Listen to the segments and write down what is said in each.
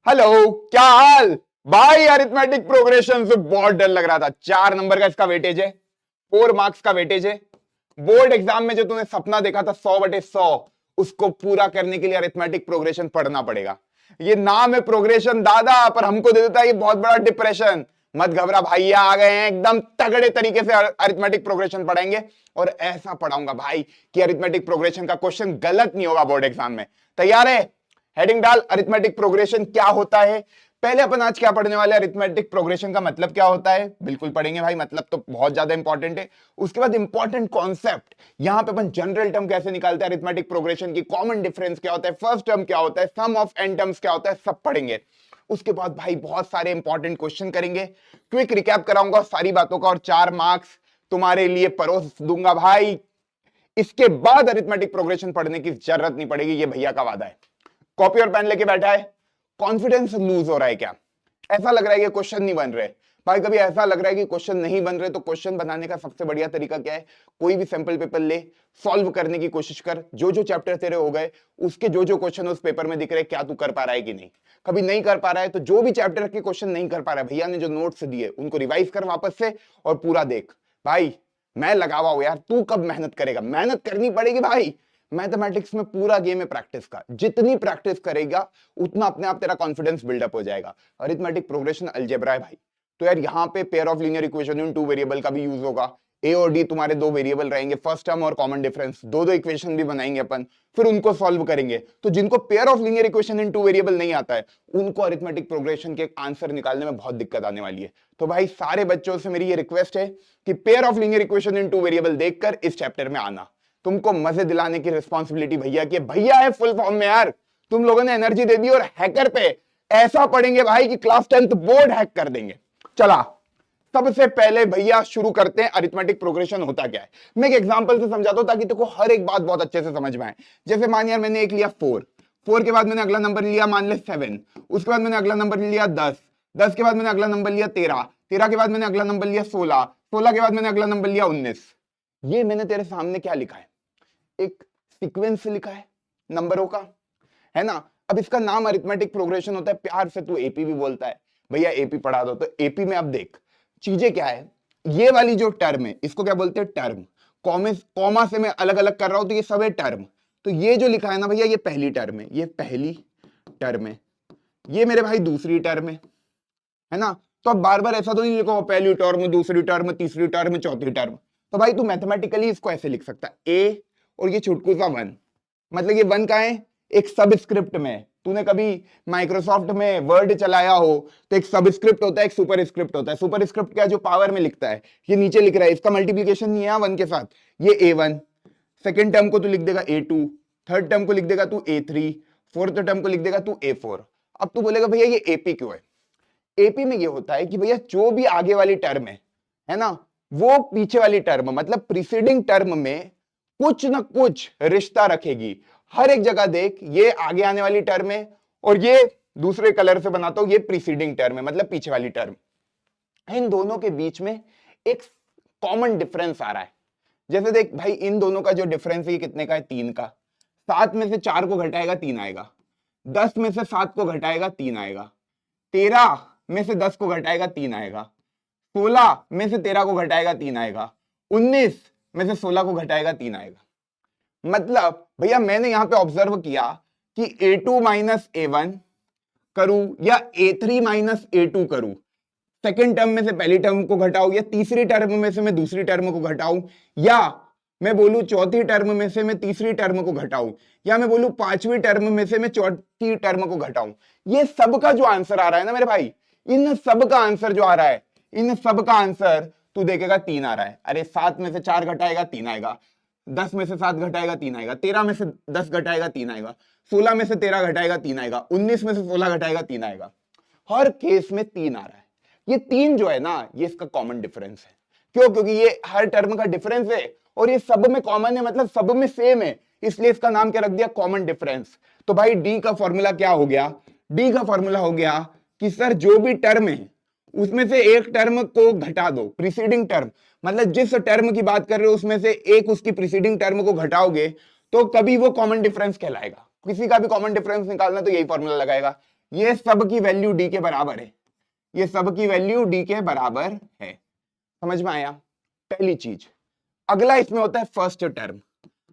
Hello, क्या हाल भाई। Arithmetic progression से बहुत डर लग रहा था। 4 नंबर का इसका वेटेज है, 4 मार्क्स का वेटेज है। बोर्ड एग्जाम में जो तूने सपना देखा था 100/100, उसको पूरा करने के लिए अरिथमेटिक प्रोग्रेशन पढ़ना पड़ेगा। ये नाम है प्रोग्रेशन दादा, पर हमको दे देता है ये बहुत बड़ा डिप्रेशन। मत घबरा भैया, आ गए हैं एकदम तगड़े तरीके से अरिथमेटिक प्रोग्रेशन पढ़ाएंगे। और ऐसा पढ़ाऊंगा भाई कि अरिथमेटिक प्रोग्रेशन का क्वेश्चन गलत नहीं होगा बोर्ड एग्जाम में। तैयार है? हेडिंग डाल, अरिथमेटिक प्रोग्रेशन क्या होता है। पहले अपन आज क्या पढ़ने वाले हैं, अरिथमेटिक प्रोग्रेशन का मतलब क्या होता है। बिल्कुल पढ़ेंगे भाई, मतलब तो बहुत ज्यादा इंपॉर्टेंट है। उसके बाद इंपॉर्टेंट कॉन्सेप्ट, यहां पे अपन जनरल टर्म कैसे निकालते हैं अरिथमेटिक प्रोग्रेशन की, कॉमन डिफरेंस क्या होता है, फर्स्ट टर्म क्या होता है, सम ऑफ एन टर्म्स क्या होता है, सब पढ़ेंगे। उसके बाद भाई बहुत सारे इंपॉर्टेंट क्वेश्चन करेंगे, क्विक रिकैप कराऊंगा सारी बातों का, और 4 मार्क्स तुम्हारे लिए परोस दूंगा भाई। इसके बाद अरिथमेटिक प्रोग्रेशन पढ़ने की जरूरत नहीं पड़ेगी, ये भैया का वादा है। कॉपी और पेन लेके बैठा है, कॉन्फिडेंस लूज हो रहा है क्या? ऐसा लग रहा है कि क्वेश्चन नहीं बन रहे भाई? कभी ऐसा लग रहा है कि क्वेश्चन नहीं बन रहे, तो क्वेश्चन बनाने का सबसे बढ़िया तरीका क्या है, कोई भी सैंपल पेपर ले, सॉल्व करने की कोशिश कर। जो जो चैप्टर तेरे हो गए, उसके जो जो क्वेश्चन उस पेपर में दिख रहे, क्या तू कर पा रहा है कि नहीं। कभी नहीं कर पा रहा है तो जो भी चैप्टर के क्वेश्चन नहीं कर पा रहा है, भैया ने जो नोट्स दिए उनको रिवाइज कर वापस से और पूरा देख। भाई मैं लगा हुआ हूं यार, तू कब मेहनत करेगा? मेहनत करनी पड़ेगी भाई। मैथमेटिक्स में पूरा गेम है प्रैक्टिस का, जितनी प्रैक्टिस करेगा उतना अपने आप तेरा कॉन्फिडेंस बिल्डअप हो जाएगा। अरिथमेटिक प्रोग्रेशन अलजेब्रा है भाई, तो यार यहाँ पे pair of linear equation in 2 variable का भी यूज होगा। ए और डी तुम्हारे 2 वेरिएबल रहेंगे, फर्स्ट टर्म और कॉमन डिफरेंस, दो दो इक्वेशन भी बनाएंगे अपन, फिर उनको सॉल्व करेंगे। तो जिनको pair of linear equation in 2 variable नहीं आता है, उनको अरिथमेटिक प्रोग्रेशन के आंसर निकालने में बहुत दिक्कत आने वाली है। तो भाई सारे बच्चों से मेरी ये रिक्वेस्ट है कि pair of linear equation in 2 variable देखकर इस चैप्टर में आना। तुमको मजे दिलाने की रिस्पॉन्सिबिलिटी भैया की। भैया है फुल फॉर्म में यार, तुम लोगों ने एनर्जी दे दी, और हैकर पे ऐसा पढ़ेंगे भाई कि क्लास 10th बोर्ड हैक कर देंगे। चला, सबसे पहले भैया शुरू करते हैं अरिथमेटिक प्रोग्रेशन होता क्या है। मैं एक एग्जांपल से समझाता हूं ताकि तुमको हर एक बात बहुत अच्छे से समझ में आए। जैसे मान यार मैंने एक लिया 4, 4 के बाद मैंने अगला नंबर लिया मान ले 7, उसके बाद मैंने अगला नंबर लिया 10, 10 के बाद मैंने अगला नंबर लिया 13, 13 के बाद मैंने अगला नंबर लिया 16, 16 के बाद मैंने अगला नंबर लिया 19। ये मैंने तेरे सामने क्या लिखा है, एक सीक्वेंस लिखा है नंबरों का, है ना। अब इसका नाम अरिथमेटिक प्रोग्रेशन होता है, प्यार से तू एपी भी बोलता है, भैया एपी पढ़ा दो। तो एपी में अब देख चीजें क्या है, ये वाली जो टर्म है इसको क्या बोलते हैं, टर्म। कॉमा से मैं अलग अलग कर रहा हूं तो ये सब है टर्म। तो ये जो लिखा है ना भैया, ये पहली टर्म है, ये पहली टर्म है, ये मेरे भाई दूसरी टर्म है ना। तो अब बार बार ऐसा तो नहीं लिखो पहली टर्म, दूसरी टर्म, तीसरी टर्म, चौथी टर्म। तो भाई तू मैथमेटिकली इसको ऐसे लिख सकता है, ए और ये छुटकू सा 1, मतलब ये 1 का है एक सबस्क्रिप्ट में। तूने कभी माइक्रोसॉफ्ट में वर्ड चलाया हो तो एक सबस्क्रिप्ट होता है, एक सुपर स्क्रिप्ट होता है। सुपर स्क्रिप्ट क्या, जो पावर में लिखता है, ये नीचे लिख रहा है, इसका मल्टीप्लीकेशन नहीं है 1 के साथ, ये A1। सेकेंड टर्म को तू लिख देगा A2, थर्ड टर्म को लिख देगा तू A3, फोर्थ टर्म को लिख देगा तू A4। अब तू बोलेगा भैया ये एपी क्यों है? एपी में ये होता है कि भैया जो भी आगे वाली टर्म है ना, वो पीछे वाली टर्म मतलब प्रीसीडिंग टर्म में कुछ ना कुछ रिश्ता रखेगी। हर एक जगह देख, ये आगे आने वाली टर्म है और ये दूसरे कलर से बनाता हूं, ये प्रीसीडिंग टर्म है मतलब पीछे वाली टर्म। इन दोनों के बीच में एक कॉमन डिफरेंस आ रहा है। जैसे देख भाई, इन दोनों का जो डिफरेंस है कितने का है, 3 का। 7 में से 4 को घटाएगा 3 आएगा, 10 में से 7 को घटाएगा 3 आएगा, 13 में से 10 को घटाएगा 3 आएगा, 16 में से 13 को घटाएगा 3 आएगा, 19 में से 16 को घटाएगा 3 आएगा। मतलब भैया मैंने यहां पे ऑब्जर्व किया कि A2 माइनस A1 करूं या A3 माइनस A2 करूं, सेकेंड टर्म में से पहली टर्म को घटाऊं, या तीसरी टर्म में से मैं दूसरी टर्म को घटाऊं, या मैं बोलूं चौथी टर्म में से मैं तीसरी टर्म को घटाऊं, या मैं बोलूं पांचवी टर्म में से मैं चौथी टर्म को घटाऊं, ये सबका जो आंसर आ रहा है ना मेरे भाई, इन सब का आंसर जो आ रहा है, इन सब का आंसर तू देखेगा 3 आ रहा है। अरे 7 में से 4 घटाएगा 3 आएगा, 10 में से 7 घटाएगा 3 आएगा, 13 में से 10 घटाएगा 3 आएगा, 16 में से 13 घटाएगा 3 आएगा, 19 में से 16 घटाएगा 3 आएगा। हर केस में 3 आ रहा है। ये 3 जो है ना, ये इसका कॉमन डिफरेंस है। क्यों? क्योंकि ये हर टर्म का डिफरेंस है और ये सब में कॉमन है, मतलब सब में सेम है, इसलिए इसका नाम क्या रख दिया, कॉमन डिफरेंस। तो भाई डी का फॉर्मूला क्या हो गया, डी का फॉर्मूला हो गया कि सर जो भी टर्म है उसमें से एक टर्म को घटा दो, प्रीसीडिंग टर्म, मतलब जिस टर्म की बात कर रहे हो उसमें से एक उसकी प्रीसीडिंग टर्म को घटाओगे तो कभी वो कॉमन डिफरेंस कहलाएगा। किसी का भी कॉमन डिफरेंस निकालना तो यही फॉर्मूला लगाएगा, ये सब की वैल्यू डी के बराबर है, ये सब की वैल्यू डी के बराबर है। समझ में आया पहली चीज। अगला इसमें होता है फर्स्ट टर्म,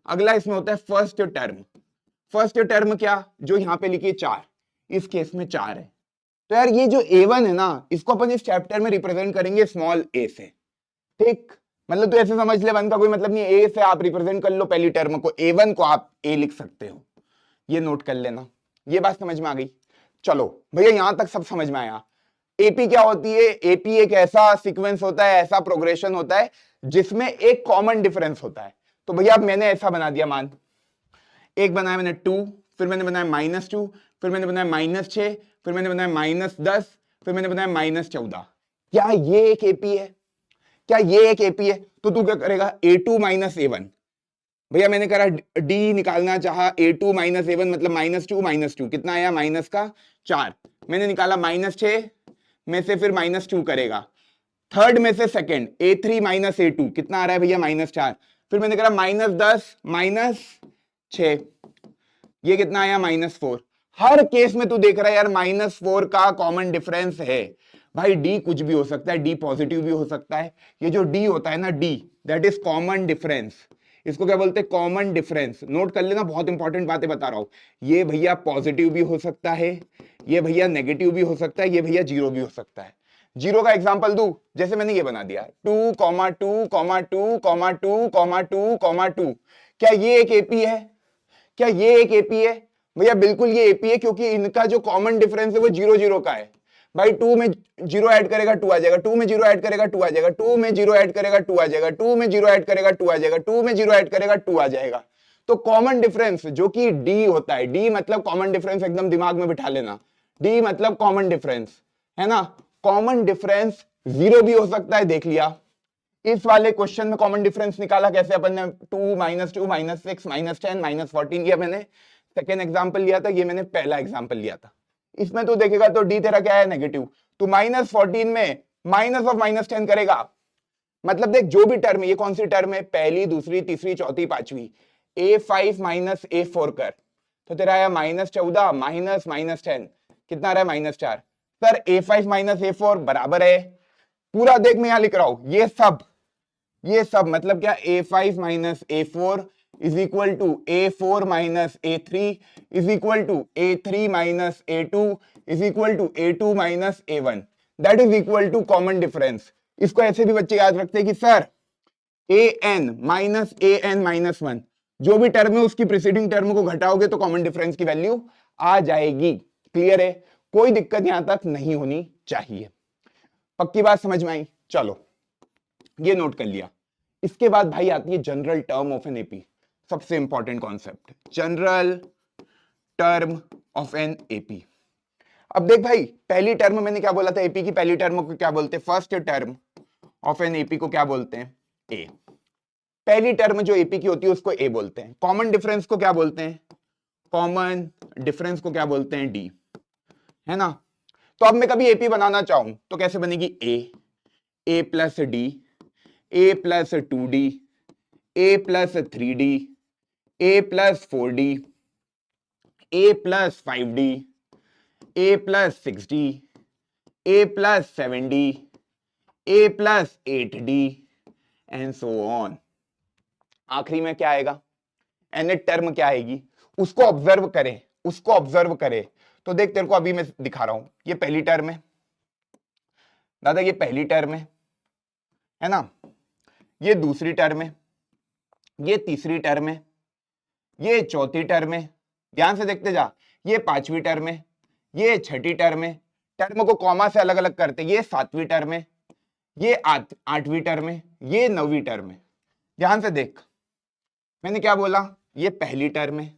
अगला इसमें होता है फर्स्ट टर्म। फर्स्ट टर्म क्या, जो यहां पे लिखी है 4, इस केस में 4 है। तो यार ये जो a1 है ना, इसको अपन इस चैप्टर में रिप्रेजेंट करेंगे स्मॉल a से। ठीक, मतलब तो ऐसे समझ ले, वन का कोई मतलब नहीं, a से आप रिप्रेजेंट कर लो पहली टर्म को, a1 को आप a लिख सकते हो, ये नोट कर लेना। ये बात समझ में आ गई? चलो भैया यहां तक सब समझ में आया। एपी क्या होती है? एपी एक ऐसा सीक्वेंस होता है, ऐसा प्रोग्रेशन होता है जिसमें एक कॉमन डिफरेंस होता है। तो भैया अब मैंने ऐसा बना दिया, मान एक बनाया मैंने 2, फिर मैंने बनाया -2, फिर मैंने बनाया -6, फिर मैंने बनाया -10, फिर मैंने बनाया -14। क्या ये एक एपी है? क्या ये एक एपी है? तो तू क्या करेगा, a2 - a1। भैया मैंने करा डी निकालना चाहा, a2 - a1 मतलब -2 कितना आया, माइनस का 4। मैंने निकाला -6 में से फिर -2 करेगा, थर्ड में से सेकंड a3 - a2 कितना आ रहा है भैया, -4। फिर मैंने करा -10 - 6, ये कितना आया, -4। हर केस में तू देख रहा है यार -4 का कॉमन डिफरेंस है। भाई डी कुछ भी हो सकता है, डी पॉजिटिव भी हो सकता है। ये जो डी होता है ना, D that is common difference. इसको क्या बोलते हैं, कॉमन डिफरेंस। नोट कर लेना, बहुत इंपॉर्टेंट बातें बता रहा हूं। ये भैया पॉजिटिव भी हो सकता है, ये भैया नेगेटिव भी हो सकता है, ये भैया जीरो भी हो सकता है। जीरो का एग्जांपल दूं, जैसे मैंने ये बना दिया 2, 2, 2, 2, 2, 2। क्या ये एक एपी है? क्या ये एक एपी है? भैया बिल्कुल ये एपी है, क्योंकि इनका जो कॉमन डिफरेंस है वो 0, 0 का है। भाई 2 में 0 ऐड करेगा 2 आ जाएगा, 2 में 0 ऐड करेगा 2 आ जाएगा, 2 में 0 ऐड करेगा 2 आ जाएगा, 2 में 0 ऐड करेगा 2 आ जाएगा, 2 में 0 ऐड करेगा 2 आ जाएगा। तो कॉमन डिफरेंस जो कि डी होता है, डी मतलब कॉमन डिफरेंस, एकदम दिमाग में बिठा लेना, डी मतलब कॉमन डिफरेंस, है ना। कॉमन डिफरेंस 0 भी हो सकता है, देख लिया। इस वाले क्वेश्चन में कॉमन डिफरेंस निकाला कैसे अपन ने, 2 -2 -6 -10 -14। ये मैंने सेकेंड एग्जाम्पल लिया था, ये मैंने पहला एग्जाम्पल लिया था। इसमें तो देखेगा तो डी तेरा क्या है, नेगेटिव। तो -14 में -10 करेगा, मतलब देख जो भी टर्म है, ये कौन सी टर्म है, पहली, दूसरी, तीसरी, चौथी, पांचवी, a5 - a4 कर, तो तेरा आया -14 -10 कितना आ रहा है, -4। सर a5 - a4 बराबर है, पूरा देख मैं यहां लिख रहा हूं, ये सब मतलब क्या, a5 - a4 is equal to a4 - a3 is equal to a3 - a2 is equal to a2 - a1, that is equal to common difference. इसको ऐसे भी बच्चे याद रखते हैं कि सर an -1 जो भी टर्म है उसकी प्रीसीडिंग टर्म को घटाओगे तो कॉमन डिफरेंस की वैल्यू आ जाएगी। क्लियर है, कोई दिक्कत यहां तक नहीं होनी चाहिए। पक्की बात समझ में आई? चलो ये नोट कर लिया। इसके बाद भाई आती है general term of an AP, सबसे important concept, general term of an AP. अब देख भाई, पहली टर्म मैंने क्या बोला था, एपी की पहली टर्म को क्या बोलते हैं, first term of an AP को क्या बोलते हैं, ए। पहली टर्म जो एपी की होती है उसको ए बोलते हैं। कॉमन डिफरेंस को क्या बोलते हैं, कॉमन डिफरेंस को क्या बोलते हैं, डी, है ना। तो अब मैं कभी एपी बनाना चाहूं तो कैसे बनेगी, a plus d, a plus 2d, a plus 3d, a plus 4d, a plus 5d, a plus 6d, a plus 7d, a plus 8d and so on. आखिरी में क्या आएगा, nth टर्म क्या आएगी, उसको ऑब्जर्व करें, उसको ऑब्जर्व करें। तो देख तेरे को अभी मैं दिखा रहा हूं, ये पहली टर्म है दादा, ये पहली टर्म है ना, ये दूसरी टर्म है, ये तीसरी टर्म है, ये चौथी टर्म है, ध्यान से देखते जा, ये पांचवी टर्म है, ये छठी टर्म है, टर्म को कॉमा से अलग अलग करते, ये सातवीं टर्म है, ये आठवीं टर्म है, ये नौवीं टर्म है। ध्यान से देख, मैंने क्या बोला, ये पहली टर्म है,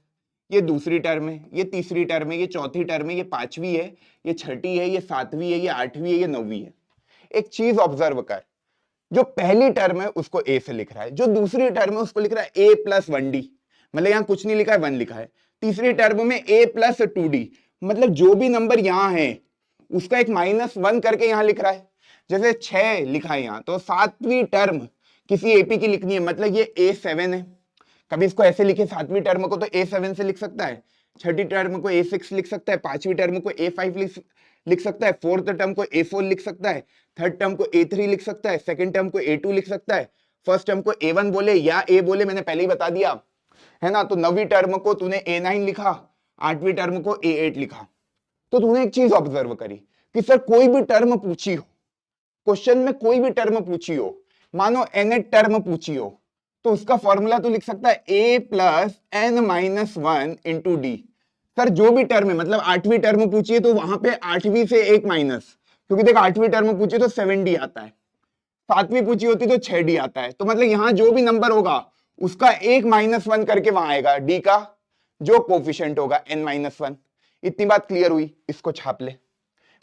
ये दूसरी टर्म है, ये तीसरी टर्म है, ये चौथी टर्म है, ये पांचवी है, ये छठी है, ये सातवीं है, ये आठवीं है, ये नौवीं है। एक चीज ऑब्जर्व कर, जो पहली टर्म है उसको ए से लिख रहा है, जो दूसरी टर्म है उसको लिख रहा है ए प्लस 1d, मतलब यहां कुछ नहीं लिखा है, 1 लिखा है। तीसरी टर्म में ए प्लस 2d, मतलब जो भी नंबर यहां है उसका एक -1 करके यहां लिख रहा है। जैसे 6 लिखा है यहां, तो सातवीं टर्म किसी एपी की लिखनी है, मतलब ये a7 है। कभी इसको ऐसे लिखे सातवीं टर्म को तो a7 से लिख सकता है, छठी टर्म को A6 लिख सकता है, पांचवी टर्म को A5 लिख सकता है, फोर्थ टर्म को A4 लिख सकता है, थर्ड टर्म को A3 लिख सकता है, सेकंड टर्म को A2 लिख सकता है, फर्स्ट टर्म को A1 बोले या A बोले, मैंने पहले ही बता दिया है ना। तो नवीं टर्म को तूने A9 लिखा, आठवीं टर्म को A8 लिखा। तो तूने एक चीज ऑब्जर्व करी कि सर कोई भी टर्म पूछी हो, क्वेश्चन में कोई भी टर्म पूछी हो, मानो nth टर्म पूछी हो, तो उसका फॉर्मूला तो लिख सकता है a plus n minus one into d. Sir जो भी टर्म है, मतलब आठवीं टर्म पूछी है तो वहां पे आठवीं से एक माइनस, क्योंकि देख आठवीं टर्म पूछी तो 7d आता है, सातवीं पूछी होती तो 6d आता है, तो मतलब यहां जो भी नंबर होगा उसका एक माइनस वन करके वहां आएगा डी का जो कोफिशिएंट होगा n माइनस वन। इतनी बात क्लियर हुई, इसको छाप ले।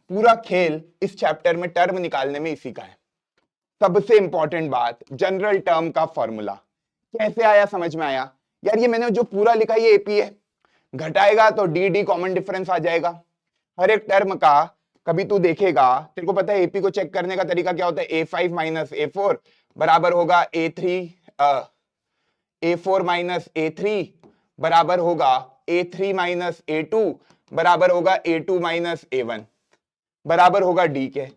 पूरा खेल इस चैप्टर में टर्म निकालने में इसी का है। सबसे इंपॉर्टेंट बात, जनरल टर्म का फॉर्मूला कैसे आया, समझ में आया यार? ये मैंने जो पूरा लिखा ये एपी है, घटाएगा तो डी डी कॉमन डिफरेंस आ जाएगा हर एक टर्म का। कभी तू देखेगा, तेरे को पता है एपी को चेक करने का तरीका क्या होता है, A5 माइनस A4 बराबर होगा A4 माइनस A3 बराबर होगा A3 माइनस A2 बराबर होगा A2 माइनस A1 बराबर होगा डी के।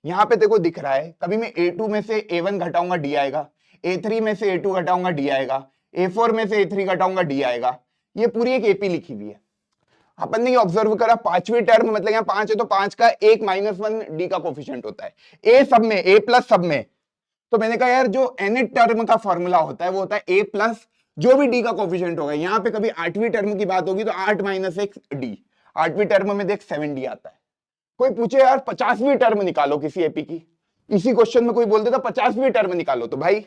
यहां पे देखो दिख रहा है, कभी मैं A2 में से A1 घटाऊंगा डी आएगा, A3 में से A2 घटाऊंगा डी आएगा, A4 में से A3 घटाऊंगा डी आएगा। ये पूरी एक एपी लिखी हुई है। अपन ने ये ऑब्जर्व करा, पांचवी टर्म मतलब यहाँ 5 है तो 5 का एक माइनस वन डी का कोफिशिएंट होता है, ए सब में, ए प्लस सब में। तो मैंने कहा यार जो nth टर्म का फॉर्मूला होता है वो होता है ए प्लस जो भी डी का कोफिशिएंट होगा। यहाँ पे कभी आठवीं टर्म की बात होगी तो 8 माइनस एक्स डी, आठवीं टर्म में देख 7d आता है। कोई पूछे यार 50वीं टर्म निकालो किसी एपी की, इसी क्वेश्चन में कोई बोल देता 50वीं टर्म निकालो, तो भाई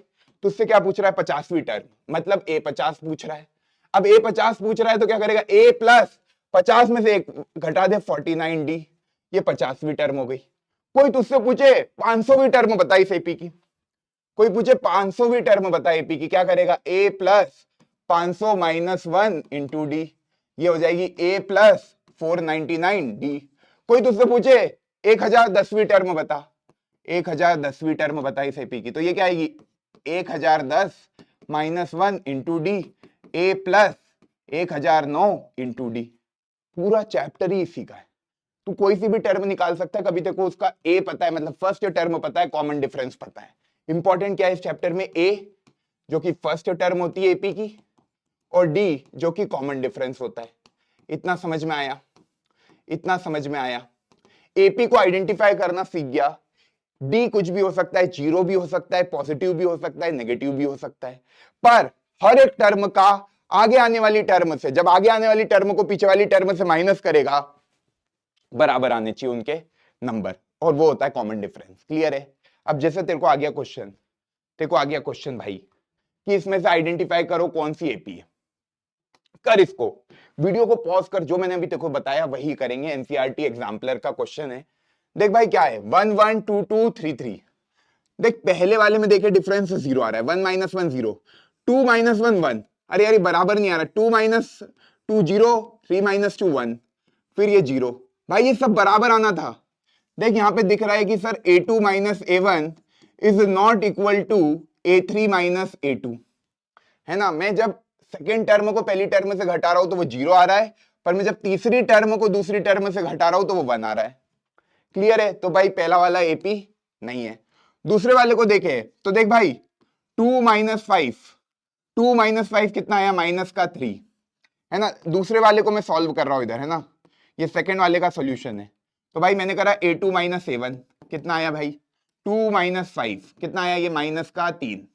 तुझसे क्या पूछ रहा है 50वीं टर्म, मतलब A50 पूछ रहा है। अब A50 पूछ रहा है तो क्या करेगा, A प्लस 50 में से एक घटा दे 49d, ये 50वीं टर्म हो गई। कोई तुझसे पूछे 500वीं टर्म बता इस एपी की, कोई पूछे 500वीं टर्म बता एपी की, क्या करेगा A plus 500 minus one into d, ये हो जाएगी A प्लस 499d। कोई तुझसे पूछे 1010वीं टर्म बता, 1010वीं टर्म बता इस एपी की, तो ये क्या आएगी 1010 माइनस वन इंटू डी, ए प्लस 1009 इंटू डी। पूरा चैप्टर ही इसी का है। तू कोई सी भी टर्म निकाल सकता है, कभी तेको उसका ए पता है, मतलब फर्स्ट टर्म पता है, कॉमन डिफरेंस पता है। इंपॉर्टेंट क्या है इस चैप्टर में, ए जो कि फर्स्ट टर्म होती है एपी की, और डी जो कि कॉमन डिफरेंस होता है। इतना समझ में आया, इतना समझ में आया। एपी को आइडेंटिफाई करना सीख गया। डी कुछ भी हो सकता है, जीरो भी हो सकता है, पॉजिटिव भी हो सकता है, नेगेटिव भी हो सकता है, पर हर एक टर्म का आगे आने वाली टर्म से, जब आगे आने वाली टर्म को पीछे वाली टर्म से माइनस करेगा, बराबर आने चाहिए उनके नंबर, और वो होता है कॉमन डिफरेंस। क्लियर है? अब जैसे तेरे को आ गया क्वेश्चन, तेरे को आ गया क्वेश्चन भाई कि इसमें से आइडेंटिफाई करो कौन सी एपी है। कर इसको, वीडियो को पॉज कर, जो मैंने अभी तेरे को बताया वही करेंगे। एनसीईआरटी एग्जाम्पलर का क्वेश्चन है। देख भाई क्या है, 1 1 2 2 3 3। देख पहले वाले में देखे डिफरेंस जीरो आ रहा है, 1 माइनस 1 0, 2 माइनस 1 1, अरे यार बराबर नहीं आ रहा, 2 माइनस 2 0, 3 माइनस 2 1, फिर ये जीरो। भाई ये सब बराबर आना था। देख यहाँ पे दिख रहा है कि sir A2 minus A1 is not equal to A3 minus A2, है ना। मैं जब सेकेंड टर्म को पहली टर्म से घटा रहा हूं तो वो जीरो आ रहा है, पर मैं जब तीसरी टर्म को दूसरी टर्म से घटा रहा हूं तो वो 1 आ रहा है। क्लियर है? तो भाई पहला वाला एपी नहीं है। दूसरे वाले को देखे तो देख भाई 2 माइनस 5, 2 माइनस 5 कितना आया, माइनस का 3, है ना। दूसरे वाले को मैं सॉल्व कर रहा हूं इधर, है ना, ये सेकेंड वाले का सोल्यूशन है। तो भाई मैंने करा A2 माइनस A1 कितना आया भाई, 2 माइनस 5 कितना आया, ये माइनस का 3।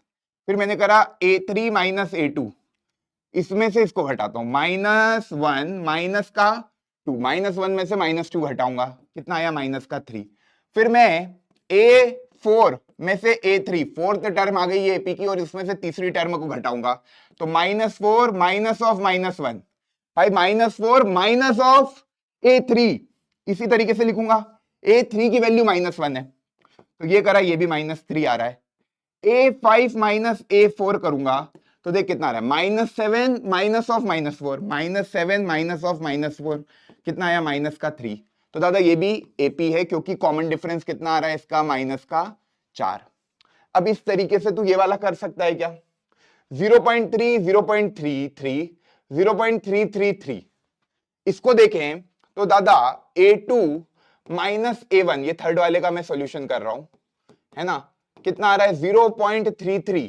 फिर मैंने करा A3 माइनस A2, इसमें से इसको घटाता हूं, माइनस 1 माइनस का 2, माइनस 1 में से माइनस 2 घटाऊंगा, कितना आया, माइनस का 3। फिर मैं A4 में से A3, फोर्थ टर्म आ गई है एपी की, और इसमें से तीसरी टर्म को घटाऊंगा, तो -4 माइनस ऑफ -1, भाई -4 माइनस ऑफ A3, इसी तरीके से लिखूंगा। A3 की वैल्यू -1 है, तो ये करा, ये भी -3 आ रहा है। A5 माइनस A4 करूंगा तो देख कितना आ रहा है, -7 माइनस ऑफ -4, -7 माइनस ऑफ -4 कितना आया, माइनस का 3। तो दादा ये भी एपी है, क्योंकि कॉमन डिफरेंस कितना आ रहा है इसका, माइनस का 4। अब इस तरीके से तू ये वाला कर सकता है क्या, 0.3 0.33 0.333, इसको देखें तो दादा A2 माइनस A1, ये थर्ड वाले का मैं सॉल्यूशन कर रहा हूं, है ना, कितना आ रहा है 0.33,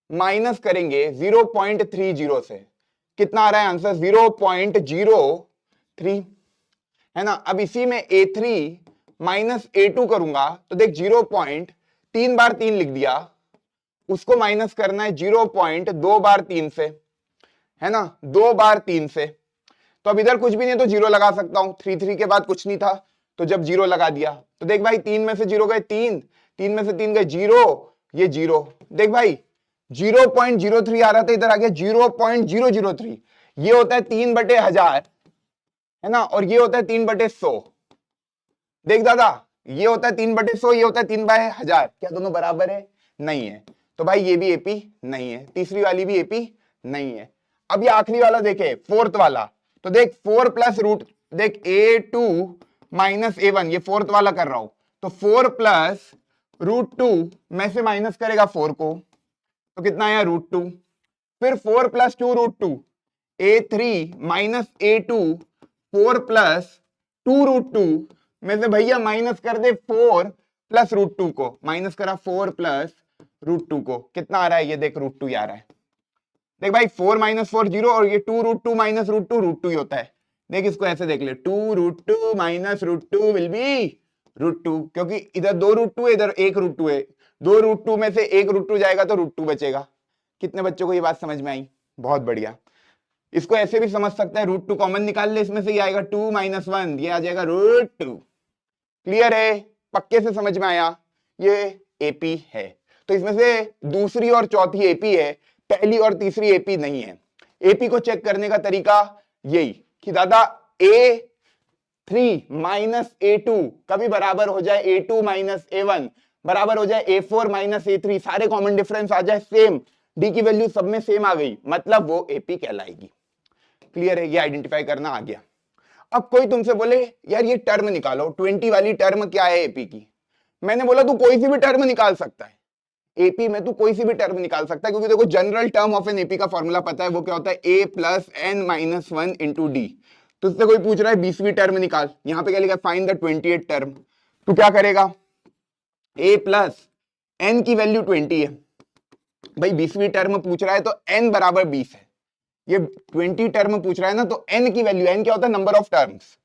माइनस करेंगे 0.30 से, कितना आ रहा है आंसर 0.03, है ना। अब इसी में A3 माइनस A2 करूंगा तो देख 0.3 बार 3 लिख दिया, उसको माइनस करना है 0.2 बार 3 से, है ना, 2 बार 3 से। तो अब इधर कुछ भी नहीं तो जीरो लगा सकता हूं, 3 के बाद कुछ नहीं था तो जब जीरो लगा दिया तो देख भाई 3 में से जीरो गए 3, 3 में से 3 गए जीरो, ये जीरो, देख भाई 0.03 आ रहा था, इधर आ गया 0.003, ये होता है 3/1000, है ना, और ये होता है 3/100। देख दादा ये होता है 3/100, ये होता है 3/1000, क्या दोनों बराबर है? नहीं है, तो भाई ये भी एपी नहीं है, तीसरी वाली भी एपी नहीं है। अब ये आखिरी वाला देखे, फोर्थ वाला, तो देख 4 प्लस रूट, देख A2 माइनस A1, ये फोर्थ वाला कर रहा हूं, तो 4 प्लस √2 में से माइनस करेगा 4 को तो कितना आया √2, फिर 4 plus 2 √2, A3 minus A2 4 plus 2 √2 में से भैया माइनस कर दे 4 प्लस √2 को, माइनस करा 4 प्लस √2 को, कितना आ रहा है ये देख √2 आ रहा है। देख भाई 4 माइनस 4 0, और ये 2 √2 माइनस √2 ही होता है। देख इसको ऐसे देख ले, 2 √2 माइनस √2 विल बी √2, क्योंकि इधर 2 √2 है, इधर 1 √2 है, 2 √2 में से 1 √2 जाएगा तो √2 बचेगा। कितने बच्चों को ये बात समझ में आई? बहुत बढ़िया। इसको ऐसे भी समझ सकता है, √2 कॉमन निकाल ले, इसमें से ये आएगा 2 माइनस 1, ये आ जाएगा √2। क्लियर है? पक्के से समझ में आया? ये एपी है। तो इसमें से दूसरी और चौथी एपी है, पहली और तीसरी एपी नहीं है। एपी को चेक करने का तरीका यही कि दादा A3 माइनस A2 कभी बराबर हो जाए A2 माइनस A1, बराबर हो जाए A4 माइनस A3, सारे कॉमन डिफरेंस आ जाए सेम, डी की वैल्यू सब में सेम आ गई, मतलब वो एपी कहलाएगी। क्लियर है? ये आइडेंटिफाई करना आ गया। अब कोई तुमसे बोले यार ये टर्म निकालो, 20 वाली टर्म क्या है एपी की? मैंने बोला तू कोई सी भी टर्म निकाल सकता है, एपी में तू कोई सी भी टर्म निकाल सकता है, क्योंकि देखो general term of an AP का फॉर्मूला पता है, वो क्या होता है A plus n minus 1 into D. तुझसे कोई पूछ रहा है 20वीं टर्म निकाल, यहां पे क्या लिखा, फाइंड द 28th टर्म, तू क्या करेगा, A प्लस n की वैल्यू 20 है, भाई 20वीं टर्म पूछ रहा है तो n बराबर 20 है, ये 20 टर्म पूछ रहा है ना, तो n की वैल्यू, n क्या होता है, नंबर ऑफ टर्म्स,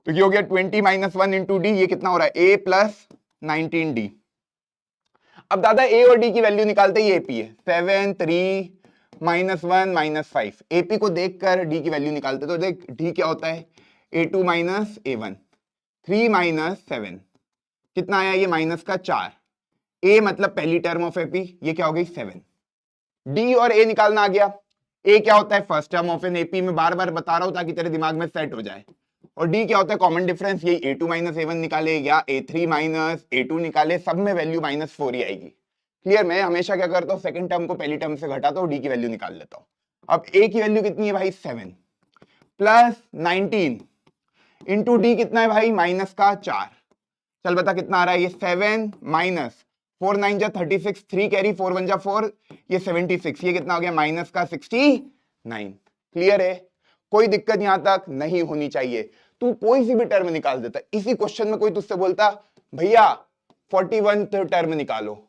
तो ये हो गया 20 माइनस 1 इंटू डी, ये कितना हो रहा है A प्लस 19d। अब दादा ए और डी की वैल्यू निकालते ही एपी है, 7 3 माइनस 1 माइनस 5, एपी को देखकर डी की वैल्यू निकालते, तो देख डी क्या होता है A2 माइनस A1, 3 माइनस 7, कितना आया ये माइनस का 4, ए मतलब पहली टर्म ऑफ एपी, ये क्या हो गई 7, डी और ए निकालना आ गया। ए क्या होता है first term of an AP, में बार बार बता रहा हूं ताकि तेरे दिमाग में सेट हो जाए, और डी क्या होता है कॉमन डिफरेंस, यही A2 माइनस A1 निकाले या A3 माइनस A2 निकाले, सब में वैल्यू -4 ही आएगी। क्लियर? मैं हमेशा क्या करता हूँ, सेकंड टर्म को पहली टर्म से घटाता हूँ, डी की वैल्यू निकाल लेता हूँ। अब ए की वैल्यू कितनी है भाई 7 प्लस 19 इंटू डी कितना है भाई माइनस का 4, चल बता कितना आ रहा है ये 7 माइनस 4 9 जा 36, 3 कैरी 4 1 जा 4, ये 76, ये कितना हो गया माइनस का 69। क्लियर है? कोई दिक्कत यहां तक नहीं होनी चाहिए, तू कोई सी भी टर्म निकाल देता। इसी क्वेश्चन में कोई तुझसे बोलता भैया 41th टर्म निकालो,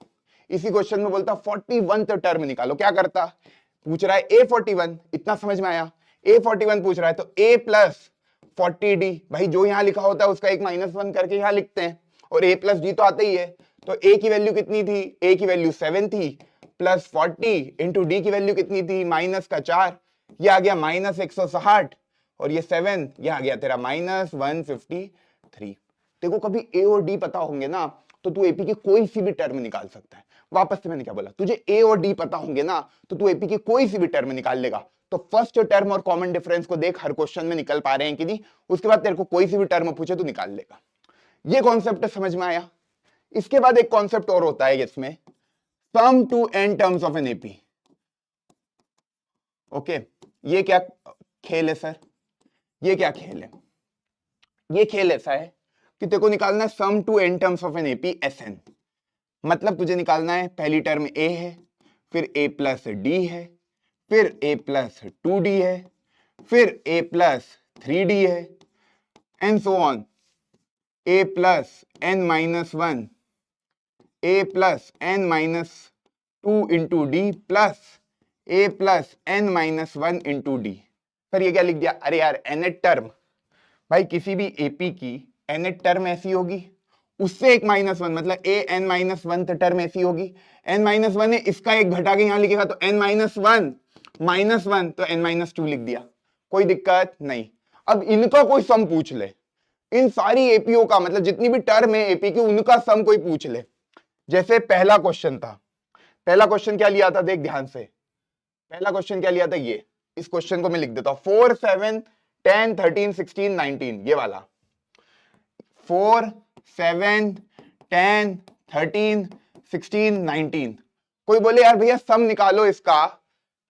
इसी क्वेश्चन में बोलता 41th टर्म निकालो, क्या करता, पूछ रहा है A41, इतना समझ में आया, A41 पूछ रहा है तो A प्लस 40d, भाई जो यहां लिखा होता है उसका एक -1 करके यहां लिखते हैं, और A प्लस डी तो आता ही है, तो A की वैल्यू कितनी थी, A की वैल्यू 7 थी, प्लस 40 इंटू डी की वैल्यू कितनी थी माइनस का 4, ये आ गया -160, और ये 7 ये आ गया तेरा -153। देखो कभी ए और डी पता होंगे ना तो तू एपी की कोई सी भी टर्म निकाल सकता है। वापस से मैंने क्या बोला, तुझे ए और डी पता होंगे ना तो तू एपी की कोई सी भी टर्म निकाल लेगा। तो फर्स्ट टर्म और कॉमन डिफरेंस को देख, हर क्वेश्चन में निकल पा रहे हैं कि नहीं, उसके बाद तेरे को कोई सी भी टर्म पूछे तो निकाल लेगा। ये कॉन्सेप्ट समझ में आया? इसके बाद एक कॉन्सेप्ट और होता है इसमें, sum to n terms of an AP. Okay, ये क्या खेल है सर, ये क्या खेल है? ये खेल ऐसा है कि तेरे को निकालना है sum to n terms of an AP SN, मतलब तुझे निकालना है पहली टर्म A है, फिर A प्लस D है, फिर A प्लस 2D है, फिर A प्लस 3d है, and so on, a plus n minus 1, a plus n minus 2 into d plus a plus n minus 1 into d. Sir ये क्या लिख दिया? अरे यार nth टर्म, भाई किसी भी एपी की nth टर्म ऐसी होगी, उससे एक माइनस 1, मतलब a n माइनस 1 टर्म ऐसी होगी, n माइनस 1 है, इसका एक घटा के यहां लिखेगा तो n माइनस 1 माइनस 1 तो n माइनस 2 लिख दिया, कोई दिक्कत नहीं। अब इनका कोई सम पूछ ले, इन सारी एपीओ का, मतलब जितनी भी टर्म है एपी की, उनका सम कोई पूछ ले। जैसे पहला क्वेश्चन था, पहला क्वेश्चन क्या लिया था, देख ध्यान से, पहला क्वेश्चन क्या लिया था, ये इस क्वेश्चन को मैं लिख देता हूं, 4 7 10 13 16 19, ये वाला 4 7 10 13 16 19। कोई बोले यार भैया सम निकालो इसका,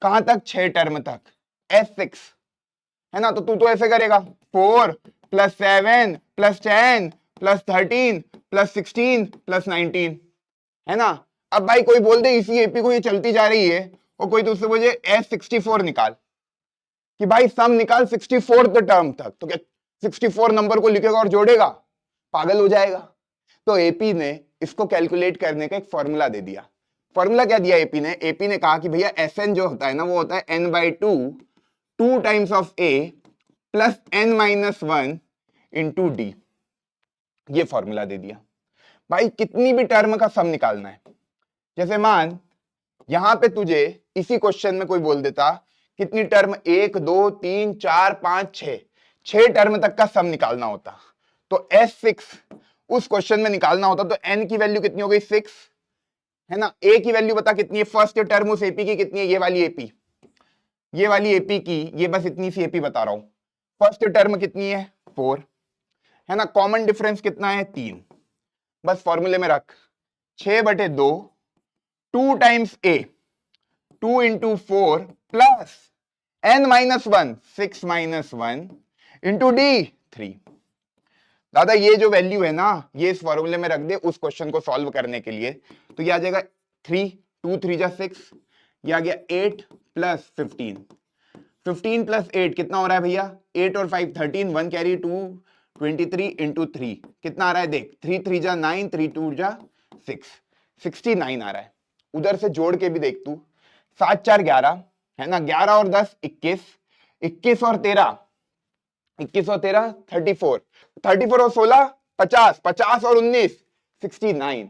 कहां तक, 6 टर्म तक, S6 है ना, तो तू तो ऐसे करेगा 4 plus 7 plus 10 plus 13 plus 16 plus 19, है ना। अब भाई कोई बोल दे इसी एपी को ये चलती जा रही है, और कोई तो उससे बोले S64 निकाल, कि भाई सम निकाल 64th टर्म तक, तो क्या 64 नंबर को लिखेगा और जोड़ेगा, पागल हो जाएगा। तो एपी ने इसको कैलकुलेट करने का एक फॉर्मूला दे दिया। फॉर्मूला क्या दिया एपी ने? एपी ने कहा कि भैया Sn जो होता है ना, वो होता है n/2 2 times of a plus n minus 1 into d. ये फॉर्मूला दे दिया। भाई कितनी भी टर्म का सम निकालना है, जैसे मान यहां पे तुझे इसी क्वेश्चन में कोई बोल देता कितनी टर्म, 1 2 3 4 5 6 टर्म तक का सम निकालना होता, तो S6 उस क्वेश्चन में निकालना होता, तो n की वैल्यू कितनी हो गई, 6, है ना। a की वैल्यू बता कितनी है, फर्स्ट टर्म उस एपी की कितनी है, ये वाली एपी, ये वाली एपी की, ये बस इतनी सी एपी बता रहा हूं, फर्स्ट टर्म कितनी है, 4, है ना। कॉमन डिफरेंस कितना है, 3, बस फॉर्मूले में रख, 6/2 2 times a 2 into 4 plus n minus 1 6 minus 1 into D 3। दादा ये जो वैल्यू है ना, ये इस फॉर्मूले में रख दे उस क्वेश्चन को सॉल्व करने के लिए, तो ये आ जाएगा 3 2 3 जा 6, ये आ गया 8 प्लस 15, 15 प्लस 8 कितना हो रहा है भैया, 8 और 5 13, 1 कैरी 2 23 इंटू 3 कितना आ रहा है, देख 3 3 जा 9 3 2 जा 6 69 आ रहा है। उधर से जोड़ के भी देख तू, 7 4 11, है ना, 11 और 10 21, 21 और 13 21 और 13 34, 34 और 16 50, 50 और 19 69।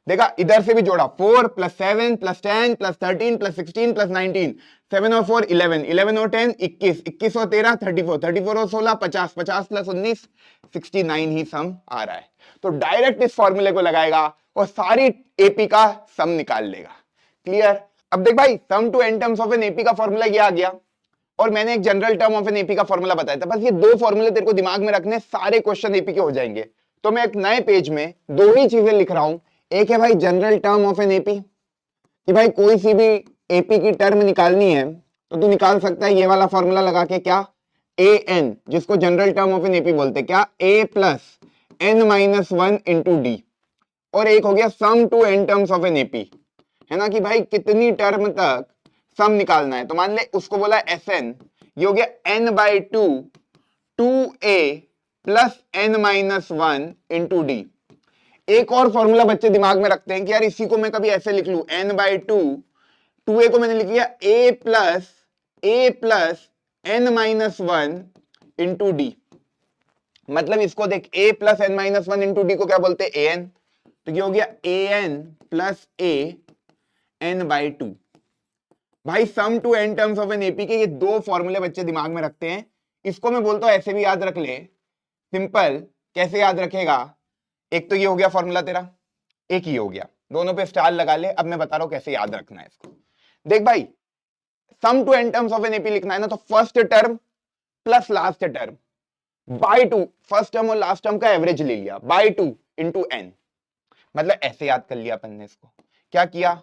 देखा इधर से भी जोड़ा, 4 plus 7 plus 10 plus 13 plus 16 plus 19, 7 और 4 11, 11 और 10 21, 21 और 13 34, 34 और 16 50, 50 प्लस 19 69 ही सम आ रहा है। तो डायरेक्ट इस फॉर्मूले को लगाएगा और सारी एपी का सम निकाल लेगा। क्लियर? अब देख भाई, sum to n terms of an AP का फॉर्मूला ये आ गया, और मैंने एक general term of an AP का फॉर्मूला बताया था। बस ये दो फॉर्मूले तेरे को दिमाग में रखने, सारे क्वेश्चन एपी के हो जाएंगे। तो मैं एक नए पेज में दो ही चीजें लिख रहा हूं। एक है भाई general term of an AP, कि भाई कोई सी भी एपी की टर्म निकालनी है तो तू निकाल सकता है ये वाला फॉर्मूला लगा के, क्या, ए एन, जिसको general term of an AP बोलते हैं, क्या, a plus n minus 1 into d. और एक हो गया sum to n terms of an AP, है ना, कि भाई कितनी टर्म तक सम निकालना है। तो मान ले उसको बोला एस एन, ये हो गया n/2 2a plus n minus 1 into d. एक और फॉर्मूला बच्चे दिमाग में रखते हैं कि यार इसी को मैं कभी ऐसे लिख लूं, n/2 2a को मैंने लिख लिया a plus n minus 1 into D. मतलब इसको देख, a plus n minus 1 into D को क्या बोलते हैं, an। तो ये हो गया an प्लस a n/2। भाई sum to n terms of an AP के ये दो फॉर्मूले बच्चे दिमाग में रखते हैं। इसको मैं बोलता हूं ऐसे भी याद रख ले, सिंपल। कैसे याद रखेगा, एक तो ये हो गया फॉर्मूला तेरा, एक ही हो गया, दोनों पे स्टार लगा ले। अब मैं बता रहा हूं कैसे याद रखना है इसको। देख भाई, sum to n terms of an AP लिखना है ना, तो first term plus last term by 2, first term और लास्ट टर्म का एवरेज ले लिया, बाय 2 इंटू एन। मतलब ऐसे याद कर लिया अपन ने इसको। क्या किया,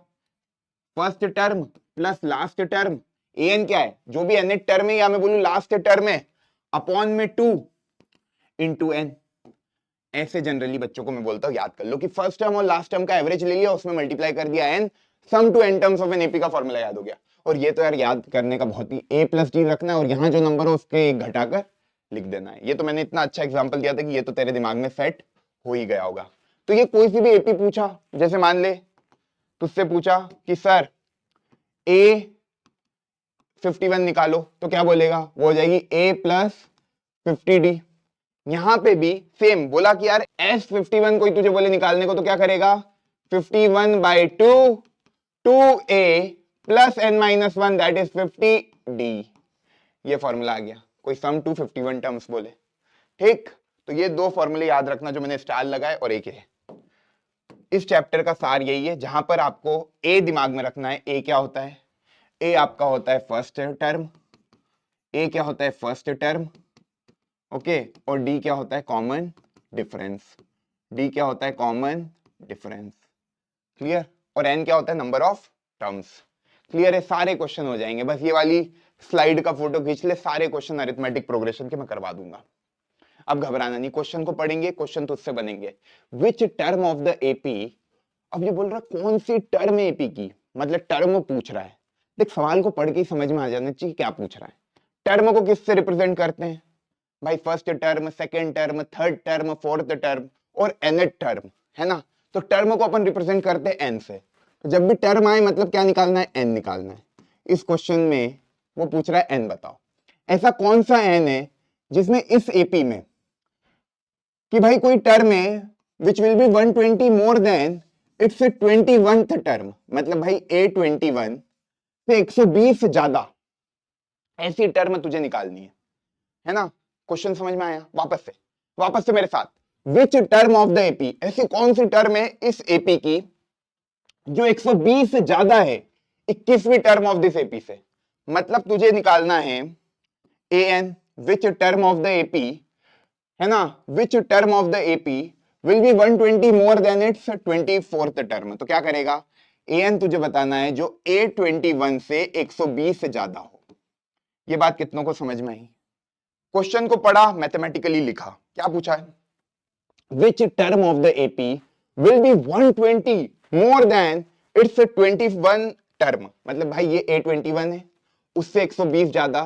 first term plus last term, n क्या है, जो भी एन टर्म है, या मैं बोलूं लास्ट टर्म है, अपॉन में 2 इंटू एन। ऐसे जनरली बच्चों को मैं बोलता हूं याद कर लो कि फर्स्ट टर्म और लास्ट टर्म का एवरेज ले लिया, उसमें मल्टीप्लाई कर दिया n, sum to n terms of an AP का फॉर्मूला याद हो गया। और ये तो यार याद करने का बहुत ही, a प्लस डी रखना है और यहां जो नंबर हो उसके घटाकर लिख देना है। ये तो मैंने इतना अच्छा एग्जांपल दिया था कि ये तो तेरे दिमाग में सेट हो ही गया होगा। तो ये कोई सी भी एपी पूछा, जैसे मान ले तुझसे पूछा कि सर ए 51 निकालो, तो क्या बोलेगा, वो हो जाएगी a प्लस 50d। यहां पे भी सेम बोला कि यार S51 कोई तुझे बोले निकालने को, तो क्या करेगा, 51/2 2a plus n-1 that is 50d। ये फॉर्मूला आ गया, कोई सम टू 51 टर्म्स बोले। ठीक, तो ये दो फॉर्मूले याद रखना जो मैंने स्टार लगाए और एक है। इस चैप्टर का सार यही है, जहां पर आपको ए दिमाग में रखना है। ए क्या होता है, ए आपका होता है फर्स्ट टर्म, ए क्या होता है फर्स्ट टर्म, ओके, और डी क्या होता है कॉमन डिफरेंस, डी क्या होता है कॉमन डिफरेंस, क्लियर, और एन क्या होता है नंबर ऑफ टर्म्स। क्लियर है, सारे क्वेश्चन हो जाएंगे, बस ये वाली स्लाइड का फोटो खींच ले, सारे क्वेश्चन अरिथमेटिक प्रोग्रेशन के मैं करवा दूंगा। अब घबराना नहीं, क्वेश्चन को पढ़ेंगे, क्वेश्चन तो उससे बनेंगे। Which term of the AP, अब ये बोल रहा कौन सी टर्म है एपी की, मतलब टर्म पूछ रहा है। देख सवाल को पढ़ के ही समझ में आ जाना चाहिए क्या पूछ रहा है। टर्म को किससे रिप्रेजेंट करते हैं भाई, first term, second term, third term, fourth term और nth टर्म, है ना। तो टर्म को अपन रिप्रेजेंट करते हैं n से, तो जब भी टर्म आए मतलब क्या निकालना है, n निकालना है। इस क्वेश्चन में वो पूछ रहा है n बताओ, ऐसा कौन सा n है जिसमें इस एपी में कि भाई कोई टर्म है which will be 120 more than it's 21th term, मतलब भाई A21 से 120 ज्यादा, ऐसी टर्म तुझे निकालनी है ना। क्वेश्चन समझ में आया, वापस से मेरे साथ, which term of the AP, ऐसी कौन सी टर्म है इस एपी की जो 120 से ज्यादा है 21वीं टर्म ऑफ दिस एपी से, मतलब तुझे निकालना है an, which term of the AP, है ना, which term of the AP will be 120 more than it's 24th term. तो क्या करेगा, an तुझे बताना है जो A21 से 120 से ज्यादा हो। ये बात कितनों को समझ में आई। क्वेश्चन को पढ़ा, मैथमेटिकली लिखा, क्या पूछा है, which term of the AP will be 120 more than it's 21 term, मतलब भाई ये A21 है उससे 120 ज्यादा,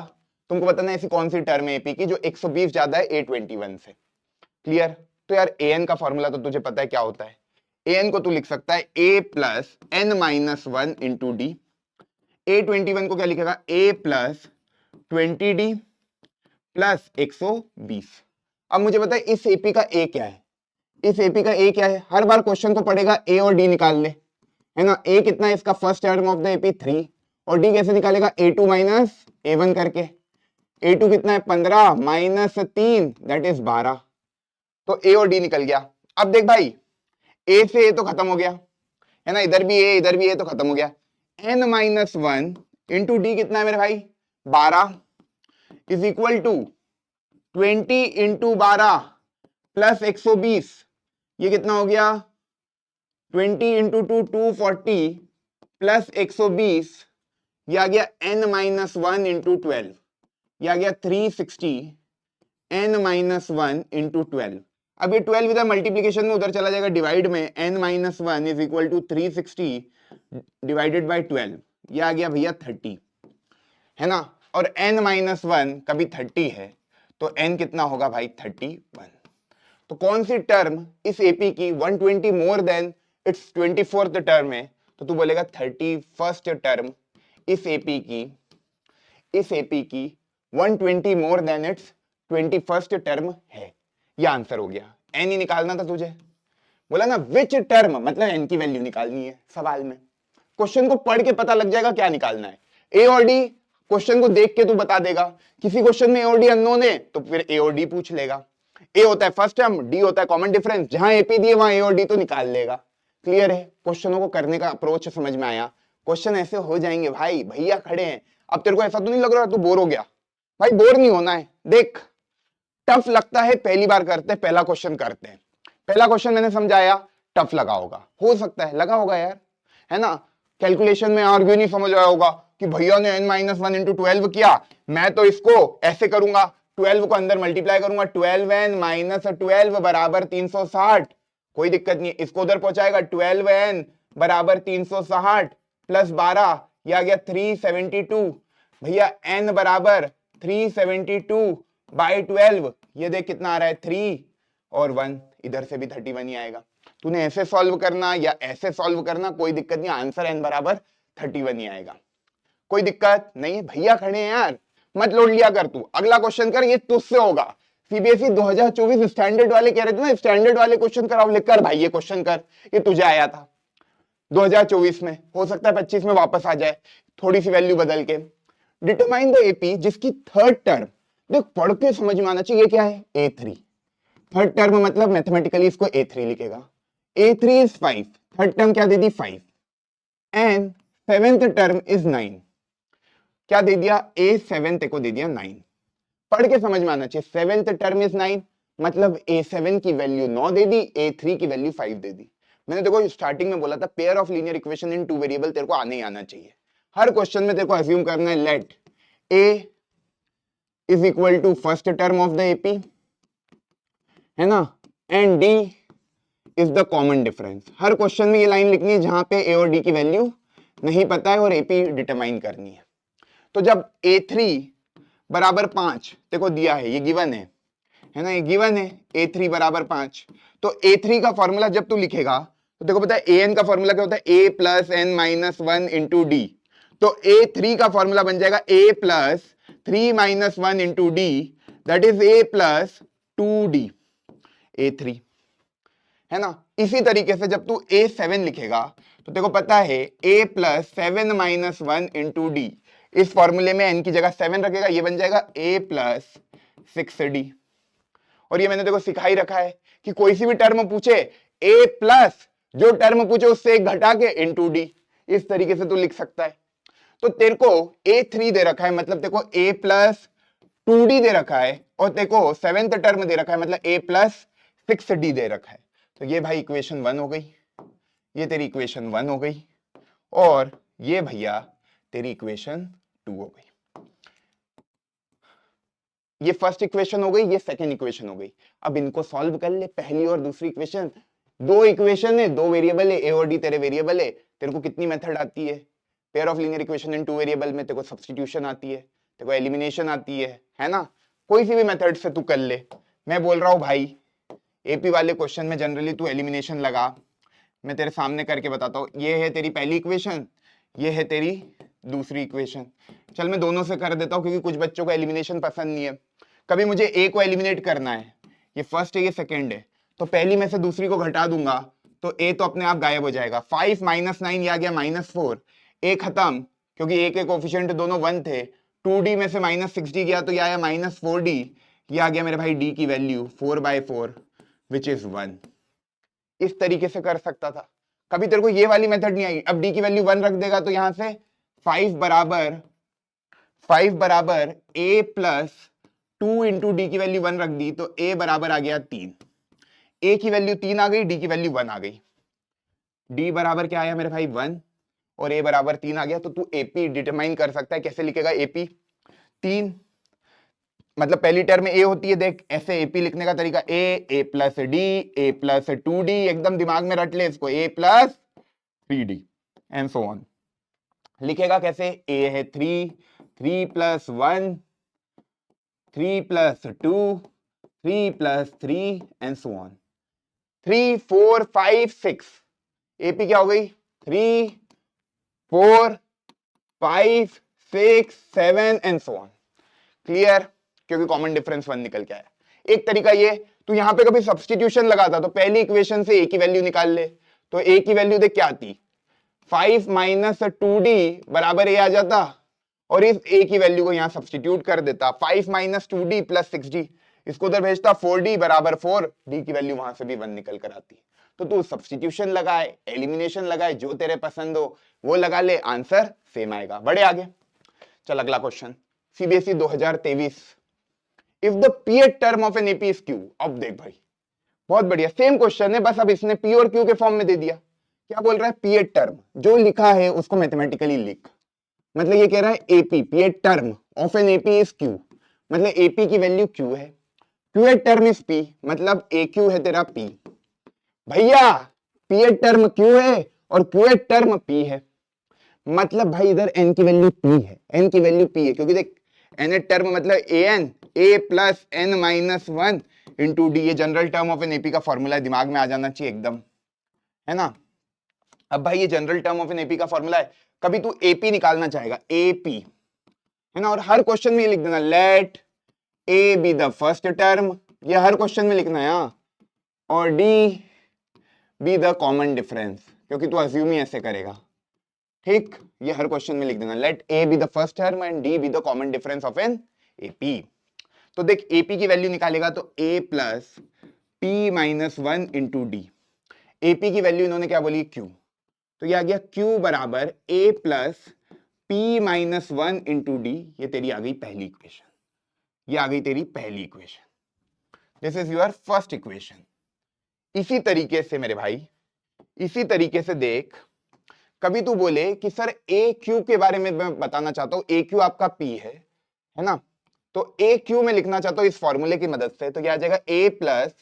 तुमको बताना है ऐसी कौन सी टर्म है एपी की जो 120 ज्यादा है A21 से। क्लियर, तो यार an का फॉर्मूला तो तुझे पता है क्या होता है, an को तू लिख सकता है a plus n-1 into D. A21 को क्या लिखेगा, a प्लस 20d प्लस 120। अब मुझे बताए इस एपी का ए क्या है, इस एपी का ए क्या है, हर बार क्वेश्चन को पढ़ेगा ए और डी निकाल ले, है ना। ए कितना है इसका first term of the AP 3, और डी कैसे निकालेगा, A2 माइनस A1 करके। A2 कितना है 15 माइनस 3 दैट इज 12, तो ए और डी निकल गया। अब देख भाई ए से ए तो खत्म हो गया, है ना, इधर भी ए इधर भी ए तो खत्म हो गया। n-1 इंटू डी कितना है मेरे भाई 12 is equal to 20 into 12 plus 120, ये कितना हो गया 20 इंटू 2 240 प्लस 120, ये आ गया n-1 इंटू 12, ये आ गया 360 n-1 इंटू 12। अब ये 12 इधर मल्टीप्लीकेशन में उधर चला जाएगा डिवाइड में, n-1 is equal to 360 divided by 12, ये आ गया भैया 30, है ना। और n-1 कभी 30 है तो n कितना होगा भाई 31। तो कौन सी टर्म इस एपी की 120 more than it's 24th term है, तो तू बोलेगा 31st टर्म इस एपी की 120 more than it's 21st term है। ये आंसर हो गया, एन ही निकालना था तुझे, बोला ना विच टर्म, मतलब एन की वैल्यू निकालनी है सवाल में। क्वेश्चन को पढ़ के पता लग जाएगा क्या निकालना है, ए और डी क्वेश्चन को देख के तू बता देगा। किसी क्वेश्चन में ए और डी अननोन है तो फिर ए और डी पूछ लेगा, ए होता है फर्स्ट टर्म, डी होता है कॉमन डिफरेंस, जहां एपी दिए वहां ए और डी तो निकाल लेगा। क्लियर है, क्वेश्चनों को करने का अप्रोच समझ में आया। क्वेश्चन ऐसे हो जाएंगे भाई, भैया खड़े हैं। अब तेरे को ऐसा तो नहीं लग रहा तू बोर हो गया, भाई बोर नहीं होना है। देख टफ लगता है, पहली बार करते हैं, पहला क्वेश्चन करते हैं, पहला क्वेश्चन मैंने समझाया टफ लगा होगा, हो सकता है लगा होगा यार, है ना। कैलकुलेशन में आर्ग्यू नहीं समझ आया होगा कि भैया ने n-1 इंटू 12 किया, मैं तो इसको ऐसे करूंगा, 12 को अंदर मल्टीप्लाई करूंगा, 12n माइनस 12 बराबर 360, कोई दिक्कत नहीं, इसको उधर पहुंचाएगा 12n बराबर 360 प्लस 12, ये आ गया 372, भैया n बराबर 372 बाई 12, ये देख कितना आ रहा है 3 और 1, इधर से भी 31 ही आएगा। तूने ऐसे सॉल्व करना या ऐसे सॉल्व करना कोई दिक्कत नहीं, आंसर n बराबर 31 ही आएगा, कोई दिक्कत नहीं है। भैया खड़े हैं यार, मत लोड लिया कर तू। अगला क्वेश्चन कर, ये तुझसे होगा। सीबीएसई 2024 स्टैंडर्ड वाले कह रहे थे ना स्टैंडर्ड वाले क्वेश्चन कराओ, लिख कर भाई ये क्वेश्चन कर, ये तुझे आया था 2024 में, हो सकता है 25 में वापस आ जाए, थोड़ी सी वैल्यू बदल के। डिटरमाइन द एपी जिसकी थर्ड टर्म, देख पढ़ के समझ में आना चाहिए, क्या है A3। थर्ड टर्म मतलब मैथमेटिकली इसको A3 लिखेगा। A3 इज 5, थर्ड टर्म क्या दे दी 5, एंड सेवेंथ टर्म इज 9, क्या दे दिया A7 को दे दिया 9। पढ़ के समझ में आना चाहिए, सेवेंथ टर्म इज 9 मतलब A7 की वैल्यू 9 दे दी, A3 की वैल्यू 5 दे दी। मैंने देखो स्टार्टिंग में बोला था pair of linear equation in two variable तेरे को आने ही आना चाहिए। हर क्वेश्चन में तेरे को अज्यूम करना है let A is equal to first term of the AP, है ना, and D is the common difference. हर क्वेश्चन में ये लाइन लिखनी है जहां पे A और D की वैल्यू नहीं पता है और एपी डिटरमाइन करनी है। तो जब A3 बराबर 5 देखो दिया है, ये गिवन है ना, ये गिवन है A3 बराबर 5, तो A3 का फॉर्मूला जब तू लिखेगा तो देखो पता है AN का फॉर्मूला क्या होता है, A plus n minus 1 into d. तो A3 का फॉर्मूला बन जाएगा A plus 3 minus 1 into d, that is A plus 2D, A3, है ना। इसी तरीके से जब तू A7 लिखेगा तो देखो पता है A plus 7 minus 1 into D, इस फॉर्मूले में n की जगह 7 रखेगा, ये बन जाएगा A प्लस 6D। और ये मैंने देखो सिखा ही रखा है कि कोई सी भी टर्म पूछे A प्लस जो टर्म पूछे उससे एक घटा के इंटू डी, इस तरीके से तू लिख सकता है। तो तेरे को A3 दे रखा है मतलब तेरे को A प्लस 2D दे रखा है, और तेरे को सेवेंथ टर्म दे रखा है मतलब A प्लस 6D दे रखा है। तो ये भाई इक्वेशन 1 हो गई, ये तेरी इक्वेशन 1 हो गई, और ये भैया तेरी इक्वेशन 2 हो गई। ये फर्स्ट इक्वेशन हो गई, ये सेकंड इक्वेशन हो गई। अब इनको सॉल्व कर ले, पहली और दूसरी इक्वेशन, दो इक्वेशन है, दो वेरिएबल है, ए और डी तेरे वेरिएबल है। तेरे को कितनी मेथड आती है pair of linear equation in two variable में? तेरे को सब्स्टिट्यूशन आती है, तेरे को एलिमिनेशन आती है ना। कोई सी भी मेथड से तू कर ले। मैं बोल रहा हूँ भाई एपी वाले क्वेश्चन में जनरली तू एलिमिनेशन लगा, मैं तेरे सामने करके बताता हूँ। ये है तेरी पहली इक्वेशन, ये है तेरी दूसरी इक्वेशन। चल मैं दोनों से कर देता हूँ क्योंकि कुछ बच्चों को एलिमिनेशन पसंद नहीं है। कभी मुझे ए को एलिमिनेट करना है, ये फर्स्ट है ये सेकंड है, तो पहली में से दूसरी को घटा दूंगा तो ए तो अपने आप गायब हो जाएगा। 5 माइनस 9 ये आ गया -4, ए खत्म क्योंकि ए के कोफिशिएंट दोनों 1 थे। 2d में से -6d गया तो ये आया -4d, ये आ गया मेरे भाई d की वैल्यू 4/4 विच इज 1। इस तरीके से कर सकता था। कभी तेरे को ये वाली मेथड नहीं आई। अब d की वैल्यू 1 रख देगा तो यहां से 5 बराबर a प्लस 2 इंटू डी की वैल्यू 1 रख दी तो a बराबर आ गया 3, a की वैल्यू 3 आ गई, d की वैल्यू 1 आ गई। d बराबर क्या आया मेरे भाई 1 और a बराबर 3 आ गया। तो तू AP डिटरमाइन कर सकता है। कैसे लिखेगा AP? 3 मतलब पहली टर्म में a होती है, देख ऐसे AP लिखने का तरीका a plus d, a plus 2d, एकदम दिमाग में रट ले इसको, a plus 3d and so on. लिखेगा कैसे? a है 3, 3 plus 1, 3 plus 2, 3 plus 3 and so on. 3 4 5 6, AP क्या हो गई? 3 4 5 6 7 एंड सो ऑन। क्लियर? क्योंकि कॉमन डिफरेंस 1 निकल के आया। एक तरीका ये, तू यहां पे कभी सब्स्टिट्यूशन लगाता तो पहली इक्वेशन से a की वैल्यू निकाल ले, तो a की वैल्यू देख क्या आती, 5 माइनस 2d बराबर a आ जाता, और इस a की वैल्यू को यहां सब्स्टिट्यूट कर देता। 5 माइनस 2d प्लस 6d, इसको उधर भेजता, 4d बराबर 4, d की वैल्यू वहां से भी 1 निकल कर आती। तो तू सब्स्टिट्यूशन लगाए, एलिमिनेशन लगाए, जो तेरे पसंद हो वो लगा ले, आंसर सेम आएगा। बड़े आगे चल, अगला question CBSE 2023, if the pth term of an AP is q। अब देख भाई बहुत बढ़िया, सेम क्वेश्चन है, बस अब इसने p और q के फॉर्म में दे दिया। क्या बोल रहा है? pth टर्म जो लिखा है उसको मैथमेटिकली लिख, मतलब ये कह रहा है AP pth term of an AP is q, मतलब एपी की वैल्यू q है, qth टर्म इज p, मतलब aq है तेरा p। भैया pth टर्म q है और qth टर्म p है, मतलब भाई इधर n की वैल्यू p है, n की वैल्यू p है, क्योंकि देख nth टर्म मतलब a plus n minus 1 into d. ये general term of an AP का फॉर्मूला है, दिमाग में आ जाना चाहिए एकदम, है ना। अब भाई ये general term of an AP का फॉर्मूला है, कभी तू एपी निकालना चाहेगा, एपी, है ना, और हर क्वेश्चन में ये लिख देना, let a be the first term, ये हर क्वेश्चन में लिखना है, हाँ, और d be the common difference, क्योंकि तू अज्यूम ही ऐसे करेगा, ठीक। ये हर क्वेश्चन में लिख देना, let a be the first term and d be the common difference of an AP. तो देख एपी की वैल्यू निकालेगा तो a plus p minus 1 into d. AP की वैल्यू इन्होंने क्या बोली, क्यू, तो ये आ गया क्यू बराबर a plus p minus 1 into d. ये तेरी आ गई पहली इक्वेशन, ये आ गई तेरी पहली equation, this is your first equation. इसी तरीके से मेरे भाई, इसी तरीके से देख, कभी तू बोले कि सर ए क्यू के बारे में मैं बताना चाहता हूं, ए क्यू आपका पी है ना, तो ए क्यू में लिखना चाहता हूं इस फॉर्मूले की मदद से, तो क्या आ जाएगा, a plus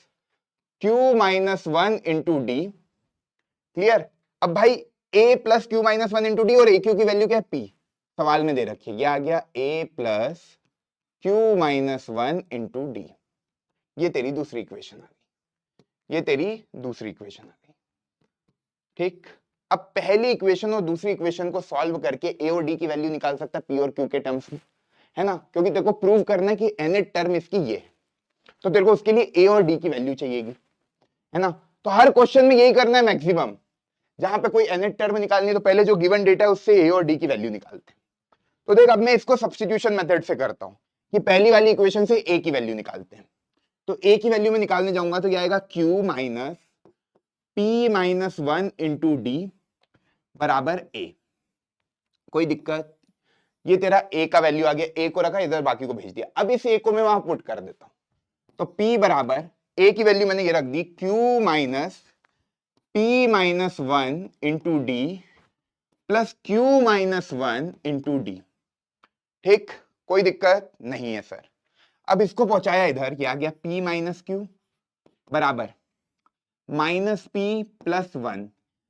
q minus 1 into d. Clear. अब भाई a plus q minus 1 into d और ए क्यू की वैल्यू क्या है, पी, सवाल में दे रखी है, ये आ गया a plus q minus 1 into d. ये तेरी दूसरी इक्वेशन आ गई, ये तेरी दूसरी इक्वेशन आ गई, ठीक। अब पहली इक्वेशन और दूसरी इक्वेशन को सॉल्व करके ए और डी की वैल्यू निकाल सकता है पी और क्यू के टर्म्स में, है ना, क्योंकि तेरे को प्रूव करना है कि nth टर्म इसकी ये, तो तेरे को उसके लिए ए और डी की वैल्यू चाहिएगी, है ना। तो हर क्वेश्चन में यही करना है मैक्सिमम, जहां पे कोई nth टर्म निकालनी है तो पहले जो गिवन डेटा है उससे ए और डी की वैल्यू निकालते हैं। तो देख अब मैं इसको सब्स्टिट्यूशन मेथड से करता हूं कि पहली वाली इक्वेशन से ए की वैल्यू निकालते हैं। तो ए की वैल्यू में निकालने जाऊंगा तो क्या आएगा, Q minus p minus 1 into D बराबर ए। कोई दिक्कत, ये तेरा ए का वैल्यू आ गया, ए को रखा इधर, बाकी को भेज दिया। अब इस ए को मैं वहां पुट कर देता हूं, तो पी बराबर ए की वैल्यू मैंने ये रख दी, q minus p minus 1 into d plus q minus 1 into d, ठीक। कोई दिक्कत नहीं है सर। अब इसको पहुंचाया इधर, क्या आ गया, पी माइनस क्यू बराबर माइनस पी प्लस 1।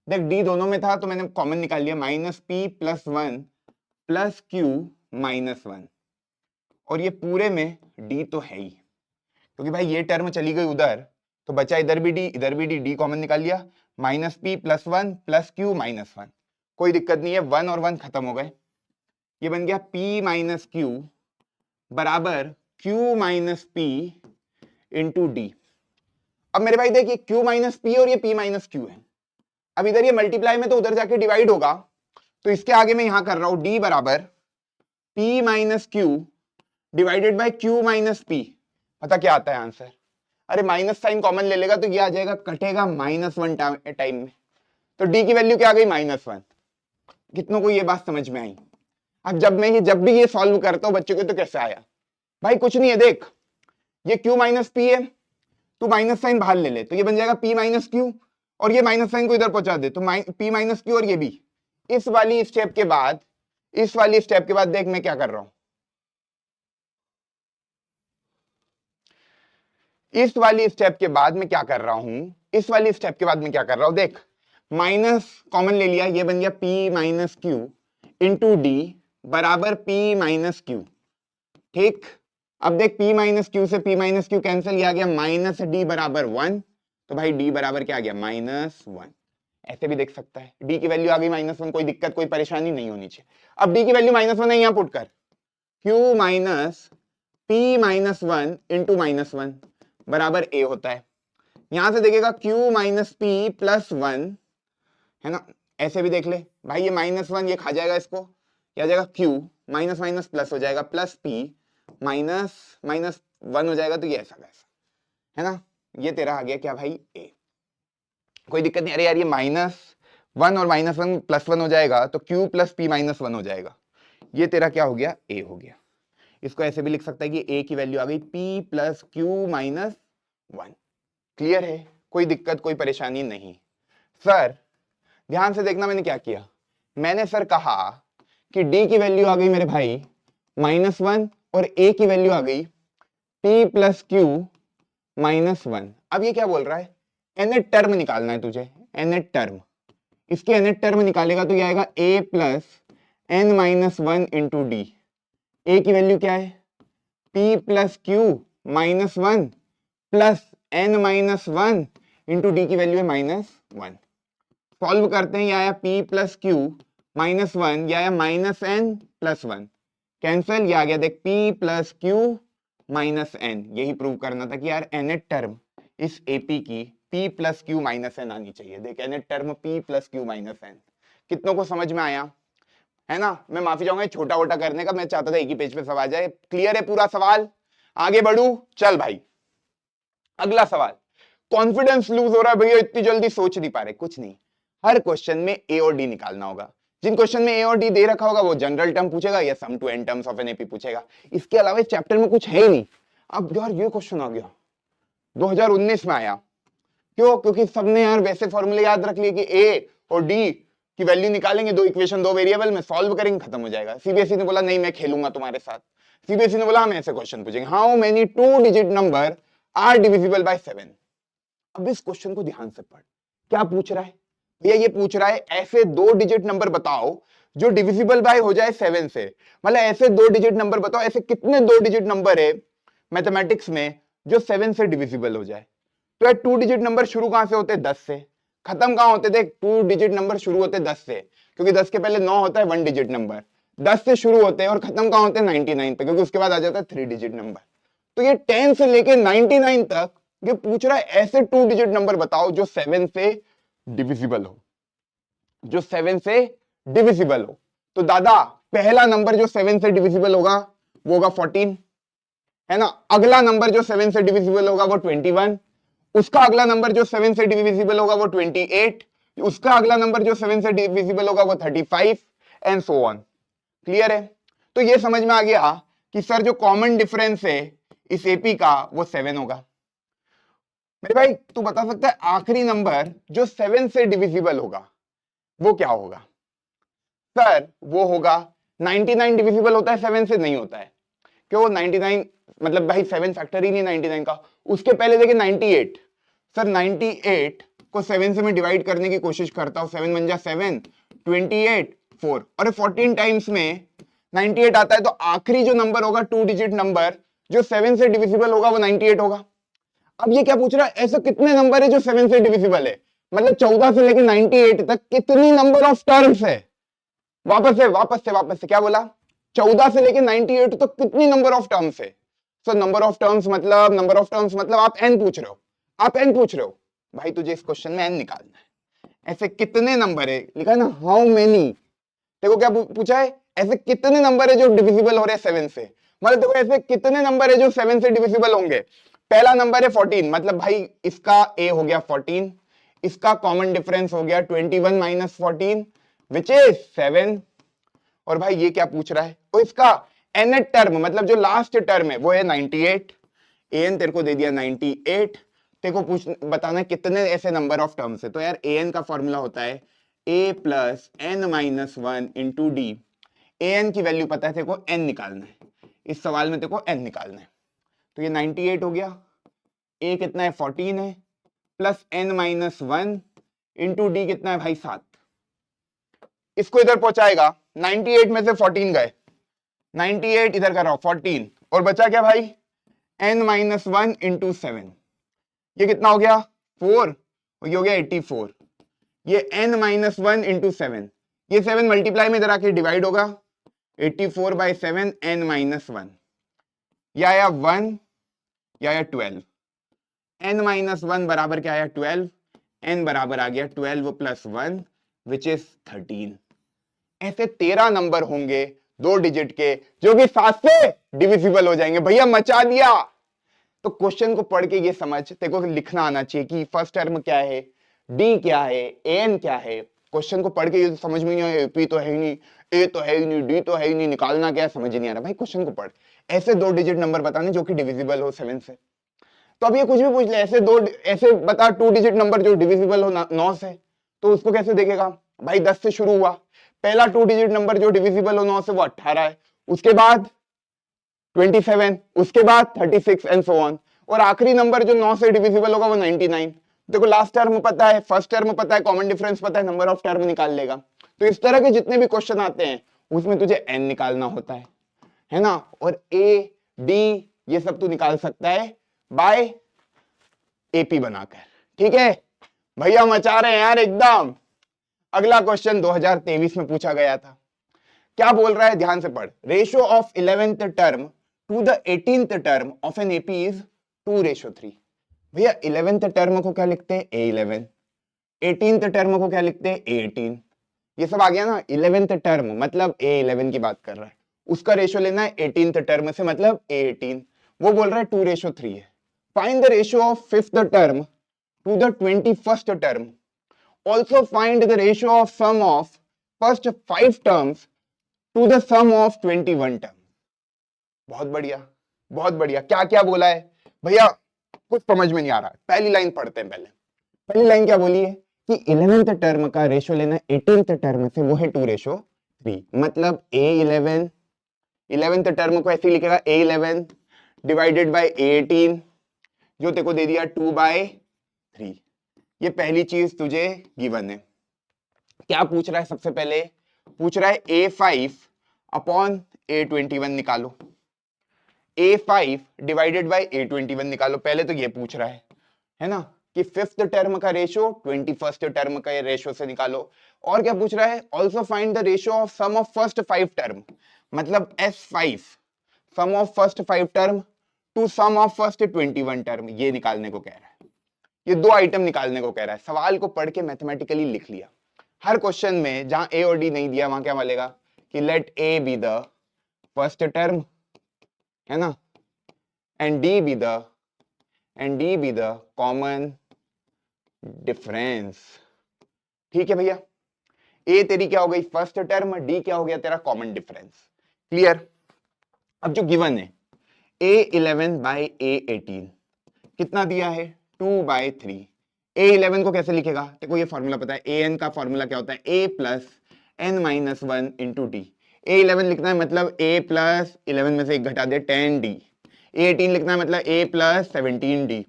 देख डी दोनों में था तो मैंने कॉमन निकाल लिया, minus P plus 1 plus q minus 1, और ये पूरे में डी तो है ही, क्योंकि भाई ये टर्म चली गई उधर, तो बचा इधर भी डी, इधर भी डी, डी कॉमन निकाल लिया, minus P plus 1 plus q minus 1। कोई दिक्कत नहीं है, 1 और 1 खत्म हो गए, ये बन गया पी माइनस क्यू बराबर Q minus P into D. अब मेरे भाई देखिए क्यू माइनस पी और ये पी माइनस क्यू है, अब इधर ये मल्टीप्लाई में तो उधर जाके डिवाइड होगा, तो इसके आगे मैं यहां कर रहा हूं डी बराबर P minus Q divided by Q minus P. पता क्या आता है आंसर, अरे माइनस साइन कॉमन ले लेगा तो ये आ जाएगा, कटेगा -1 टाइम में, तो डी की वैल्यू क्या आ गई, -1। कितनों को ये बात समझ में आई। अब जब भी ये सॉल्व करता हूं बच्चों को, तो कैसे आया भाई, कुछ नहीं है, देख ये क्यू माइनस पी है, तू माइनस साइन बाहर ले ले, तो ये बन जाएगा पी माइनस क्यू, और ये माइनस साइन को इधर पहुंचा दे तो पी माइनस क्यू, और ये भी। इस वाली स्टेप के बाद, इस वाली स्टेप के बाद देख मैं क्या कर रहा हूं, इस वाली स्टेप के बाद मैं क्या कर रहा हूं, इस वाली स्टेप के बाद मैं क्या कर रहा हूं, देख माइनस कॉमन ले लिया, ये बन गया P minus Q into D बराबर पी माइनस क्यू, ठीक। अब देख पी माइनस क्यू से पी माइनस क्यू कैंसिल, किया गया माइनस डी बराबर 1, तो भाई डी बराबर क्या आ गया, -1। ऐसे भी देख सकता है, डी की वैल्यू आ गई -1, कोई दिक्कत कोई परेशानी नहीं होनी चाहिए। अब डी की वैल्यू -1 है, यहां पुट कर, Q minus p minus 1 into -1 बराबर ए होता है। यहां से देखेगा क्यू माइनस पी प्लस 1, है ना, ऐसे भी देख ले भाई, ये -1 ये खा जाएगा, इसको क्या जाएगा, क्यू माइनस माइनस प्लस हो जाएगा, प्लस पी माइनस माइनस 1 हो जाएगा, तो ये ऐसा वैसा, है ना। ये तेरा आ गया क्या भाई, ए। कोई दिक्कत नहीं, अरे यार ये -1 और -1 +1 हो जाएगा, तो क्यू प्लस पी -1 हो जाएगा, ये तेरा क्या हो गया, ए हो गया। इसको ऐसे भी लिख सकता है कि ए की वैल्यू आ गई पी प्लस क्यू -1। क्लियर है, कोई दिक्कत कोई परेशानी नहीं। सर ध्यान से देखना, मैंने क्या किया, मैंने सर कहा कि डी की वैल्यू आ गई मेरे भाई -1 और ए की वैल्यू आ गई p प्लस क्यू -1। अब ये क्या बोल रहा है, nth टर्म निकालना है तुझे, nth टर्म, इसके nth टर्म निकालेगा तो ये आएगा a plus n -1 into d. A की वैल्यू क्या है, p plus q minus one plus n minus one into d की वैल्यू है -1। सॉल्व करते हैं, ये आया p plus q minus one, ये आया minus n plus one, cancel, ये आ गया देख p plus q minus n। यही प्रूव करना था कि यार nth टर्म इस AP की p plus q minus n आनी चाहिए। देख nth term p plus q minus n। कितनों को समझ में आया है ना? मैं माफी चाहूंगा छोटा वोटा करने का, मैं चाहता था एक ही पेज पे सब आ जाए। क्लियर है पूरा सवाल? आगे बढ़ू, चल भाई अगला सवाल। कॉन्फिडेंस लूज हो रहा है भैया, इतनी जल्दी सोच नहीं पा रहे। कुछ नहीं, हर क्वेश्चन में ए और डी निकालना होगा। जिन क्वेश्चन में ए और डी दे रखा होगा वो जनरल टर्म पूछेगा या sum to n terms of an AP पूछेगा। इसके अलावा इस चैप्टर में कुछ है ही नहीं। अब यार ये क्वेश्चन आ गया 2019 में आया, क्यों? क्योंकि सबने यार वैसे फॉर्मूले याद रख लिए कि ए और डी की वैल्यू निकालेंगे, दो इक्वेशन दो वेरिएबल में सॉल्व करेंगे, खत्म हो जाएगा। सीबीएसई ने बोला नहीं मैं खेलूंगा तुम्हारे साथ। सीबीएसई ने बोला हम ऐसे क्वेश्चन पूछेंगे, how many two digit number are divisible by 7। अब इस क्वेश्चन को ध्यान से पढ़, क्या पूछ रहा है भैया? ये पूछ रहा है ऐसे दो डिजिट नंबर बताओ जो डिविजिबल बाय हो जाए 7 से। मतलब ऐसे दो डिजिट नंबर बताओ, ऐसे कितने दो डिजिट नंबर है मैथमेटिक्स में जो 7 से डिविजिबल हो जाए। तो यार टू डिजिट नंबर शुरू कहां से होते? 10 से। खत्म कहां होते थे? टू डिजिट नंबर शुरू होते 10 से, क्योंकि 10 के पहले 9 होता है, वन डिजिट नंबर। 10 से शुरू होते हैं और खत्म कहां होते हैं? 99 पे, क्योंकि उसके बाद आ जाता है 3 डिजिट नंबर। तो ये 10 से लेके 99 तक ये पूछ रहा है ऐसे टू डिजिट नंबर बताओ जो 7 से डिविजिबल हो, जो 7 से डिविजिबल हो। तो दादा पहला नंबर जो 7 से डिविजिबल होगा वो होगा 14, है ना? अगला नंबर जो 7 से डिविजिबल होगा वो 21, उसका अगला नंबर जो 7 से डिविजिबल होगा वो 28, उसका अगला नंबर जो 7 से डिविजिबल होगा वो 35 एंड सो ऑन। क्लियर है? तो ये समझ में आ गया कि सर जो कॉमन डिफरेंस है इस एपी का वो 7 होगा। मेरे भाई तू बता सकता है आखिरी नंबर जो 7 से डिविजिबल होगा वो क्या होगा? सर वो होगा 99 डिविजिबल होता है 7 से? नहीं होता है। क्यों 99? मतलब भाई 7 फैक्टर ही नहीं 99 का। उसके पहले देखिए 98। सर 98 को 7 से मैं डिवाइड करने की कोशिश करता हूं, 7 × 7 28 4 और 14 टाइम्स में 98 आता है। तो आखिरी जो नंबर होगा टू डिजिट नंबर जो 7 से डिविजिबल होगा वो 98 होगा। अब ये क्या पूछ रहा है? ऐसे कितने नंबर है जो 7 से डिविजिबल है? मतलब 14 से लेकर 98 तक कितनी नंबर ऑफ टर्म्स है? वापस से क्या बोला? 14 से लेकर 98 तक कितनी नंबर ऑफ टर्म्स है? सो नंबर ऑफ टर्म्स मतलब आप n पूछ रहे हो, आप n पूछ रहे हो। भाई तुझे इस क्वेश्चन में n निकालना है। ऐसे कितने नंबर है लिखा है ना, हाउ मेनी। देखो क्या पूछा है, ऐसे कितने नंबर है जो डिविजिबल हो रहे हैं 7 से। मतलब देखो ऐसे कितने नंबर है जो 7 से डिविजिबल होंगे। पहला नंबर है 14, मतलब भाई इसका a हो गया 14, इसका कॉमन डिफरेंस हो गया 21 माइनस 14 विच इज 7। और भाई ये क्या पूछ रहा है? तो इसका nth टर्म मतलब जो लास्ट टर्म है वो है 98। an तेरे को दे दिया 98, तेरे को बताना है कितने ऐसे नंबर ऑफ टर्म्स है। तो यार an का फॉर्मूला होता है a plus n minus one into D. an की वैल्यू पता है तेरे को, n निकालना है इस सवाल में, तेरे को n निकालना है। तो ये 98 हो गया, a कितना है 14 है, plus n minus one into d कितना है भाई 7। इसको इधर पहुंचाएगा, 98 में से 14 गए, 98 इधर कर रहा हूं 14 और बचा क्या भाई? n minus one into 7। ये कितना हो गया 4 और ये हो गया 84। ये n माइनस वन इंटू 7, ये 7 मल्टीप्लाई में इधर आके डिवाइड होगा, 84 बाई 7 n माइनस वन, या आया 1 या आया 12। n माइनस वन बराबर क्या आया 12, n बराबर आ गया 12 प्लस 1 विच इज 13। ऐसे 13 नंबर होंगे दो डिजिट के जो कि 7 से डिविजिबल हो जाएंगे। भैया मचा दिया। तो क्वेश्चन को पढ़ के ये समझ तेरे को लिखना आना चाहिए कि फर्स्ट टर्म क्या है, डी क्या है, एन क्या है। क्वेश्चन को पढ़ के ये समझ में नहीं आया, पी तो है ही नहीं, ए तो है ही नहीं, डी तो है ही नहीं, निकालना क्या है समझ नहीं आ रहा। भाई क्वेश्चन को पढ़, ऐसे दो डिजिट नंबर बताने जो कि डिविजिबल हो 7 से। तो अब ये कुछ भी पूछ ले, ऐसे बता टू डिजिट नंबर जो डिविजिबल हो 9 से, तो उसको कैसे देखेगा? भाई 10 से शुरू हुआ, पहला टू डिजिट नंबर जो डिविजिबल हो 9 से वो 18 है, उसके बाद 27, उसके बाद 36 एंड सो ऑन, और आखिरी नंबर जो 9 से डिविजिबल होगा वो 99। देखो लास्ट टर्म पता है, फर्स्ट टर्म पता है, कॉमन डिफरेंस पता है, नंबर ऑफ टर्म निकाल लेगा। तो इस तरह के जितने भी क्वेश्चन आते हैं उसमें तुझे n निकालना होता है। है ना, और ए डी ये सब तू निकाल सकता है बाय एपी बनाकर। ठीक है भैया, मचा रहे हैं यार एकदम। अगला क्वेश्चन 2023 में पूछा गया था, क्या बोल रहा है, ध्यान से पढ़। Ratio of 11th term to the 18th term of an AP is 2:3। भैया 11th टर्म को क्या लिखते हैं, A11, 18th टर्म को क्या लिखते हैं, A18। ये सब आ गया ना। 11th टर्म मतलब A11 की बात कर रहा है, उसका रेशियो लेना है 18th टर्म से मतलब A18। वो बोल रहा है 2:3 है। Find the ratio of 5th term to the 21st term. Also find the ratio of sum of first 5 terms to the sum of 21 term. बहुत बढ़िया, बहुत बढ़िया। क्या क्या बोला है भैया, कुछ समझ में नहीं आ रहा। पहली लाइन पढ़ते हैं। पहली लाइन क्या बोली है कि 11th टर्म का रेशियो लेना 18th टर्म से, वो है 2:3। मतलब A11, 11th टर्म को ऐसे लिखेगा A11 डिवाइडेड बाय A18 जो तेरे को दे दिया 2/3। ये पहली चीज तुझे गिवन है। क्या पूछ रहा है, सबसे पहले पूछ रहा है A5 अपॉन A21 निकालो। A5 डिवाइडेड बाय A21 निकालो। पहले तो ये पूछ रहा है ना, कि 5th टर्म का रेशियो 21st टर्म का रेशियो से निकालो। और क्या पूछ रहा है, also find the ratio of sum of first 5 term, मतलब S5 sum of first 5 term to sum of first 21 term, ये निकालने को कह रहा है। ये दो आइटम निकालने को कह रहा है। सवाल को पढ़ के मैथमेटिकली लिख लिया। हर क्वेश्चन में जहां ए और डी नहीं दिया वहां क्या मिलेगा कि let a be the first term, है ना, and d be the common difference. ठीक है भैया, ए तेरी क्या हो गई फर्स्ट टर्म, डी क्या हो गया तेरा कॉमन डिफरेंस। क्लियर। अब जो गिवन है A11 बाई A18 कितना दिया है 2/3। A11 को कैसे लिखेगा, देखो ये फॉर्मूला पता है, an का फॉर्मूला क्या होता है a plus n minus 1 into D. A11 लिखना है मतलब a प्लस 11 में से एक घटा दे 10d। A18 लिखना है मतलब a प्लस 17d।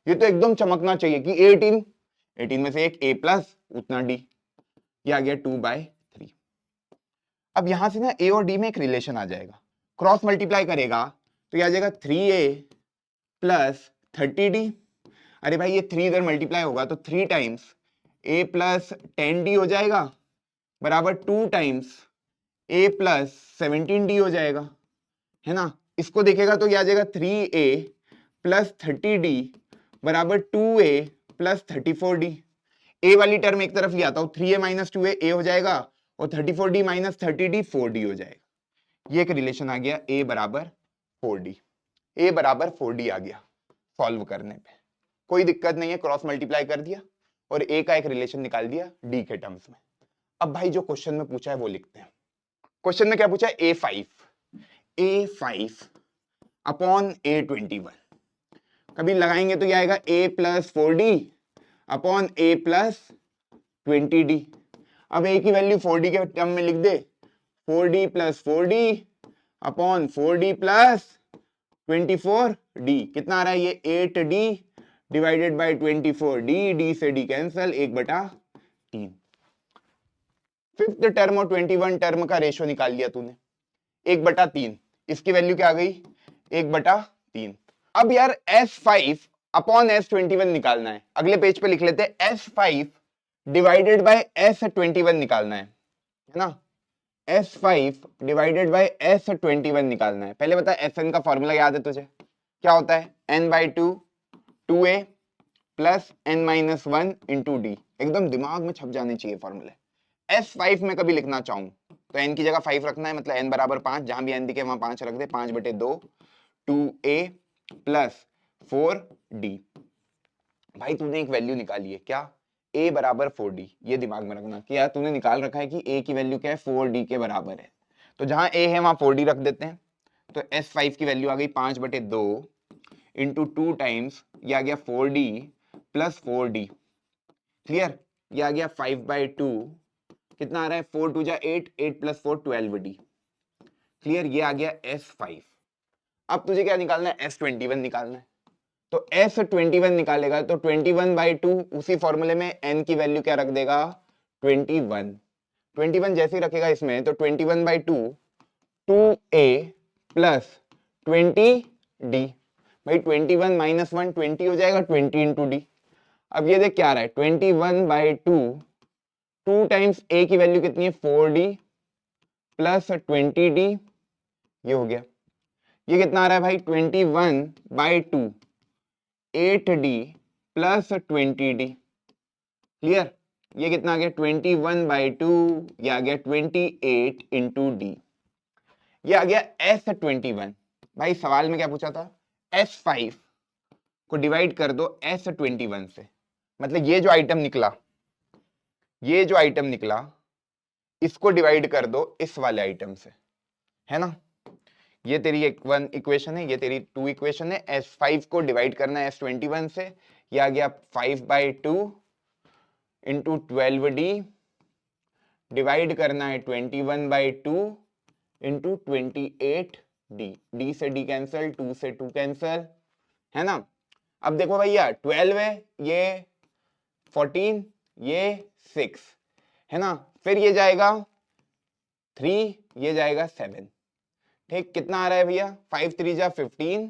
ये तो एकदम चमकना चाहिए कि A18 में से एक a प्लस उतना d। ये आ गया 2/3। अब यहां से ना a और d में एक रिलेशन आ जाएगा, क्रॉस मल्टीप्लाई करेगा तो ये आ जाएगा 3a प्लस 30d। अरे भाई ये 3 इधर मल्टीप्लाई होगा तो 3 टाइम्स a प्लस 10d हो जाएगा बराबर 2 टाइम्स a प्लस 17d हो जाएगा, है ना। इसको देखेगा तो ये आ जाएगा 3a प्लस 30d बराबर 2a प्लस 34d। a वाली टर्म एक तरफ ले आता हूं, 3a माइनस 2a a हो जाएगा और 34d माइनस 30d 4d हो जाएगा। ये एक रिलेशन आ गया a बराबर 4d। a बराबर 4d आ गया सॉल्व करने पे, कोई दिक्कत नहीं है, क्रॉस मल्टीप्लाई कर दिया और ए का एक रिलेशन निकाल दिया डी के टर्म्स में। अब भाई जो क्वेश्चन में पूछा है वो लिखते हैं। क्वेश्चन में क्या पूछा है, A5 अपॉन A21। कभी लगाएंगे तो ये आएगा a plus 4d upon a plus 20d। अब a की वैल्यू 4d के टर्म में लिख दे, 4d plus 4d upon 4d plus 24d। कितना आ रहा है ये 8d divided by 24d, D से डी कैंसल, 1/3। 5th टर्म और 21 टर्म का रेशियो निकाल लिया तूने, 1/3। इसकी वैल्यू क्या आ गई 1/3। अब यार S5 अपॉन S21 निकालना है। अगले पेज पे लिख लेते हैं S5 डिवाइडेड बाय S21 निकालना है ना। S5 डिवाइडेड बाय S21 निकालना है। पहले बता Sn का फॉर्मूला याद है तुझे, क्या होता है n/2 2a plus n minus 1 into D. एकदम दिमाग में छप जाने चाहिए फॉर्मूले। S5 में कभी लिखना चाहूं तो n की जगह 5 रखना है, मतलब n बराबर 5, जहां भी n दिखे वहां 5 रख दे, 5/2 2a प्लस 4d। भाई तूने एक वैल्यू निकाली है, क्या a बराबर 4d। ये दिमाग में रखना कि यार तूने निकाल रखा है कि a की वैल्यू क्या है 4d के बराबर है, तो जहां a है वहां 4d रख देते हैं। तो S5 की वैल्यू आ गई 5/2 इंटू 2 टाइम्स ये आ गया 4d प्लस 4d। क्लियर, ये आ गया 5/2, कितना आ रहा है 4 2 जा 8, 8 प्लस 4 12d। क्लियर, ये आ गया S5। अब तुझे क्या निकालना है S21 निकालना है। तो S21 निकालेगा तो 21/2 उसी फॉर्मूले में n की वैल्यू क्या रख देगा 21 जैसे ही रखेगा इसमें तो 21/2 2a प्लस 20d। भाई 21 माइनस 1 20 हो जाएगा, 20 इंटू डी। अब ये देख क्या आ रहा है, 21/2, 2 टाइम्स ए की वैल्यू कितनी है 4d प्लस 20d, ये हो गया। ये कितना आ रहा है भाई 21/2, 8d प्लस 20d। क्लियर? ये कितना आ गया 21/2, ये आ गया 28 इंटू डी। ये आ गया S21। भाई सवाल में क्या पूछा था, S5 को डिवाइड कर दो S21 से, मतलब ये जो आइटम निकला, ये जो आइटम निकला इसको डिवाइड कर दो इस वाले आइटम से, है ना। ये तेरी एक 1 इक्वेशन है, ये तेरी 2 इक्वेशन है। S5 को डिवाइड करना है S21 से, ये आ गया 5/2 इंटू 12d, डिवाइड करना है 21/2 इंटू 28d। d से d कैंसल, 2 से 2 कैंसल, है ना। अब देखो भैया 12 है, ये 14, ये 6, है ना। फिर ये जाएगा 3, ये जाएगा 7। ठीक, कितना आ रहा है भैया 5 3 जा 15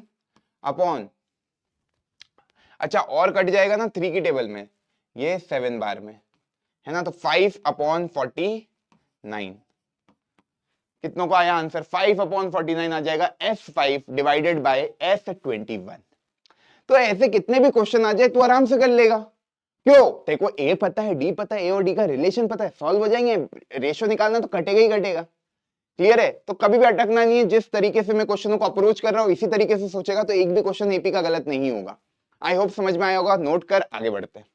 अपॉन, अच्छा और कट जाएगा ना 3 की टेबल में, ये 7 बार में, है ना। तो 5/49, कितनों को आया आंसर, 5/49 आ जाएगा S5 डिवाइडेड बाय S21। तो ऐसे कितने भी क्वेश्चन आ जाए तू आराम से कर लेगा। क्यों, तेरे को ए पता है, डी पता है, ए और डी का रिलेशन पता है, सॉल्व हो जाएंगे। रेशियो निकालना तो कटेगा ही कटेगा। क्लियर है? तो कभी भी अटकना नहीं है। जिस तरीके से मैं क्वेश्चनों को अप्रोच कर रहा हूं इसी तरीके से सोचेगा तो एक भी क्वेश्चन एपी का गलत नहीं होगा। आई होप समझ में आया होगा। नोट कर, आगे बढ़ते हैं।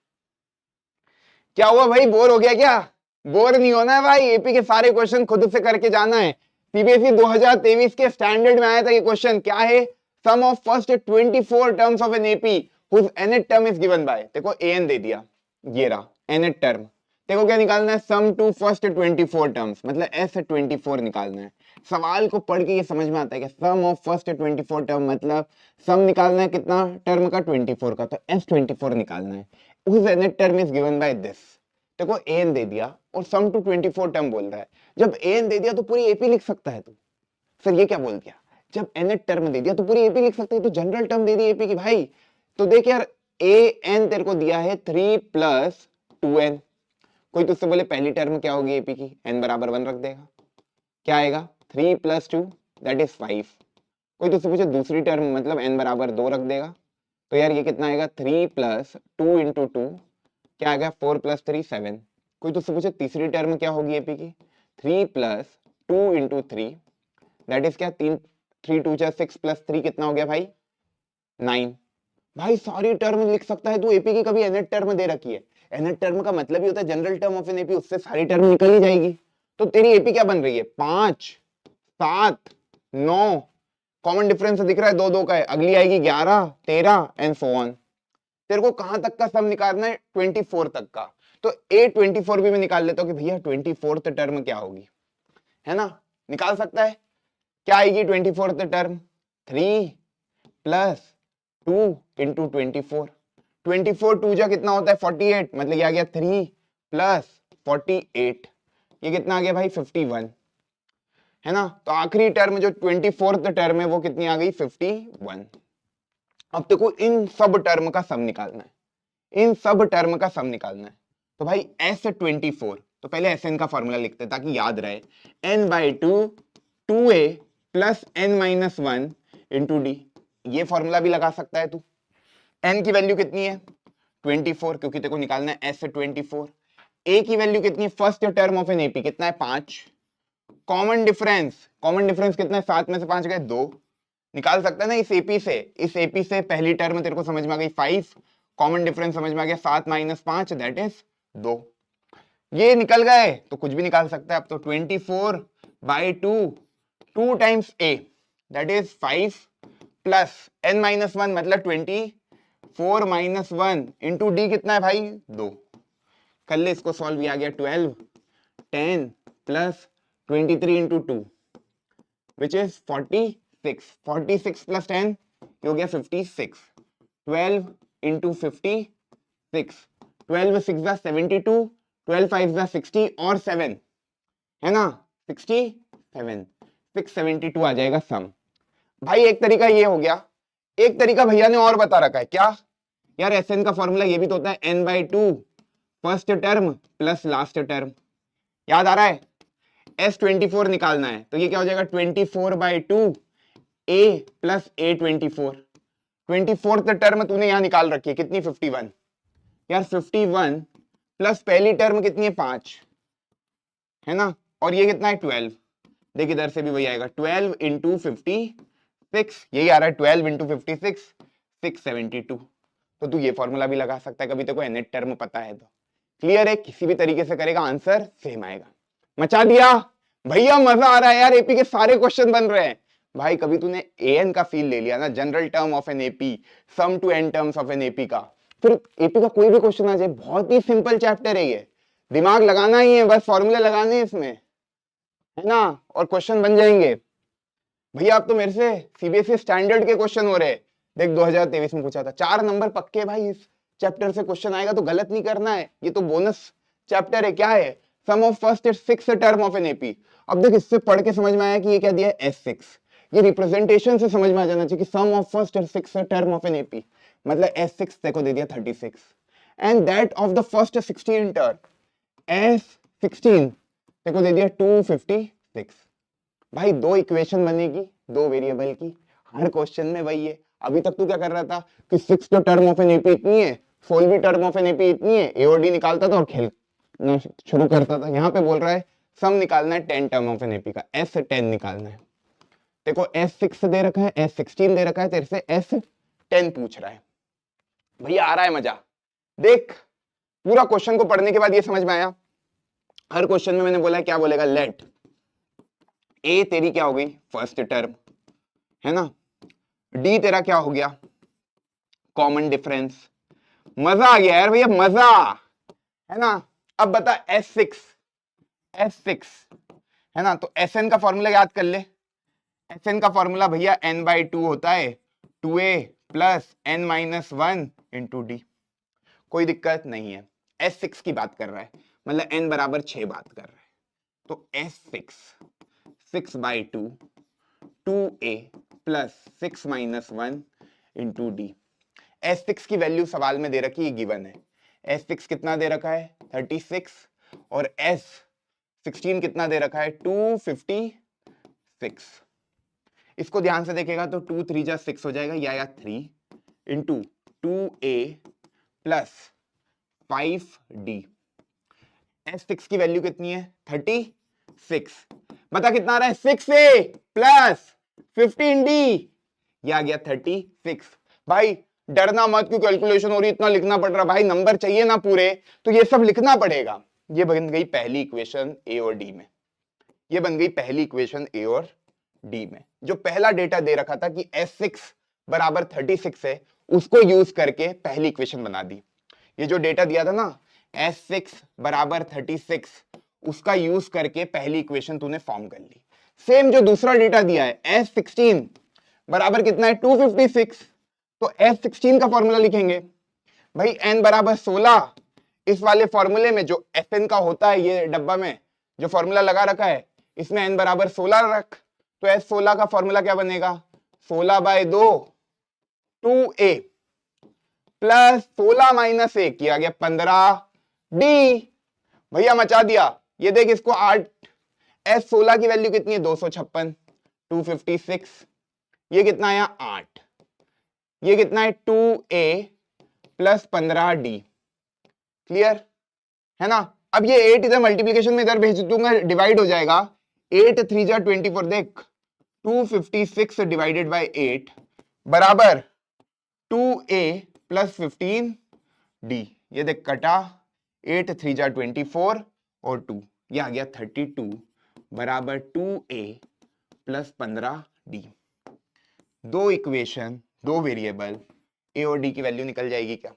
क्या हुआ भाई, बोर हो गया क्या? बोर नहीं होना है भाई, एपी के सारे क्वेश्चन खुद से करके जाना है। सीबीएसई 2023 के स्टैंडर्ड में आया था ये क्वेश्चन। क्या है, sum of first 24 terms of an AP whose nth term is given by, देखो an दे दिया, ये रहा nth टर्म। देखो क्या निकालना है, सम टू फर्स्ट 24 टर्म्स, मतलब S24 निकालना है। सवाल को पढ़ के ये समझ में आता है कि सम ऑफ फर्स्ट 24 टर्म मतलब सम निकालना है कितना टर्म का, 24 का, तो S24 निकालना है। Whose nth term is given by this. देखो an दे दिया और सम टू 24 टर्म बोल रहा है। जब an दे दिया तो पूरी एपी लिख सकता है तू। सर ये क्या बोल दिया, जब nth टर्म दे दिया तो पूरी एपी लिख सकते हैं, तो जनरल टर्म दे दी एपी की भाई। तो देख यार, an तेरे को दिया है 3 + 2n। कोई तुझसे बोले पहली टर्म क्या होगी एपी की, n बराबर 1 रख देगा, क्या आएगा 3 + 2 दैट इज 5। कोई तुझसे पूछे दूसरी टर्म मतलब n बराबर 2 रख देगा, तो यार ये कितना आएगा 3 + 2 × 2, क्या आएगा 4 + 3 7। कोई तुझसे पूछे तीसरी टर्म क्या होगी एपी की, 3 + 2 × 3 दैट इज क्या 3 3 2 6 + 3 कितना हो गया भाई 9। भाई सारी टर्म लिख सकता है तू एपी की, कभी nth टर्म दे रखी है। nth टर्म का मतलब ही होता है general term of an AP, उससे सारी टर्म निकल ही जाएगी। तो तेरी एपी क्या बन रही है 5 7 9, कॉमन डिफरेंस दिख रहा है 2 2 का है, अगली आएगी 11 13 एंड सो ऑन। तेरे को कहां तक का सम निकालना है 24 तक का। तो A24 भी मैं निकाल लेता हूँ कि भैया 24th टर्म क्या होगी, है ना। निकाल सकता है, क्या आएगी 24th टर्म, 3 + 2 × 24। 24 2 जा कितना होता है 48, मतलब ये आ गया 3 + 48, ये कितना आ गया भाई 51, है ना। तो आखिरी टर्म जो 24th टर्म है वो कितनी आ गई 51। अब देखो इन सब टर्म का सम निकालना है, इन सब टर्म का सम निकालना है। तो भाई S24, तो पहले Sn का फॉर्मूला लिखते हैं ताकि याद रहे, n/2 2a + n - 1 × d। ये फॉर्मूला भी लगा सकता है तू। n की वैल्यू कितनी है 24, क्योंकि तेरे को निकालना है S24। a की वैल्यू कितनी है, first term of an AP कितना है 5। कॉमन डिफरेंस कितना है, 7 में से 5 गए 2, निकाल सकता है ना इस एपी से। इस एपी से पहली टर्म तेरे को समझ में आ गई 5, कॉमन डिफरेंस समझ में आ गया 7 - 5 दैट इज 2। ये निकल गए तो कुछ भी निकाल सकता है। अब तो 24/2 2 times a that is 5 plus n - 1 मतलब 24 - 1 इंटू d कितना है भाई 2। कर ले इसको सॉल्व, आ गया 12 10 प्लस 23 × 2 विच इज 46। 46 + 10 ये हो गया 56। 12 × 56, 12 6 = 72, 12 5 = 60 और 7, है ना 67, 672 आ जाएगा सम। भाई एक तरीका ये हो गया, एक तरीका भैया ने और बता रखा है क्या यार, एसएन का फॉर्मूला ये भी तो होता है n/2 first term plus last term, याद आ रहा है। S24 निकालना है तो ये क्या हो जाएगा 24/2 a plus A24, 24th term तूने यहां निकाल रखी है कितनी 51 यार, 51 प्लस पहली टर्म कितनी है 5 है ना, और ये कितना है 12, देख इधर से भी वही आएगा 12 इंटू 56, यही आ रहा है 12 इंटू 56 672। तो तू ये फॉर्मूला भी लगा सकता है कभी तेरे को nth टर्म पता है तो। क्लियर है, किसी भी तरीके से करेगा आंसर सेम आएगा। मचा दिया भैया, मजा आ रहा है यार, एपी के सारे क्वेश्चन बन रहे हैं भाई। कभी तूने एन का फील ले लिया ना, general term of an AP, sum to n terms of an AP का, फिर एपी का कोई भी क्वेश्चन आ जाए, बहुत ही सिंपल चैप्टर है ये, दिमाग लगाना ही है, बस फॉर्मूले लगाने हैं इसमें, है ना, और क्वेश्चन बन जाएंगे। भैया आप तो मेरे से सीबीएसई स्टैंडर्ड के क्वेश्चन हो रहे, देख 2023 में पूछा था 4 नंबर पक्के भाई, इस चैप्टर से क्वेश्चन आएगा तो गलत नहीं करना है, ये तो बोनस चैप्टर है। क्या है, sum of first 6 term of an AP. अब देख इससे पढ़ के समझ में आया कि ये क्या दिया है S6, ये रिप्रेजेंटेशन से समझ में आ जाना चाहिए कि sum of first 6 term of an AP, मतलब S6 देखो दे दिया 36, and that of the first 16 term S16 देखो दे दिया 256। भाई दो इक्वेशन बनेगी दो वेरिएबल की, हर क्वेश्चन में वही है। अभी तक तू क्या कर रहा था कि 6 टर्म ऑफ एन एपी इतनी है, 16वीं टर्म ऑफ एन एपी इतनी है, ए और डी निकालता था और खेलना शुरू करता था। यहाँ पे बोल रहा है सम निकालना है 10 टर्म ऑफ एन एपी का, S10 निकालना है। देखो S6 दे रखा है, S16 दे रखा है, तेरे से S10 पूछ रहा है। भैया आ रहा है मजा, देख पूरा क्वेश्चन को पढ़ने के बाद ये समझ में आया, हर क्वेश्चन में मैंने बोला क्या बोलेगा, लेट ए तेरी क्या हो गई फर्स्ट टर्म, है ना, डी तेरा क्या हो गया कॉमन डिफरेंस। मजा आ गया यार भैया, मजा है ना। अब बता S6 है ना, तो Sn का फॉर्मूला याद कर ले। Sn का फॉर्मूला भैया n/2 होता है 2a plus n-1 into D, कोई दिक्कत नहीं है। S6 की बात कर रहा है, मतलब n बराबर 6 बात कर रहा है, तो S6 6/2 2a plus 6-1 into D. S6 की वैल्यू सवाल में दे रखी है, गिवन है। S6 कितना दे रखा है 36 और S16 कितना दे रखा है 256। इसको ध्यान से देखेगा तो 2 3 जा 6 हो जाएगा, या 3 into 2a plus 5d। S6 की वैल्यू कितनी है 36, बता कितना आ रहा है 6a प्लस 15d, ये आ गया 36। भाई डरना मत क्यों कैलकुलेशन हो रही, इतना लिखना पड़ रहा भाई, नंबर चाहिए ना पूरे तो ये सब लिखना पड़ेगा। ये बन गई पहली इक्वेशन ए और डी में, ये बन गई पहली इक्वेशन ए और डी में। जो पहला डेटा दे रखा था कि S6 बराबर 36 है, उसको यूज करके पहली इक्वेशन बना दी। ये जो डेटा दिया था ना S6 बराबर 36, उसका यूज करके पहली इक्वेशन तूने फॉर्म कर ली। सेम जो दूसरा डेटा दिया है S16 बराबर कितना है 256, तो S16 का फॉर्मूला लिखेंगे भाई n बराबर 16, इस वाले फॉर्मूले में जो Sn का होता है, ये डब्बा में जो फॉर्मूला लगा रखा है इसमें n बराबर 16 रख, तो S16 का फॉर्मूला क्या बनेगा 16/2 2a प्लस 16-1 आ गया 15d। भैया मचा दिया, ये देख इसको 8, S16 की वैल्यू कितनी है 256 256, ये कितना आया 8, ये कितना है 2a प्लस 15d। क्लियर है ना। अब ये 8 इधर मल्टीप्लीकेशन में इधर भेज दूंगा, डिवाइड हो जाएगा, 8 3 जा 24, देख 256 डिवाइडेड बाय 8 बराबर 2a प्लस 15d, ये देख कटा 8 3 जा 24 और 2, ये आ गया 32 बराबर 2a प्लस 15d। दो इक्वेशन दो वेरिएबल ए और डी की वैल्यू निकल जाएगी क्या,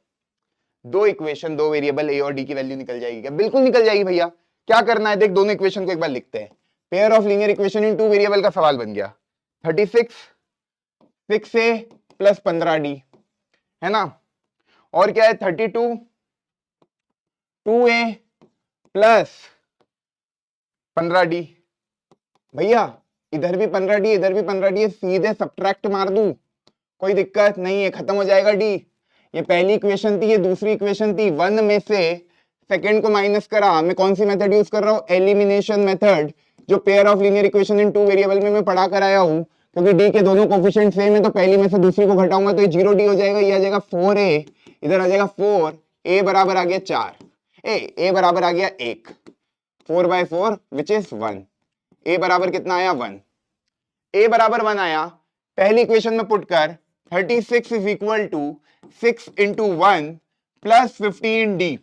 दो इक्वेशन दो वेरिएबल ए और डी की वैल्यू निकल जाएगी क्या, बिल्कुल निकल जाएगी भैया। क्या करना है देख, दोनों इक्वेशन को एक बार लिखते हैं, pair of linear equation in two variable का सवाल बन गया 36 6a प्लस 15d, है ना, और क्या है 32 2a प्लस 15d। भैया इधर भी 15d, इधर भी 15d, सीधे सब्ट्रैक्ट मार दूं, कोई दिक्कत नहीं है, खत्म हो जाएगा डी। ये पहली इक्वेशन थी, ये दूसरी इक्वेशन थी। 1 में से सेकंड को माइनस करा। मैं कौन सी मेथड यूज कर रहा हूँ? एलिमिनेशन मेथड, जो pair of linear equation in two variable में मैं पढ़ा कर आया हूँ। क्योंकि डी के दोनों कोफिशिएंट सेम है, तो पहली में से दूसरी को घटाऊंगा तो ये 0d हो जाएगा, ये आ जाएगा 4a, इधर आ जाएगा 4, a बराबर आ गया 4, a बराबर आ गया 1, 4/4 विच इज 1, a बराबर कितना आया? 1, a बराबर 1 आया। पहली इक्वेशन में पुट कर 36 is equal to 6 into 1 plus 15d,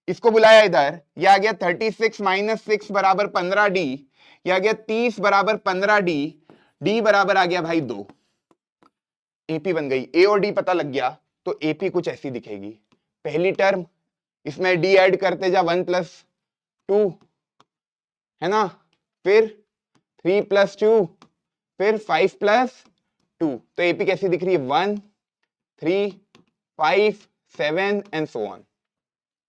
इसको बुलाया इधर, यह आ गया 36 माइनस 6 बराबर 15d, यह आ गया 30 बराबर 15d, d बराबर आ गया भाई 2, एपी बन गई। ए और डी पता लग गया तो एपी कुछ ऐसी दिखेगी। पहली टर्म, इसमें डी ऐड करते जा, 1 + 2 है ना, फिर 3 + 2, फिर 5 + 2, तो एपी कैसी दिख रही है? 1 3 5 7 एंड सो ऑन।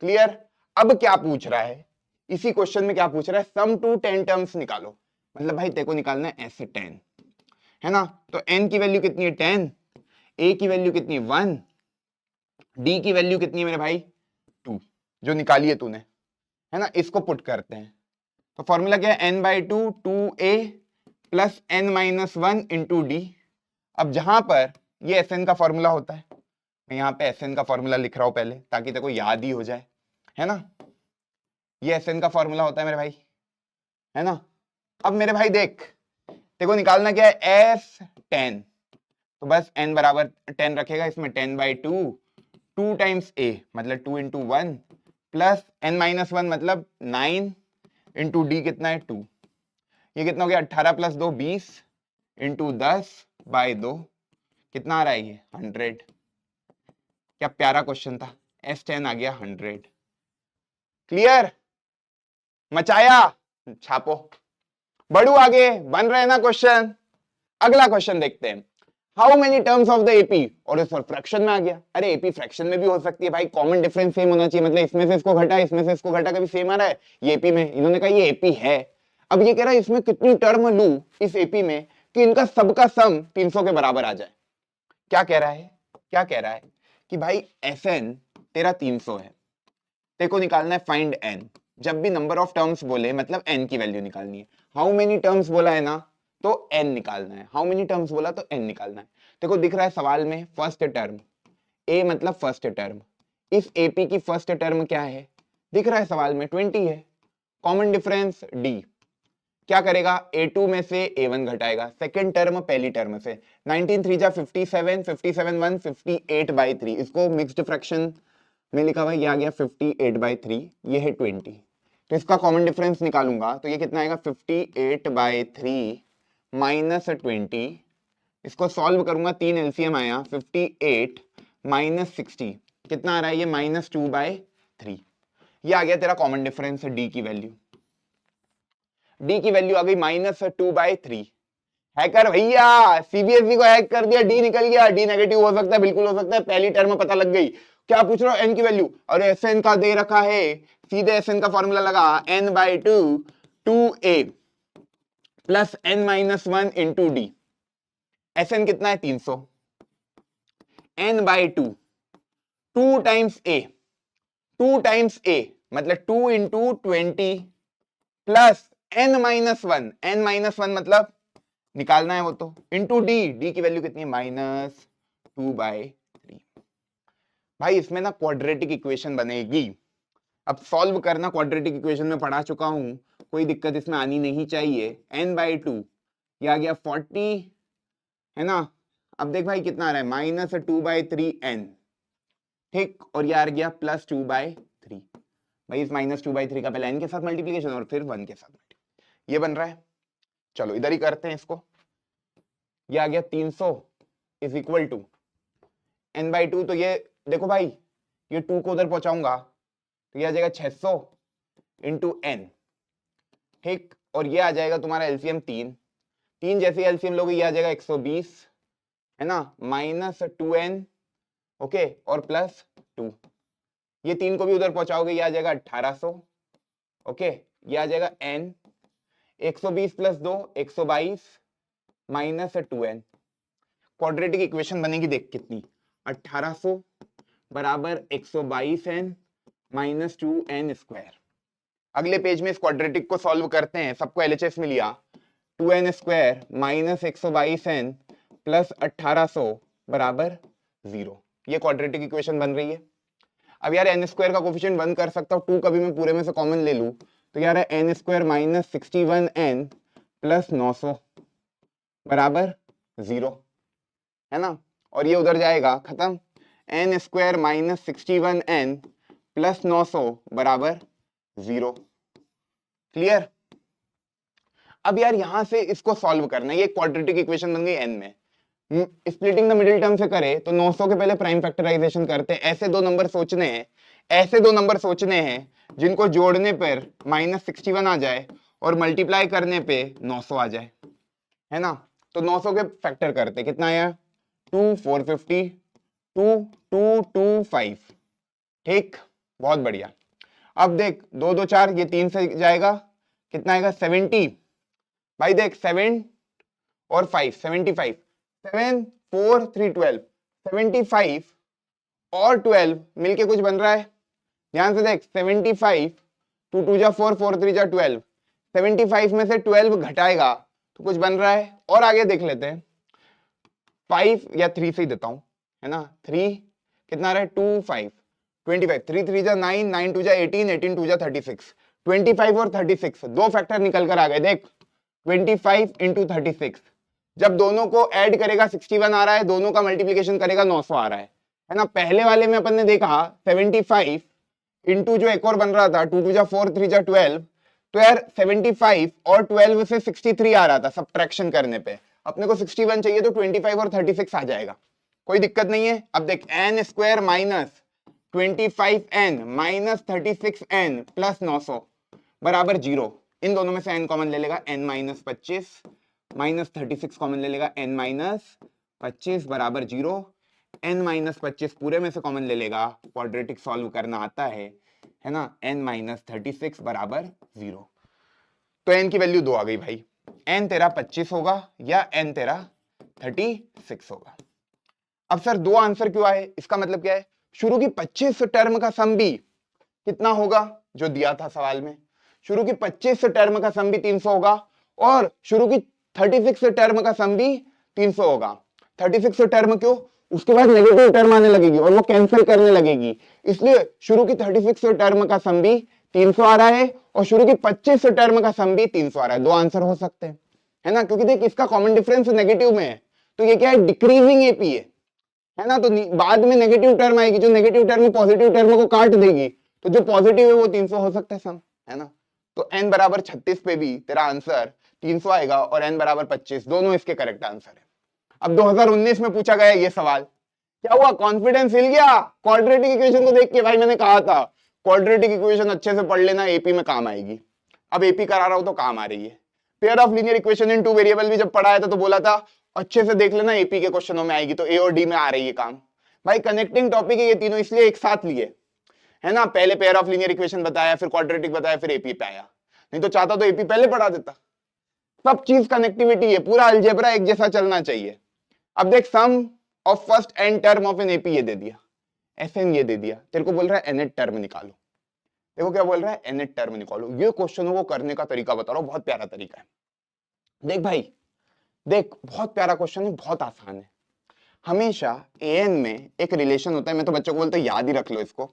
क्लियर? अब क्या पूछ रहा है इसी क्वेश्चन में? क्या पूछ रहा है? सम टू 10 टर्म्स निकालो। मतलब भाई तेरे को निकालना है ऐसे 10, है ना। तो n की वैल्यू कितनी है? 10, a की वैल्यू कितनी है? 1, d की वैल्यू कितनी है मेरे भाई? 2, जो निकाली है तूने, है ना। इसको पुट करते हैं तो फॉर्मूला क्या है? n/2 2a plus n-1 into D. अब जहां पर ये Sn का फॉर्मूला होता है, मैं यहाँ पे Sn का फॉर्मूला लिख रहा हूं पहले ताकि तेरे को याद ही हो जाए, है ना। ये Sn का फॉर्मूला होता है मेरे भाई, है ना। अब मेरे भाई देख, तेरे को निकालना क्या है? S10, तो बस n बराबर 10 रखेगा, इसमें 10/2 2 टाइम्स a मतलब 2 इंटू 1 प्लस n-1 मतलब 9 इंटू डी कितना है? 2, ये कितना हो गया? 18 + 2 20 इंटू 10/2 कितना आ रहा है? ये 100। क्या प्यारा क्वेश्चन था। S10 आ गया 100। क्लियर? मचाया? छापो, बढ़ू आगे, बन रहे ना क्वेश्चन। अगला क्वेश्चन देखते हैं। How many terms of the AP, और इस पर फ्रैक्शन में आ गया। अरे एपी फ्रैक्शन में भी हो सकती है भाई, कॉमन डिफरेंस सेम होना चाहिए। मतलब इसमें से इसको घटा, इसमें से इसको घटा, कभी सेम आ रहा है? ये एपी में इन्होंने कहा ये एपी है। अब ये कह रहा है इसमें कितनी टर्म लू इस एपी में कि इनका सबका सम 300 के बराबर आ जाए। क्या कह रहा है? क्या कह रहा है कि भाई Sn तेरा 300 है, तेरे को निकालना है फाइंड n। जब भी नंबर ऑफ टर्म्स बोले मतलब n की वैल्यू निकालनी है। हाउ मेनी टर्म्स बोला है ना, तो n निकालना है। हाउ मेनी टर्म्स बोला तो n निकालना है। देखो दिख रहा है सवाल में फर्स्ट टर्म, a मतलब फर्स्ट टर्म। इस AP की फर्स्ट टर्म क्या है? दिख रहा है सवाल में 20 है। कॉमन डिफरेंस d, क्या करेगा? A2 में से A1 घटाएगा, सेकेंड टर्म पहली टर्म से। 19 3 जा 57, 57 1 58/3, इसको मिक्स्ड फ्रैक्शन में लिखा हुआ है, ये आ गया 58/3, ये है 20। तो इसका कॉमन डिफरेंस निकालूंगा तो ये कितना आएगा? 58/3 माइनस 20। इसको सॉल्व करूंगा, 3 एलसीएम आया, 58 माइनस 60 कितना आ रहा है? ये -2/3। ये आ गया तेरा कॉमन डिफरेंस डी की वैल्यू। डी की वैल्यू आ गई -2/3। हैकर भैया, सीबीएसई को हैक कर दिया, डी निकल गया। डी नेगेटिव हो सकता है, बिल्कुल हो सकता है, पहली टर्म पता लग गई। क्या पूछ रहा हूं? एन की वैल्यू, और एस एन का दे रखा है, सीधे एस एन का फॉर्मूला लगा, n/2 2a plus n-1 into d. S n कितना है? 300, n/2 2 times a, 2 times a मतलब 2 इंटू 20 प्लस n-1, n-1 मतलब निकालना है वो तो, इंटू डी, डी की वैल्यू कितनी है? -2/3। भाई इसमें ना क्वाड्रेटिक इक्वेशन बनेगी। अब सॉल्व करना, क्वाड्रेटिक इक्वेशन में पढ़ा चुका हूं, कोई दिक्कत इसमें आनी नहीं चाहिए। n/2 ये आ गया 40, है ना। अब देख भाई कितना आ रहा है? -2/3n, ठीक, और ये आ गया +2/3। भाई इस -2/3 का पहले n के साथ मल्टीप्लीकेशन और फिर 1 के साथ, ये बन रहा है। चलो इधर ही करते हैं इसको। ये आ गया 300 इज इक्वल टू n/2, तो ये देखो भाई, ये 2 को उधर पहुंचाऊंगा तो ये आ जाएगा 600 इंटू n, ठीक, और ये आ जाएगा तुम्हारा एलसीएम 3 जैसे एलसीएम लोगे ये आ जाएगा 120, है ना, -2n, ओके, और +2, ये 3 को भी उधर पहुंचाओगे ये आ जाएगा 1800, ओके, ये आ जाएगा n 120 plus 2 122 minus 2n। Quadratic equation बनेगी देख कितनी, 1800 बराबर 122n माइनस 2n स्क्वायर। अगले पेज में इस क्वाड्रेटिक को सॉल्व करते हैं, सबको एलएचएस में लिया, 2n square minus 122n plus 1800 बराबर 0। ये क्वाड्रेटिक इक्वेशन बन रही है। अब यार एन स्क्वायर का कोफिशिएंट 1 कर सकता हूँ, 2 कभी मैं पूरे में से कॉमन ले लूँ तो यार N square minus 61n plus 900 बराबर 0, है ना। और ये उधर जाएगा खत्म, N square minus 61n plus 900 बराबर 0। क्लियर। अब यार यहां से इसको सॉल्व करना है, ये क्वाड्रेटिक इक्वेशन बन गई एन में। स्प्लिटिंग द मिडिल टर्म से करे तो 900 के पहले प्राइम फैक्टराइजेशन करते हैं। ऐसे दो नंबर सोचने हैं, ऐसे दो नंबर सोचने हैं जिनको जोड़ने पर माइनस 61 आ जाए और मल्टीप्लाई करने पे 900 आ जाए, है ना। तो 900 के फैक्टर करते, कितना आया 2 450 2 2 2 5। ठीक, बहुत बढ़िया। अब देख 2 2 4, ये 3 से जाएगा, कितना आएगा 70। भाई देख 7 और 5 75, 7 4 3 12, 75 और 12 मिलके कुछ बन रहा है। ध्यान से देख 75 2 2 जा 4 4 3 जा 12, 75 में से 12 घटाएगा तो कुछ बन रहा है। और आगे देख लेते हैं, 5 या 3 से ही देता हूं, है ना। 3 कितना आ रहा है 2 5 25, 3 3 जा 9 9 2 जा 18 18 2 जा 36, 25 और 36 दो फैक्टर निकल कर आ गए। देख 25 इंटू 36, जब दोनों को ऐड करेगा 61 आ रहा है, दोनों का मल्टीप्लीकेशन करेगा 900 आ रहा है ना। पहले वाले में अपन ने देखा 75 इंटू जो एक और बन रहा था 2 2 जा 4 3 जा 12, तो यार 75 और 12 से 63 आ रहा था सब्ट्रैक्शन करने पे। अपने को 61 चाहिए तो 25 और 36 आ जाएगा, कोई दिक्कत नहीं है। अब देख n square minus 25n minus 36n plus 900 बराबर 0। इन दोनों में से n कॉमन ले लेगा, n माइनस 25 माइनस 36 कॉमन ले लेगा, n माइनस 25 बराबर 0। n माइनस 25 पूरे में से कॉमन ले लेगा, क्वाड्रेटिक सॉल्व करना आता है ना। n माइनस 36 बराबर 0। तो n की वैल्यू 2 आ गई भाई। n तेरा 25 होगा या n तेरा 36 होगा। अब सर 2 आंसर क्यों आए, इसका मतलब क्या है, शुरू की 25 टर्म का सम भी कितना होगा जो दिया था सवाल में। शुरू की 25 टर्म का सम भी 300 होगा और शुरू की 36 टर्म का सम भी 300 होगा। 36 टर्म क्यों, उसके बाद नेगेटिव टर्म आने लगेगी और वो कैंसिल करने लगेगी, इसलिए शुरू की 36 टर्म का सम भी 300 आ रहा है और शुरू की 25 टर्म का सम भी 300 आ रहा है। दो आंसर हो सकते हैं, है ना, क्योंकि देख इसका कॉमन डिफरेंस नेगेटिव में है, तो ये क्या है डिक्रीजिंग एपी है ना। तो बाद में नेगेटिव टर्म आएगी, जो नेगेटिव टर्म पॉजिटिव टर्म को काट देगी, तो जो पॉजिटिव है वो 300 हो सकता है सम, है ना। तो n बराबर 36 पे भी तेरा आंसर 300 आएगा और n बराबर 25, दोनों इसके करेक्ट आंसर है। अब 2019 में पूछा गया ये सवाल, क्या हुआ, कॉन्फिडेंस हिल गया क्वाड्रेटिक इक्वेशन को देख के। भाई मैंने कहा था क्वाड्रेटिक इक्वेशन अच्छे से पढ़ लेना, एपी में काम आएगी। अब एपी करा रहा हूं तो काम आ रही है। Pair of linear equation in two variable भी जब पढ़ाया था तो बोला था अच्छे से देख लेना, एपी के क्वेश्चनों में आएगी, तो ए और डी में आ रही है काम। भाई कनेक्टिंग टॉपिक है ये तीनों, इसलिए एक साथ लिए, है ना। पहले पेयर ऑफ लीनियर इक्वेशन बताया, फिर क्वाड्रेटिक बताया, फिर एपी पे आया। नहीं तो चाहता तो एपी पहले पढ़ा देता। सब चीज कनेक्टिविटी है, पूरा अलजेब्रा एक जैसा चलना चाहिए। अब देख sum of first n term of an AP ये दे दिया, एसएन ये दे दिया, तेरे को बोल रहा है एनएट टर्म निकालो। देखो क्या बोल रहा है, एनएट टर्म निकालो। ये क्वेश्चनों को करने का तरीका बता रहा हूं, बहुत प्यारा तरीका है। देख भाई देख, बहुत प्यारा क्वेश्चन है, बहुत आसान है। हमेशा एन में एक रिलेशन होता है, मैं तो बच्चों को बोलता हूं याद ही रख लो इसको,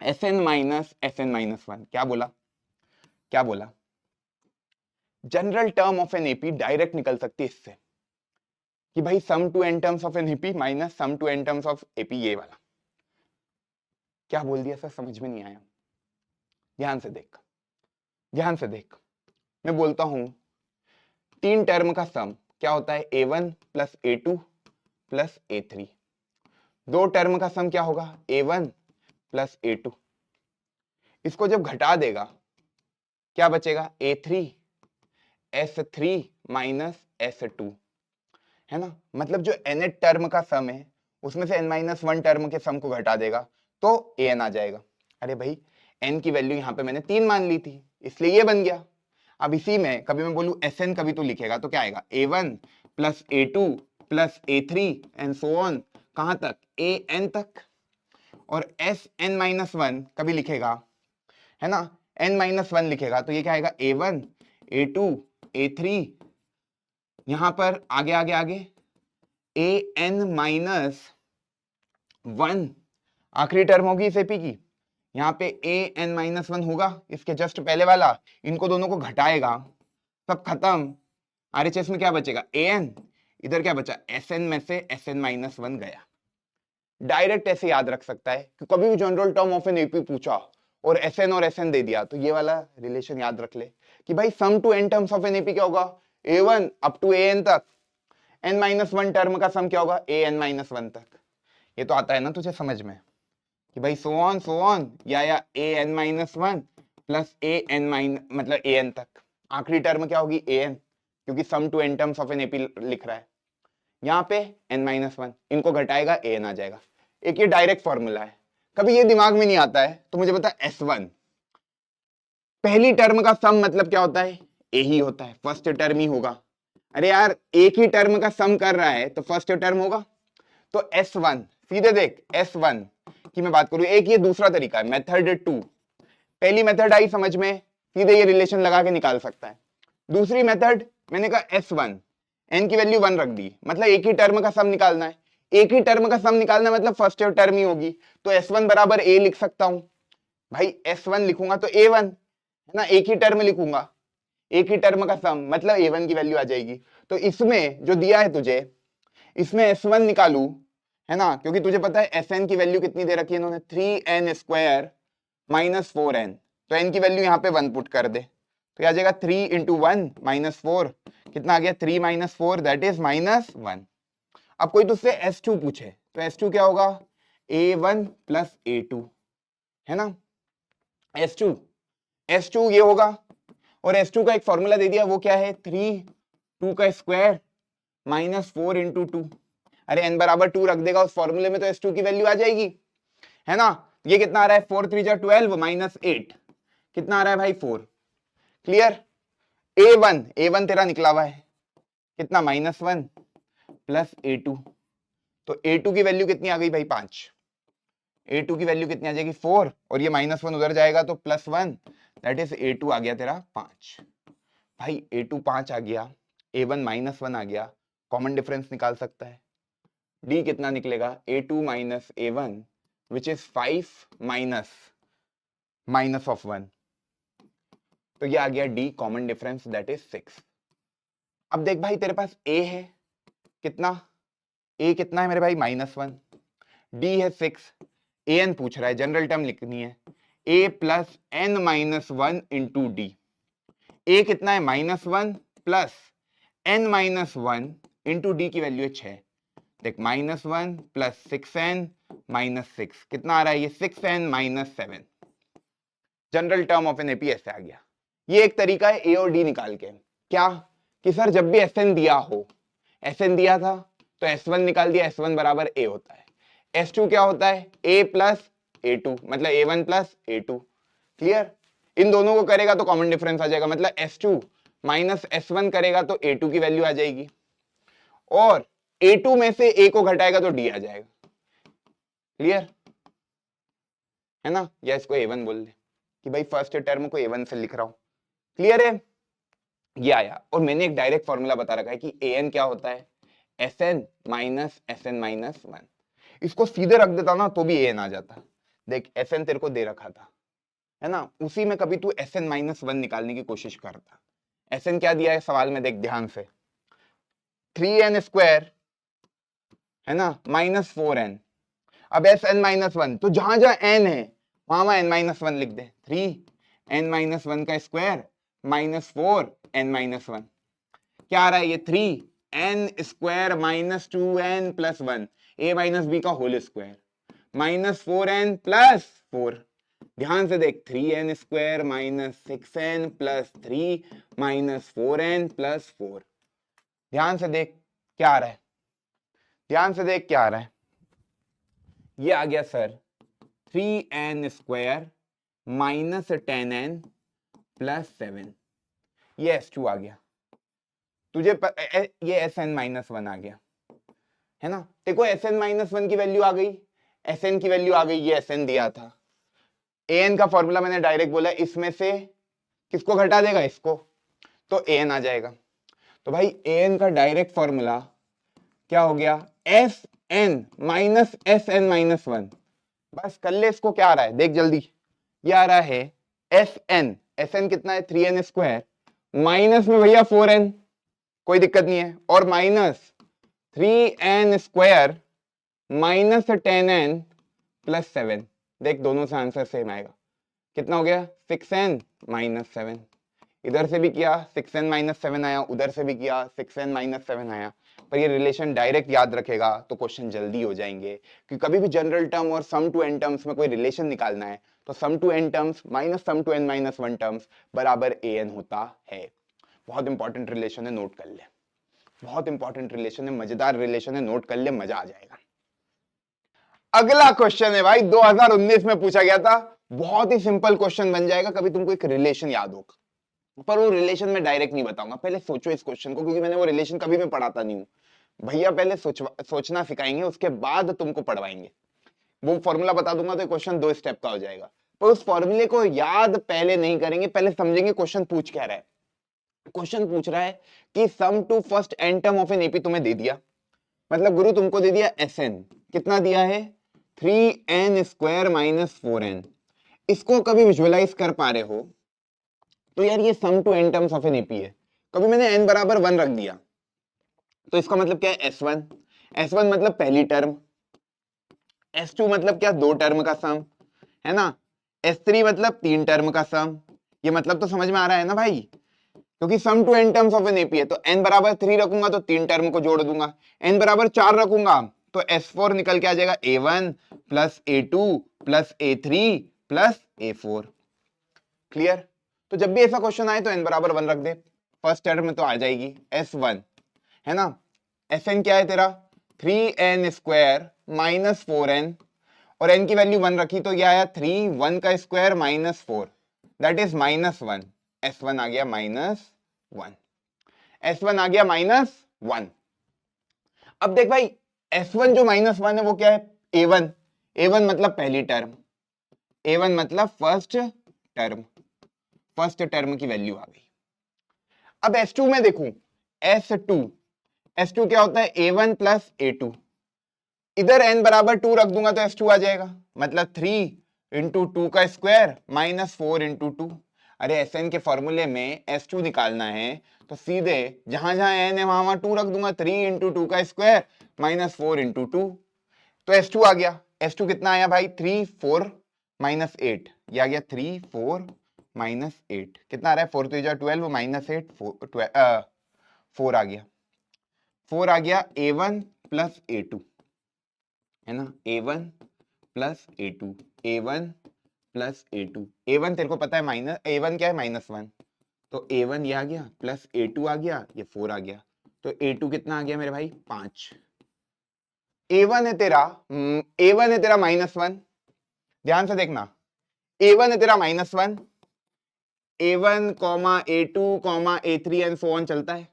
एसएन माइनस एसएन माइनस 1। क्या बोला, क्या बोला, general term of an AP direct निकल सकती है इससे कि भाई sum to n terms of an AP minus sum to n terms of AP, ये वाला। क्या बोल दिया सर, समझ में नहीं आया। ध्यान से देख, ध्यान से देख, मैं बोलता हूं 3 टर्म का सम क्या होता है, a1 plus a2 plus a3। 2 term का सम क्या होगा, a1 प्लस a2। इसको जब घटा देगा क्या बचेगा, a3 s3 माइनस s2, है ना। मतलब जो nth टर्म का सम है उसमें से n-1 टर्म के सम को घटा देगा तो an आ जाएगा। अरे भाई n की वैल्यू यहां पे मैंने 3 मान ली थी, इसलिए ये बन गया। अब इसी में कभी मैं बोलूं Sn कभी तो लिखेगा तो क्या आएगा A1 plus A2 plus A3 and so on, कहां तक An तक। और Sn-1 कभी लिखेगा, है ना, n-1 लिखेगा तो ये क्या आएगा A1 A2 A3, यहां पर आगे आगे आगे An-1 आखिरी टर्म होगी इस एपी की, यहाँ पे An-1 होगा, इसके जस्ट पहले वाला, इनको दोनों को घटाएगा, सब खत्म। आरएचएस में क्या बचेगा An, इधर क्या बचा Sn में से Sn-1 गया। डायरेक्ट ऐसे याद रख सकता है कि कभी भी general term of an AP पूछा और Sn और Sn दे दिया तो ये वाला रिलेशन याद रख ले कि भाई sum to n terms of an AP क्या होगा A1 अप टू An तक, n-1 टर्म का सम क्या होगा An-1 तक। ये तो आता है ना तुझे समझ में कि भाई सो ऑन या An-1 प्लस An मतलब An तक, आखिरी टर्म क्या होगी An, क्योंकि sum to n terms of an AP लिख रहा है। यहाँ पे n-1 इनको घटाएगा An आ जाएगा। एक ये डायरेक्ट फॉर्मूला है, कभी ये दिमाग में नहीं आता है तो मुझे बता S1 पहली टर्म का सम मतलब क्या होता है A ही होता है, फर्स्ट टर्म ही होगा। अरे यार एक ही टर्म का सम कर रहा है तो फर्स्ट टर्म होगा, तो S1 सीधे देख S1 की मैं बात करूं, एक ये दूसरा तरीका है मेथड 2, पहली मेथड आई समझ में, सीधे ये रिलेशन लगा के निकाल सकता है। दूसरी मेथड मैंने कहा S1 n की वैल्यू 1 रख दी, मतलब एक ही टर्म का सम निकालना है, एक ही टर्म का सम निकालना मतलब फर्स्ट टर्म ही होगी, तो S1 बराबर A लिख सकता हूं। भाई S1 लिखूंगा तो A1 है ना, एक ही टर्म लिखूंगा, एक ही टर्म का सम मतलब A1 की वैल्यू आ जाएगी। तो इसमें जो दिया है तुझे, इसमें S1 निकालू, है ना, क्योंकि तुझे पता है Sn की वैल्यू कितनी दे रखी है इन्होंने 3n स्क्वायर माइनस 4n, तो n की वैल्यू यहाँ पे 1 पुट कर दे तो आ जाएगा 3 इंटू 1 माइनस 4, कितना आ गया 3 माइनस 4 दैट इज -1। अब कोई तुझसे S2 पूछे तो S2 क्या होगा A1 प्लस A2, है ना, S2 ये होगा, और S2 का एक फॉर्मूला दे दिया, वो क्या है 3 2 का स्क्वायर माइनस 4 इंटू 2, अरे n बराबर 2 रख देगा उस फॉर्मूले में तो S2 की वैल्यू आ जाएगी, है ना। ये कितना आ रहा है 4 3 जा 12 माइनस 8, कितना आ रहा है भाई 4, क्लियर। A1 तेरा निकला हुआ है कितना -1 प्लस A2, तो A2 की वैल्यू कितनी आ गई भाई 5, A2 की वैल्यू कितनी आ जाएगी 4, और ये -1 उधर जाएगा तो +1 दैट इज A2 आ गया तेरा 5। भाई A2 5 आ गया, A1 -1 आ गया, कॉमन डिफरेंस निकाल सकता है, D कितना निकलेगा A2 minus A1 which is 5 minus of 1, तो ये आ गया D common difference that is 6। अब देख भाई तेरे पास A है कितना, A कितना है मेरे भाई -1, D है 6, An पूछ रहा है, जनरल टर्म लिखनी है A plus n-1 into D, A कितना है -1 प्लस n-1 इंटू डी की वैल्यू है 6, देख -1 प्लस 6n माइनस 6 कितना आ रहा है ये 6n minus 7, general term of an AP ऐसे आ गया। ये एक तरीका है ए और डी निकाल के, क्या कि सर जब भी Sn दिया हो, Sn दिया था तो S1 निकाल दिया, S1 बराबर A होता है, S2 क्या होता है A प्लस A2 मतलब A1 प्लस A2, क्लियर। इन दोनों को करेगा तो कॉमन डिफरेंस आ जाएगा, मतलब S2 माइनस S1 करेगा तो A2 की वैल्यू आ जाएगी, और A2 में से A को घटाएगा तो D आ जाएगा, क्लियर है ना, या इसको A1 बोल दे कि भाई फर्स्ट टर्म को A1 से लिख रहा हूं, क्लियर है। ये आया, और मैंने एक डायरेक्ट फॉर्मूला बता रखा है कि An क्या होता है Sn माइनस Sn माइनस 1, इसको सीधे रख देता ना तो भी An आ जाता, देख Sn तेरे को दे रखा था, है ना, उसी में कभी तू Sn माइनस 1 निकालने की कोशिश करता। Sn क्या दिया है सवाल में, देख ध्यान से 3n स्क्वायर, है ना, माइनस 4n, अब Sn माइनस 1 तो जहां जहां n है वहां n-1 लिख दे, 3n-1 का स्क्वायर माइनस 4n-1, क्या आ रहा है ये 3n square minus 2n plus 1 a minus b का whole square minus 4n plus 4, ध्यान से देख 3n square minus 6n plus 3 minus 4n plus 4, ध्यान से देख क्या आ रहा है, ध्यान से देख क्या आ रहा है, ये आ गया sir 3n square minus 10n plus 7, ये S2 आ गया, तुझे ये Sn-1 आ गया, है ना। देखो Sn-1 की वैल्यू आ गई, Sn की वैल्यू आ गई, ये Sn दिया था। An का फॉर्मूला मैंने डायरेक्ट बोला, इसमें से किसको घटा देगा, इसको, तो An आ जाएगा। तो भाई An का डायरेक्ट फॉर्मूला क्या हो गया, Sn माइनस Sn-1। बस कर ले इसको, क्या आ रहा है देख जल्दी, ये आ रहा है Sn कितना है 3n स्क्वायर, माइनस में भैया 4n, कोई दिक्कत नहीं है, और minus 3n square minus 10n plus 7। देख दोनों से आंसर सेम आएगा, कितना हो गया 6n माइनस 7। इधर से भी किया 6n माइनस 7 आया, उधर से भी किया 6n माइनस 7 आया। पर ये रिलेशन डायरेक्ट याद रखेगा तो क्वेश्चन जल्दी हो जाएंगे, कि कभी भी जनरल टर्म और सम टू एन टर्म्स में कोई रिलेशन निकालना है तो sum to n terms minus sum to n minus 1 terms बराबर an होता है। बहुत इंपॉर्टेंट रिलेशन है, नोट कर ले, बहुत इंपॉर्टेंट रिलेशन है, मजेदार रिलेशन है, नोट कर ले, मजा आ जाएगा। अगला क्वेश्चन है भाई 2019 में पूछा गया था, बहुत ही सिंपल क्वेश्चन बन जाएगा, कभी तुमको एक रिलेशन याद होगा, पर वो रिलेशन में डायरेक्ट नहीं बताऊंगा, पहले सोचो इस क्वेश्चन को, क्योंकि मैंने वो रिलेशन कभी भी पढ़ाता नहीं हूं भैया, पहले सोचना सिखाएंगे, उसके बाद तुमको पढ़वाएंगे। वो फॉर्मूला बता दूंगा तो क्वेश्चन 2 स्टेप का हो जाएगा, पर उस फॉर्मूले को याद पहले नहीं करेंगे, पहले समझेंगे क्वेश्चन पूछ क्या रहा है। क्वेश्चन पूछ रहा है कि sum to first n term of an AP तुम्हें दे दिया, मतलब गुरु तुमको दे दिया Sn, कितना दिया है 3n स्क्वायर माइनस 4n। इसको कभी विजुअलाइज कर पा रहे हो तो यार ये sum to n terms of an AP है, कभी मैंने n बराबर 1 रख दिया तो इसका मतलब क्या है S1, S1 मतलब पहली टर्म, S2 मतलब क्या, 2 टर्म का सम, है ना, S3 मतलब 3 टर्म का सम। ये मतलब तो समझ में आ रहा है ना भाई, क्योंकि sum to n terms of an AP है, तो n बराबर 3 रखूंगा तो 3 टर्म को जोड़ दूंगा, n बराबर 4 रखूंगा तो S4 निकल के आ जाएगा A1 plus A2 plus A3 plus A4। Clear. तो जब भी ऐसा क्वेश्चन आए तो n बराबर 1 रख दे, फर्स्ट टर्म में तो आ जाएगी S1, है ना। Sn क्या है तेरा 3n स्क्वायर माइनस 4n, और n की वैल्यू 1 रखी तो क्या आया 3, 1 का square minus 4, that is minus 1। S1 आ गया माइनस 1, S1 आ गया माइनस 1। अब देख भाई S1 जो माइनस 1 है वो क्या है A1, A1 मतलब पहली टर्म, A1 मतलब फर्स्ट टर्म, फर्स्ट टर्म की वैल्यू आ गई। अब S2 में देखूं, S2, S2 क्या होता है A1 प्लस A2, इधर n बराबर 2 रख दूंगा तो S2 आ जाएगा, मतलब 3 इंटू 2 का स्क्वायर माइनस 4 इंटू 2। अरे Sn के फॉर्मूले में S2 निकालना है तो सीधे जहां जहां n है वहां 2 रख दूंगा, 3 इंटू 2 का स्क्वायर माइनस 4 इंटू 2, तो S2 आ गया। S2 कितना आया भाई 3, 4 माइनस 8, ये आ गया 3, 4 माइनस 8, कितना आ रहा है 4 तो 12 माइनस 8 4 आ गया, 4 आ गया A1 प्लस A2, है ना, A1 plus A2, A1 plus A2, A1 तेरे को पता है माइनस, A1 क्या है माइनस 1, तो A1 ये आ गया प्लस A2 आ गया, ये 4 आ गया, तो A2 कितना आ गया मेरे भाई 5। A1 है तेरा A1 है तेरा -1, ध्यान से देखना, A1 है तेरा -1, A1 comma A2 comma A3 and so on चलता है।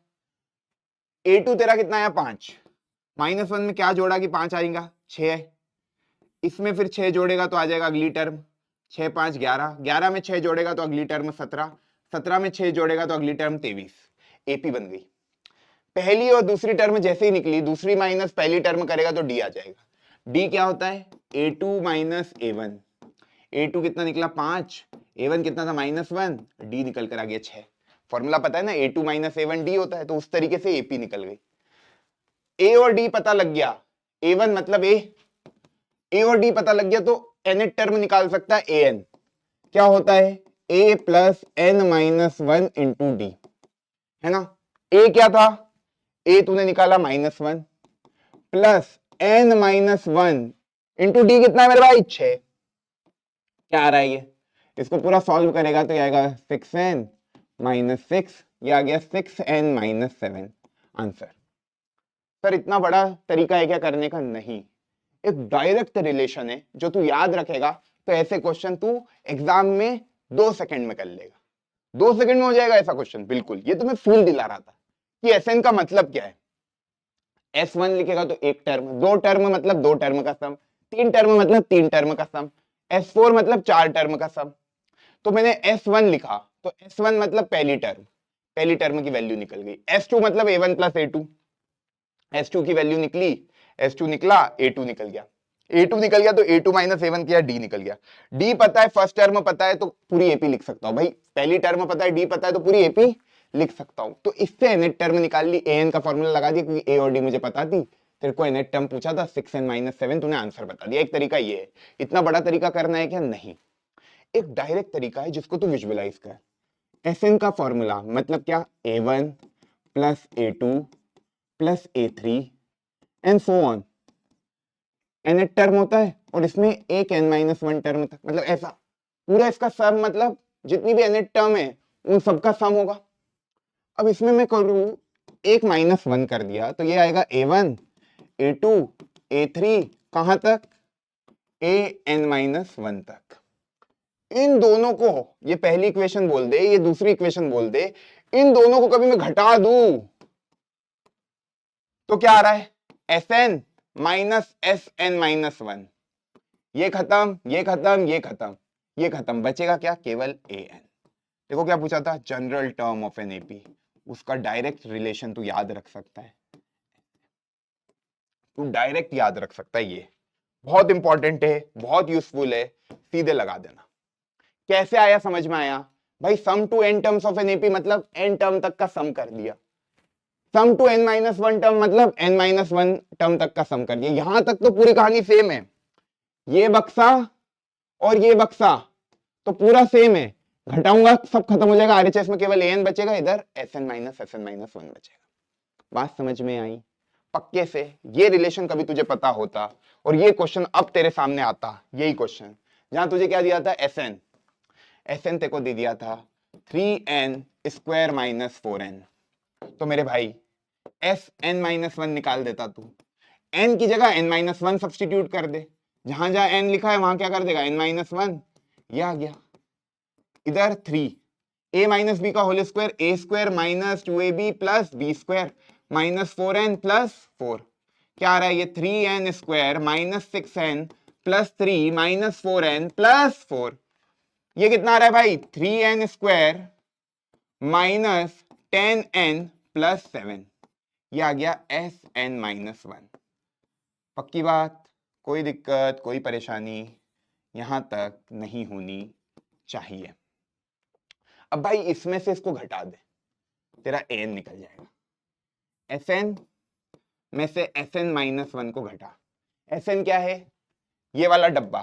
A2 तेरा कितना आया 5, -1 में क्या जोड़ा कि 5 आएगा 6, इसमें फिर 6 जोड़ेगा तो आ जाएगा अगली टर्म 6 5 11, 11 में 6 जोड़ेगा तो अगली टर्म 17, 17 में 6 जोड़ेगा तो अगली टर्म 23, एपी बन गई। पहली और दूसरी टर्म जैसे ही निकली, दूसरी माइनस पहली टर्म करेगा तो डी आ जाएगा। डी क्या होता है A2 माइनस A1, A2 कितना निकला 5, A1 कितना था -1, डी निकल कर आ गया 6। फॉर्मूला पता है ना A2 माइनस A1 डी होता है, तो उस तरीके से एपी निकल गई। ए और डी पता लग गया, A1 मतलब ए और डी पता लग गया तो एन टर्म निकाल सकता है an, क्या होता है a plus n minus 1 into d, है ना। a क्या था, a तूने निकाला -1 plus n minus 1 into d कितना है मेरे भाई 6, क्या आ रहा है ये, इसको पूरा सॉल्व करेगा तो आएगा 6n माइनस 6, ये आ गया 6n माइनस 7 आंसर। सर इतना बड़ा तरीका है क्या करने का, नहीं, एक डायरेक्ट रिलेशन है जो तू याद रखेगा तो ऐसे क्वेश्चन तू एग्जाम में 2 सेकंड में कर लेगा। 2 सेकंड में हो जाएगा ऐसा क्वेश्चन, बिल्कुल। ये तो मैं फूल दिला रहा था कि एसएन का मतलब क्या है। S1 लिखेगा तो एक टर्म, 2 टर्म मतलब 2 टर्म का सम, 3 टर्म मतलब 3 टर्म का सम, S4 मतलब 4 टर्म का सम। तो मैंने S1 लिखा तो S1 मतलब पहली टर्म की वैल्यू निकल गई। S2 मतलब A1 प्लस A2, S2 की वैल्यू निकली, S2 निकला, A2 निकल गया, A2 निकल गया तो A2 माइनस A1 किया, D निकल गया। D पता है, फर्स्ट टर्म पता है तो पूरी एपी लिख सकता हूं भाई, पहली टर्म पता है, D पता है तो पूरी एपी लिख सकता हूं। तो इससे nth टर्म निकाल ली, an का फॉर्मूला लगा दिया क्योंकि A और D मुझे पता थी। तेरे को nth टर्म पूछा था 6n माइनस 7, तूने आंसर बता दिया। एक तरीका ये है। इतना बड़ा तरीका करना है क्या? नहीं, एक डायरेक्ट तरीका है जिसको तू विजुअलाइज कर। Sn का फॉर्मूला मतलब क्या? A1 plus A2 plus A3 and so on. n term होता है और इसमें एक n-1 टर्म तक, मतलब ऐसा पूरा इसका सम, मतलब जितनी भी n टर्म है उन सबका सम होगा। अब इसमें मैं करूं एक -1 कर दिया तो ये आएगा A1 A2 A3 कहां तक? an-1 तक। इन दोनों को, ये पहली इक्वेशन बोल दे, ये दूसरी इक्वेशन बोल दे, इन दोनों को कभी मैं घटा दूं तो क्या आ रहा है? Sn minus Sn-1। ये खत्म, ये खत्म, ये खत्म, ये खत्म, बचेगा क्या? केवल an। देखो क्या पूछा था? General term of an AP. उसका डायरेक्ट रिलेशन तू याद रख सकता है, तू डायरेक्ट याद रख सकता है। ये बहुत इंपॉर्टेंट है, बहुत यूजफुल है, सीधे लगा देना। कैसे आया? समझ में आया भाई? Sum to n terms of an AP मतलब एन टर्म तक का सम कर दिया। सम टू n-1 टर्म मतलब n-1 टर्म तक का सम कर दिया। यहां तक तो पूरी कहानी सेम है, ये बक्सा और ये बक्सा तो पूरा सेम है। घटाऊंगा सब खत्म हो जाएगा, आरएचएस में केवल an बचेगा, इधर Sn-1 बचेगा। बात समझ में आई? पक्के से ये रिलेशन कभी तुझे पता होता और ये क्वेश्चन अब तेरे सामने आता, यही क्वेश्चन जहां तुझे क्या दिया था? Sn तेरे को दे दिया था 3n² माइनस 4n। तो मेरे भाई Sn-1 निकाल देता तू, n की जगह n-1 सब्सटीट्यूट कर दे, जहां जहां n लिखा है वहां क्या कर देगा? n-1। ये आ गया। इधर 3 a माइनस बी का whole square, a² minus 2ab plus b² minus 4n plus 4। क्या आ रहा है ये? 3n² minus 6n plus 3 minus 4n plus 4। ये कितना आ रहा है भाई? 3n² minus 10n plus 7। ये आ गया Sn-1। पक्की बात? कोई दिक्कत, कोई परेशानी यहां तक नहीं होनी चाहिए। अब भाई इसमें से इसको घटा दे, तेरा an निकल जाएगा। Sn में से Sn-1 को घटा। Sn क्या है? ये वाला डब्बा,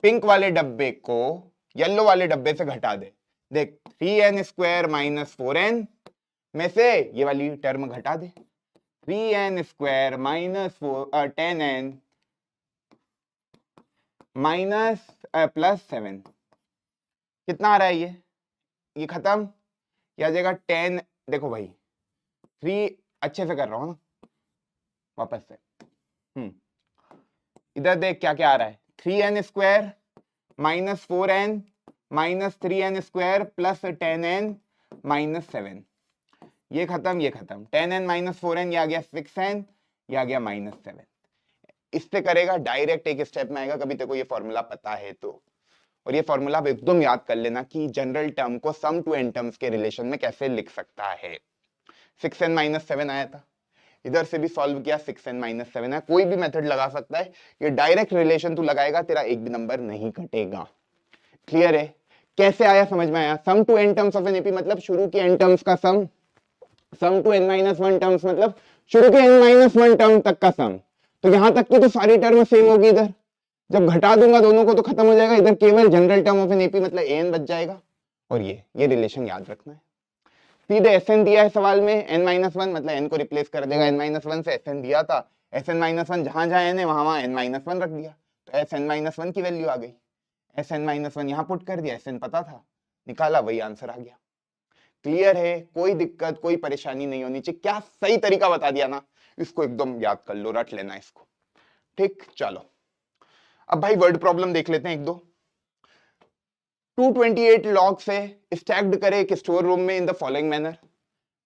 पिंक वाले डब्बे को येलो वाले डब्बे से घटा दे। देख 3n² माइनस 4n में से ये वाली टर्म घटा दे, 3n² minus 10n minus plus 7। कितना आ रहा है ये खत्म, ये आ जाएगा 10। देखो भाई 3 अच्छे से कर रहा हूं ना, वापस से इधर देख क्या क्या आ रहा है? 3n² minus 4n minus 3n² plus 10n minus 7। ये खत्म, ये खत्म, 10n माइनस 4n, ये आ गया 6n, ये आ गया माइनस 7। इससे करेगा डायरेक्ट, एक स्टेप में आएगा, कभी तेरे को ये फॉर्मूला पता है तो। और ये फॉर्मूला आप एकदम याद कर लेना कि जनरल टर्म को सम टू एन टर्म्स के रिलेशन में कैसे लिख सकता है। 6n माइनस 7 आया था, इधर से भी सॉल्व किया, 6n माइनस 7 है। कोई भी मेथड लगा सकता है, ये डायरेक्ट रिलेशन तू लगाएगा, तेरा एक भी नंबर नहीं कटेगा। क्लियर है? कैसे आया? समझ में आया? Sum to n terms of an AP मतलब शुरू के एन टर्म्स का सम, सम टू n-1 टर्म्स मतलब शुरू के n-1 टर्म तक का सम। तो यहां तक की तो सारी टर्म सेम होगी, इधर जब घटा दूंगा दोनों को तो खत्म हो जाएगा, इधर केवल general term of an AP मतलब an बच जाएगा। और ये रिलेशन याद रखना है। सीधे Sn दिया है सवाल में, n-1 मतलब n को रिप्लेस कर देगा n-1 से। Sn दिया था, Sn-1 जहां जहां n है वहां वहां n-1 रख दिया, तो Sn-1 की वैल्यू आ गई। Sn-1 यहां पुट कर दिया, Sn पता था, निकाला, वही आंसर आ गया। क्लियर है? कोई दिक्कत, कोई परेशानी नहीं होनी चाहिए। क्या सही तरीका बता दिया ना, इसको एकदम याद कर लो, रट लेना इसको। ठीक, चलो अब भाई वर्ड प्रॉब्लम देख लेते हैं एक दो। 228 लॉग से स्टैक्ड करे एक स्टोर रूम में इन द फॉलोइंग मैनर।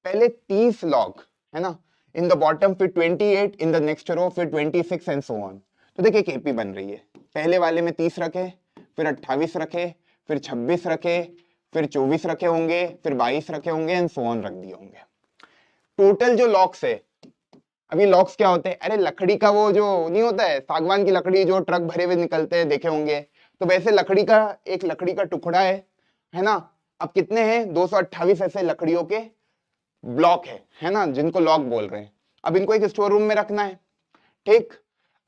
पहले 30 लॉग है ना इन द बॉटम, फिर 28 इन द नेक्स्ट रो, फिर 26 एंड सो ऑन। तो देखिए केपी बन रही है। पहले वाले में 30 रखे, फिर 28 रखे, फिर 26 रखे, फिर 24 रखे होंगे, फिर 22 रखे होंगे एंड सो ऑन रख दिए होंगे। टोटल जो लॉक्स है, अभी लॉक्स क्या होते हैं? अरे लकड़ी का वो जो नहीं होता है, सागवान की लकड़ी जो ट्रक भरे हुए निकलते हैं, देखे होंगे। तो वैसे लकड़ी का एक लकड़ी का टुकड़ा है ना। अब कितने हैं? 228 ऐसे लकड़ियों के ब्लॉक है ना, जिनको लॉक बोल रहे हैं। अब इनको एक स्टोर रूम में रखना है, ठीक।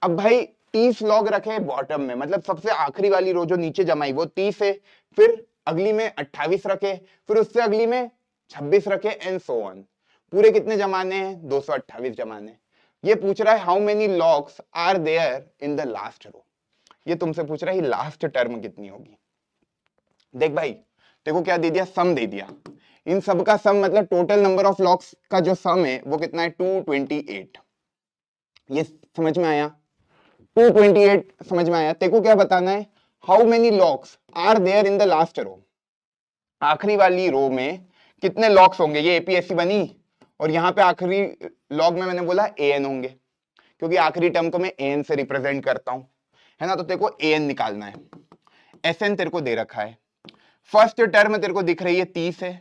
अब भाई 30 लॉग रखे बॉटम में, मतलब सबसे आखिरी वाली रो जो नीचे जमाई वो 30 है, फिर अगली में 28 रखे, फिर उससे अगली में 26 रखे एंड सो ऑन। पूरे कितने जमाने हैं? 228 जमाने। ये पूछ रहा है how many logs are there in the last row. ये तुमसे पूछ रहा है लास्ट टर्म कितनी होगी। देख भाई, देखो क्या दे दिया, सम दे दिया। इन सब का सम मतलब टोटल नंबर ऑफ लॉग्स का जो सम है वो कितना है? 228। ये समझ में आया? 228 समझ में आया? तेको क्या बताना है? How many locks are there in the last row. आखिरी वाली रो में कितने लॉक्स होंगे? ये एपीएससी बनी और यहां पे आखिरी लॉग में मैंने बोला एन होंगे, क्योंकि आखिरी टर्म को मैं एन से रिप्रेजेंट करता हूं, है ना। तो तेरे को एन निकालना है। एसएन तेरे को दे रखा है। फर्स्ट टर्म तेरे को दिख रही है 30 है।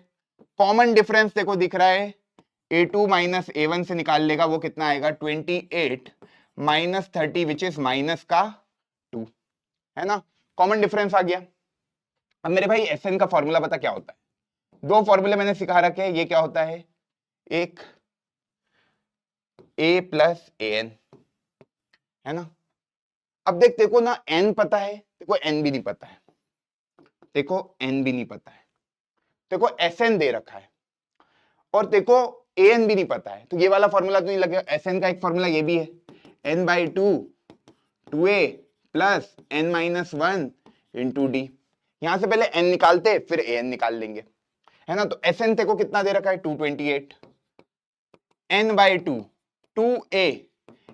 कॉमन डिफरेंस तेरे को दिख रहा है a2 माइनस a1 से निकाल लेगा, वो कितना आएगा? 28 माइनस 30 विच इज माइनस का 2, है ना। कॉमन डिफरेंस आ गया। अब मेरे भाई एसएन का फॉर्मूला पता क्या होता है? दो फॉर्मूले मैंने सिखा रखे हैं। ये क्या होता है? एक a प्लस एन, है ना। अब देख, देखो ना n पता है, देखो n भी नहीं पता है, देखो n भी नहीं पता है, देखो एसएन दे रखा है और देखो एन भी नहीं पता है। तो ये वाला फॉर्मूला तो नहीं लगेगा। एसएन का एक फॉर्मूला ये भी है, n by 2a plus n minus 1 into D. यहां से पहले n निकालते फिर an निकाल लेंगे, है ना। तो एसएन तेको कितना दे रखा है? 228। n बाई 2a,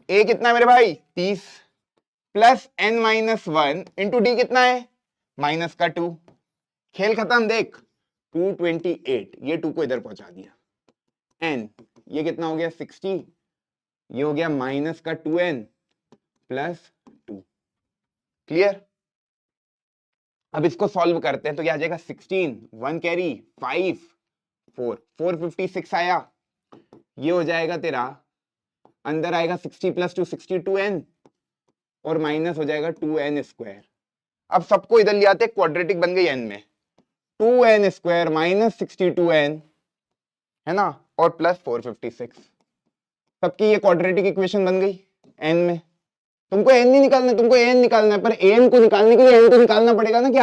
a कितना है मेरे भाई? 30 plus n minus 1 into d कितना है? माइनस का 2। खेल खत्म। देख 228, ये 2 को इधर पहुंचा दिया। n ये कितना हो गया? 60, ये हो गया माइनस का 2n प्लस 2। क्लियर? अब इसको सॉल्व करते हैं तो क्या आ जाएगा? 16, 1 कैरी, 5, 4, 456 आया। ये हो जाएगा तेरा, अंदर आएगा 60 प्लस 2 62n और माइनस हो जाएगा 2n स्क्वायर। अब सबको इधर ले आते, क्वाड्रेटिक बन गई n में। 2n स्क्वायर माइनस 62n, है ना, और प्लस 456। सबकी ये क्वाड्रेटिक इक्वेशन बन गई n में। तुमको n नहीं निकालना, तुमको n निकालना है, पर n को निकालने के लिए n को निकालना पड़ेगा ना कि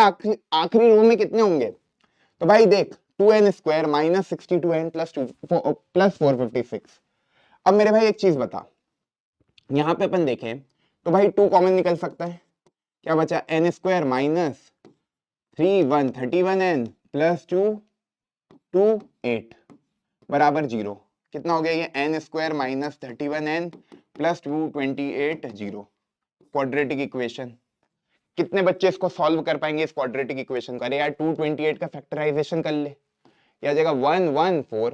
आखिरी रो में कितने होंगे। तो भाई देख 2n square minus 62n plus 456। अब मेरे भाई एक चीज बता, यहां पे अपन देखें तो भाई 2 कॉमन निकल सकता है। क्या बचा? n square minus 131n plus 228 बराबर 0। कितना हो गया ये? n square minus 31n plus 228 0। Quadratic equation. कितने बच्चे इसको सॉल्व कर पाएंगे इस क्वाड्रेटिक इक्वेशन का? अरे यार 228 का फैक्टराइजेशन कर ले। ये आ जाएगा 1 1 4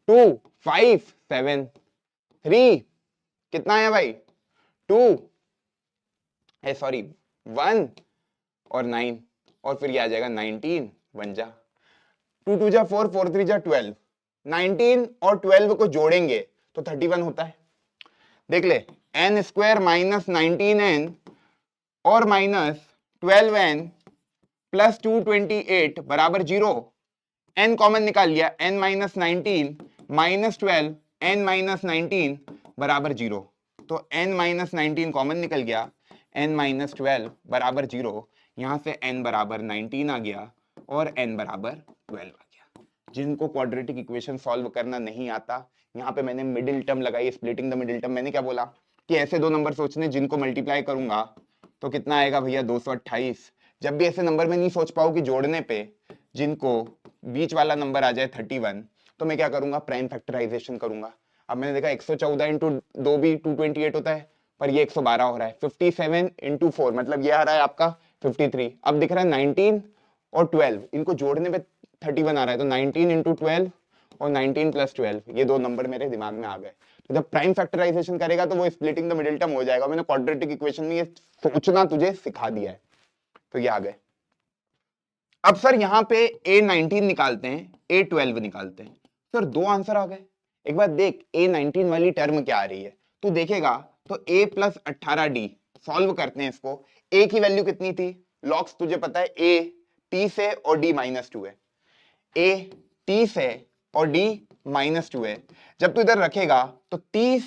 2 5 7 3, कितना आया भाई? 2 है, सॉरी 1 और 9, और फिर ये आ जाएगा 19 1 जा 2 2 जा 4 4 3 जा 12। 19 और 12 को जोड़ेंगे तो 31 होता है। देख ले, n स्क्वायर माइनस 19n और माइनस 12n प्लस 228 बराबर 0। n कॉमन निकाल लिया, n minus 19 minus 12 n minus 19 बराबर 0। तो n माइनस 19 कॉमन निकल गया, n माइनस 12 बराबर 0। यहां से n बराबर 19 आ गया और n बराबर 12 आ गया। जिनको क्वाड्रेटिक इक्वेशन सॉल्व करना नहीं आता, यहाँ पे मैंने मिडिल टर्म लगाई, स्प्लिटिंग द मिडिल टर्म। मैंने क्या बोला कि ऐसे दो नंबर सोचने जिनको मल्टीप्लाई करूंगा तो कितना आएगा भैया? 228। जब भी ऐसे नंबर में नहीं सोच पाऊँ कि जोड़ने पे जिनको बीच वाला नंबर आ जाए 31, तो मैं क्या करूंगा? प्राइम फैक्टराइजेशन करूंगा। अब मैंने देखा 114 इंटू 2 भी 228 होता है, पर ये 112 हो रहा है। 57 इंटू 4 मतलब ये आ रहा है आपका 53। अब दिख रहा है 19 और 12, इनको जोड़ने पे 31 आ रहा है, तो 19 इंटू 12 और 19 प्लस 12, ये दो नंबर मेरे दिमाग में आ गए। तो जब प्राइम फैक्टराइजेशन करेगा तो वो स्प्लिटिंग द मिडिल टर्म हो जाएगा। मैंने क्वाड्रेटिक इक्वेशन में ये सोचना तुझे सिखा दिया है, तो ये आ गए। अब सर यहाँ पे A19 निकालते हैं, A12 निकालते हैं। सर दो आंसर आ गए। एक बार देख A19 वाली टर्म क्या आ रही है, तू देखेगा तो A प्लस 18D, सॉल्व करते हैं इसको। A की वैल्यू कितनी थी, लॉग्स तुझे पता है, A T से और D -2 है, A T से और D -2 है। जब तू इधर रखेगा तो 30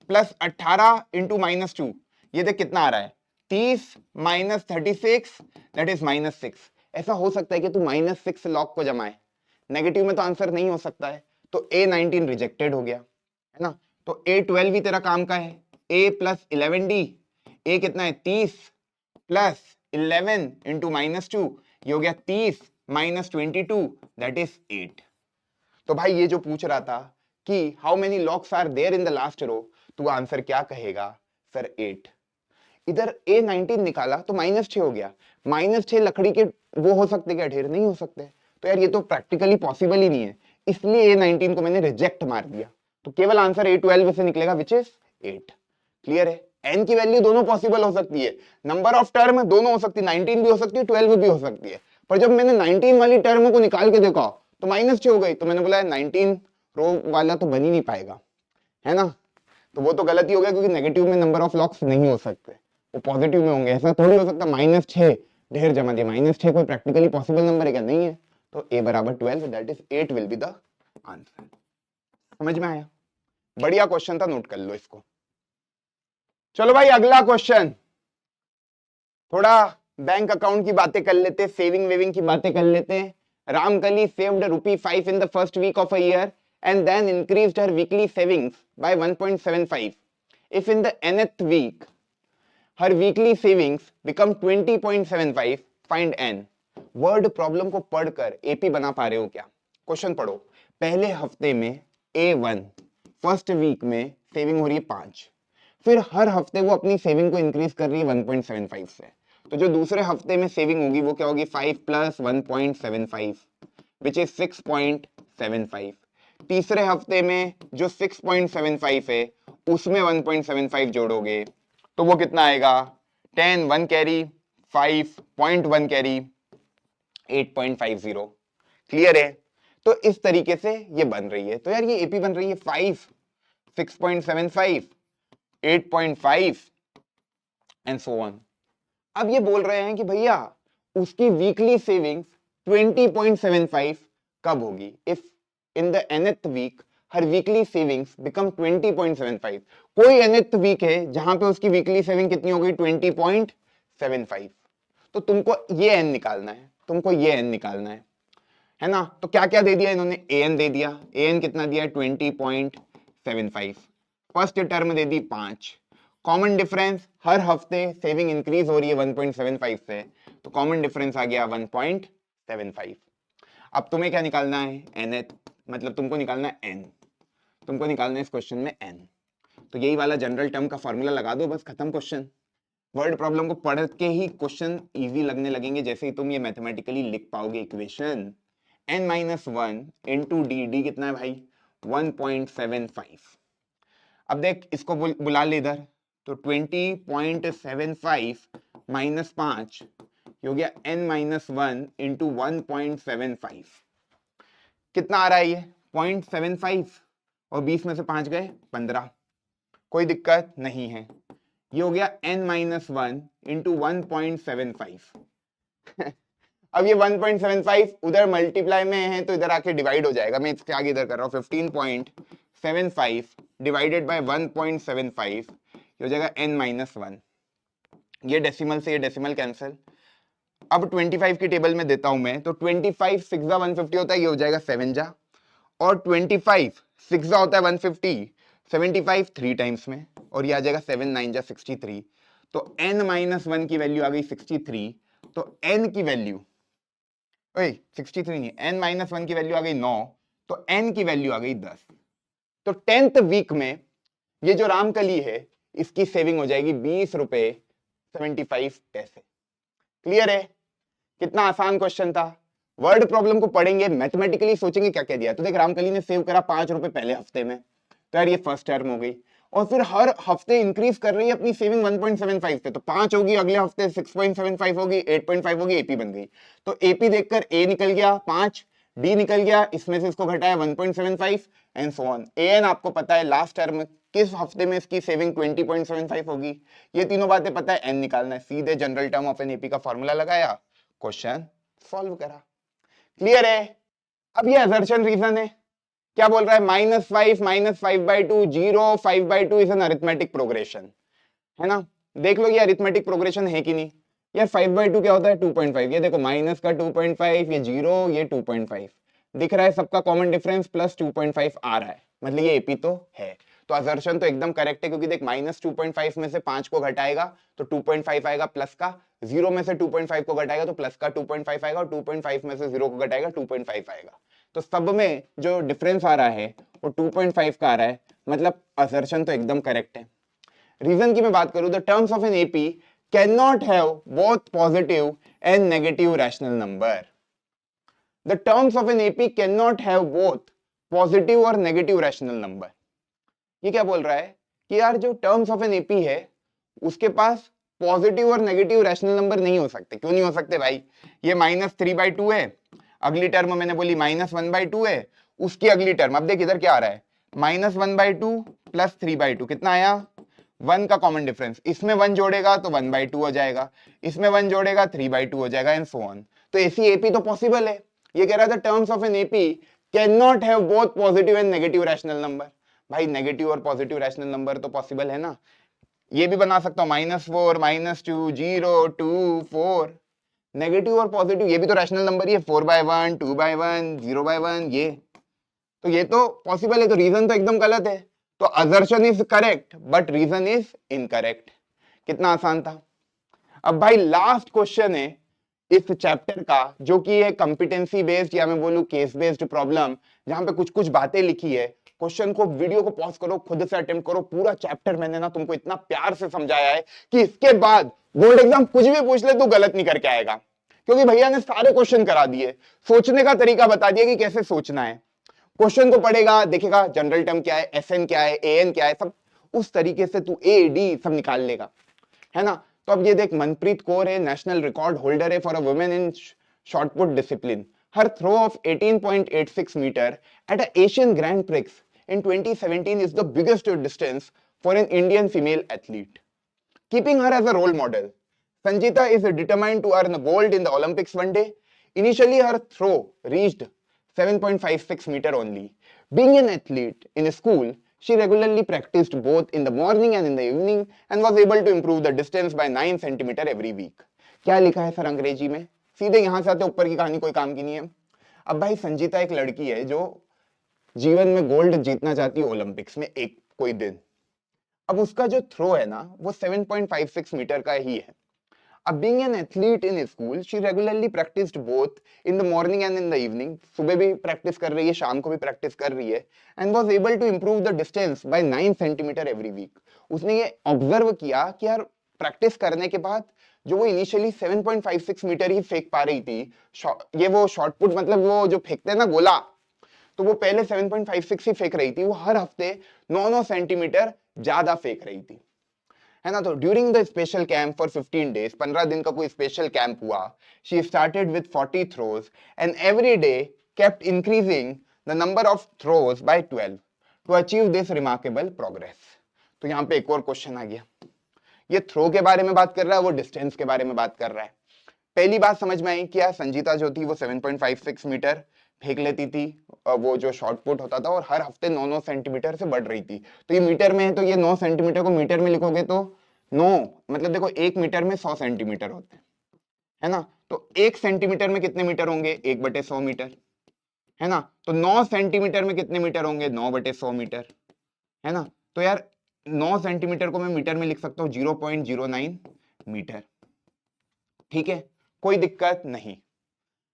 प्लस 18 इंटू -2, ये देख कितना आ रहा है, 30 माइनस 36, दैट इज -6। ऐसा हो सकता है कि तू -6 लॉग को जमाए, नेगेटिव में तो आंसर नहीं हो सकता है, तो A19 रिजेक्टेड हो गया, है ना। तो A12 भी तेरा काम का है, A प्लस 11D, A कितना है 30 प्लस 11 इंटू -2, ये हो गया 30 माइनस 22, दैट इज 8। तो भाई ये जो पूछ रहा था कि how many logs are there in the last row, तो आंसर क्या कहेगा सर 8। इधर A19 निकाला तो -6 हो गया, -6 लकड़ी के वो हो सकते क्या ढेर, नहीं हो सकते। तो यार ये तो प्रैक्टिकली पॉसिबल ही नहीं है, इसलिए A19 को मैंने रिजेक्ट मार दिया। तो केवल आंसर A12 से निकलेगा विच इज 8। क्लियर है। n की वैल्यू दोनों पॉसिबल हो सकती है, नंबर ऑफ टर्म दोनों हो सकती है, 19 भी हो सकती है 12 भी हो सकती है। पर जब मैंने 19 वाली टर्म को निकाल के देखा तो -6 हो गई, तो मैंने बोला 19 रो वाला तो बन ही नहीं पाएगा, है ना। तो वो तो गलत ही हो गया, क्योंकि नेगेटिव में नंबर ऑफ लॉक्स नहीं हो सकते, वो पॉजिटिव में होंगे। ऐसा थोड़ी हो सकता -6 ढेर जमा दिया, -6 कोई प्रैक्टिकली पॉसिबल नंबर है क्या, नहीं है। तो a बराबर 12, that is 8 will be the answer. समझ में आया, बढ़िया क्वेश्चन था, नोट कर लो इसको। चलो भाई अगला क्वेश्चन, थोड़ा बैंक अकाउंट की बातें कर लेते, सेविंग वेविंग की बातें कर लेते हैं। Ramkali saved ₹5 in the first week of a year and then increased her weekly savings by 1.75. If in the nth week her weekly savings become 20.75, find n. Word problem को पढ़कर एपी बना पा रहे हो क्या? क्वेश्चन पढ़ो। पहले हफ्ते में A1 फर्स्ट वीक में सेविंग हो रही है 5, फिर हर हफ्ते वो अपनी सेविंग को इंक्रीज कर रही है 1.75 से। तो जो दूसरे हफ्ते में सेविंग होगी वो क्या होगी, 5 प्लस 1.75 विच इज 6.75। तीसरे हफ्ते में जो 6.75 है उसमें 1.75 जोड़ोगे तो वो कितना आएगा, 10 1 कैरी 5.1 कैरी 8.50। क्लियर है। तो इस तरीके से ये बन रही है। तो यार ये एपी बन रही है 5 6.75 8.5 एंड सो ऑन। अब ये बोल रहे हैं कि भैया उसकी वीकली सेविंग्स 20.75 कब होगी, if in the nth week her weekly savings become 20.75। कोई nth वीक है जहां पे उसकी वीकली सेविंग कितनी हो गई 20.75। तो तुमको ये n निकालना है, तुमको ये n निकालना है ना। तो क्या क्या दे दिया इन्होंने, an दे दिया, an कितना दिया 20.75, फर्स्ट टर्म दे दी 5, कॉमन डिफरेंस हर हफ्ते सेविंग इंक्रीज हो रही है 1.75 से, तो कॉमन डिफरेंस आ गया 1.75। अब तुम्हें क्या निकालना है, nth, मतलब तुमको निकालना है n, तुमको निकालना है इस क्वेश्चन में n। तो यही वाला जनरल टर्म का फॉर्मूला लगा दो, बस खत्म क्वेश्चन। वर्ड प्रॉब्लम को पढ़ के ही क्वेश्चन इजी लगने लगेंगे जैसे ही तुम ये मैथमेटिकली लिख पाओगे इक्वेशन। n-1 इंटू डी कितना है भाई 1.75। अब देख इसको बुला ले इधर, तो 20.75 माइनस 5 हो गया n-1 इंटू 1.75। कितना आ रहा है ये 0.75 और 20 में से 5 गए 15, कोई दिक्कत नहीं है। ये हो गया n-1 इंटू 1.75। अब ये 1.75 उधर मल्टीप्लाई में है तो इधर आके डिवाइड हो जाएगा, मैं इसके आगे इधर कर रहा हूँ 15.75 डिवाइडेड बाय 1.75, हो जाएगा n-1। ये डेसिमल से ये डेसिमल कैंसिल। अब 25 की टेबल में देता हूं मैं, तो 25 6 जा 150 होता है, ये हो जाएगा 7 जा, और 25 6 जा होता है 150, 75 3 टाइम्स में, और ये आ जाएगा 7 9 जा 63। तो n-1 की वैल्यू आ गई 63, तो n की वैल्यू 63 नहीं, n-1 की वैल्यू आ गई 9, तो n की वैल्यू आ गई 10। तो 10th वीक में ये जो रामकली है इसकी सेविंग हो जाएगी 20 रुपए 75 पैसे। क्लियर है कितना आसान क्वेश्चन था। वर्ड प्रॉब्लम को पढ़ेंगे, मैथमेटिकली सोचेंगे क्या क्या दिया। तो देख रामकली ने सेव करा 5 रुपए पहले हफ्ते में, तो यार ये फर्स्ट टर्म हो गई, और फिर हर हफ्ते इंक्रीज कर रही है अपनी सेविंग 1.75 से, तो 5 होगी, अगले हफ्ते 6.75 होगी, 8.5 होगी, एपी बन गई। तो एपी देखकर ए निकल गया 5, डी निकल गया, इसमें से इसको घटाया 1.75 एंड सो ऑन। एन आपको पता है लास्ट टर्म किस हफ्ते में इसकी सेविंग 20.75 होगी, ये तीनों बातें पता है, एन निकालना है, सीधे general term of an AP का फॉर्मूला लगाया, क्वेश्चन सॉल्व करा। क्लियर है। अब ये असर्शन रीजन है, क्या बोल रहा है, -5 0 5/2 इज एन अरिथमेटिक प्रोग्रेशन, है ना। देख लो ये अरिथमेटिक प्रोग्रेशन है कि नहीं। यार 5/2 क्या होता है 2.5, ये देखो माइनस का 2.5, ये 0, ये 2.5 दिख रहा है, सबका कॉमन डिफरेंस प्लस 2.5 आ रहा है, मतलब ये एपी तो है। तो असर्शन तो एकदम करेक्ट है, क्योंकि देख -2.5 में से 5 को घटाएगा तो 2.5 आएगा प्लस का, 0 में से 2.5 को घटाएगा तो प्लस का 2.5 आएगा, और 2.5 में से 0 को घटाएगा 2.5 आएगा। तो सब में जो डिफरेंस आ रहा है वो 2.5 का आ रहा है, मतलब असर्शन तो एकदम करेक्ट है। रीजन की मैं बात करूं, the terms of an AP can not have both positive and negative rational number. The terms of an AP can not have both positive और नेगेटिव रैशनल नंबर। ये क्या बोल रहा है कि यार जो टर्म्स ऑफ एन एपी है उसके पास पॉजिटिव और नेगेटिव रैशनल नंबर नहीं हो सकते। क्यों नहीं हो सकते भाई, ये -3/2 है, अगली टर्म मैंने बोली -1/2 है, उसकी अगली टर्म, अब देख इधर क्या आ रहा है, -1/2 प्लस 3/2 कितना आया, 1 का कॉमन डिफरेंस, इसमें 1 जोड़ेगा तो 1/2 हो जाएगा, इसमें 1 जोड़ेगा 3/2 हो जाएगा एंड सो ऑन। तो ऐसी एपी तो पॉसिबल है। ये कह रहा था terms of an AP can not have both positive and negative rational number. भाई नेगेटिव और पॉजिटिव रैशनल नंबर तो पॉसिबल है ना, ये भी बना सकता हूं -4 -2 0 2 4, नेगेटिव और पॉजिटिव ये भी तो रैशनल नंबर ही है, 4/1 2/1 0/1, ये तो पॉसिबल है। तो रीजन तो एकदम गलत है, तो assertion is correct but reason is incorrect. कितना आसान था। अब भाई लास्ट क्वेश्चन है इस चैप्टर का, जो कि है कॉम्पिटेंसी बेस्ड या मैं बोलूं केस बेस्ड प्रॉब्लम, जहां पे कुछ कुछ बातें लिखी है। क्वेश्चन को, वीडियो को पॉज करो, खुद से अटेम्प्ट करो। पूरा चैप्टर मैंने ना तुमको इतना प्यार से समझाया है कि इसके बाद बोर्ड एग्जाम कुछ भी पूछ ले तो गलत नहीं करके आएगा, क्योंकि भैया ने सारे क्वेश्चन करा दिए, सोचने का तरीका बता दिया कि कैसे सोचना है। क्वेश्चन को पढ़ेगा, देखेगा जनरल टर्म क्या है, एसएन क्या है, एएन क्या है, सब उस तरीके से तू ए डी सब निकाल लेगा, है ना। तो अब ये देख, मनप्रीत कौर है, नेशनल रिकॉर्ड होल्डर है for a women in shot put discipline. Her throw of 18.86 metre at a Asian Grand Prix in 2017 is the biggest distance for an Indian female athlete. Keeping her as a role model, Sanjita is determined to earn gold in the Olympics one day. Initially, her throw reached 7.56 meter only. Being an athlete in school, she regularly practiced both in the morning and in the evening and was able to improve the distance by 9 centimeter every week. क्या लिखा है sir अंग्रेजी में, सीधे यहां से आते, ऊपर की कहानी कोई काम की नहीं है। अब भाई संजीता एक लड़की है जो जीवन में गोल्ड जीतना चाहती है ओलंपिक्स में एक कोई दिन। अब उसका जो थ्रो है ना वो 7.56 मीटर का ही है। अब being an athlete in school, she regularly practised both in the morning and in the evening. सुबह भी प्रैक्टिस कर रही है, शाम को भी प्रैक्टिस कर रही है, and was able to improve the distance by 9 centimetre every week. उसने ये ऑब्जर्व किया कि यार प्रैक्टिस करने के बाद जो वो इनिशियली 7.56 मीटर ही फेंक पा रही थी, ये वो शॉर्टपुट मतलब वो जो फेंकते हैं ना गोला, तो वो पहले 7.56 ही फेंक रही थी, वो हर हफ्ते 9 सेंटीमीटर ज्यादा फेंक रही थी, है ना। तो during the special camp for 15 days, 15 दिन का कोई स्पेशल कैंप हुआ, she started with 40 throws and every day kept increasing the number of throws by 12 to achieve this remarkable progress. तो यहाँ पे एक और क्वेश्चन आ गया, ये थ्रो के बारे में बात कर रहा है, वो डिस्टेंस के बारे में बात कर रहा है। पहली बात समझ में आई कि संजीता जो थी वो 7.56 मीटर फेंक लेती थी, वो जो शॉर्ट पुट होता था, और हर हफ्ते 9 सेंटीमीटर से बढ़ रही थी। तो ये मीटर में है, तो ये 9 सेंटीमीटर को मीटर में लिखोगे तो 9 मतलब देखो 1 मीटर में 100 सेंटीमीटर होते हैं, है ना। तो 1 सेंटीमीटर में कितने मीटर होंगे, 1/100 मीटर, है ना। तो 9 सेंटीमीटर में कितने मीटर होंगे, 9/100 मीटर, है ना। तो यार 9 सेंटीमीटर को मैं मीटर में लिख सकता हूँ 0.09 मीटर, ठीक है, कोई दिक्कत नहीं,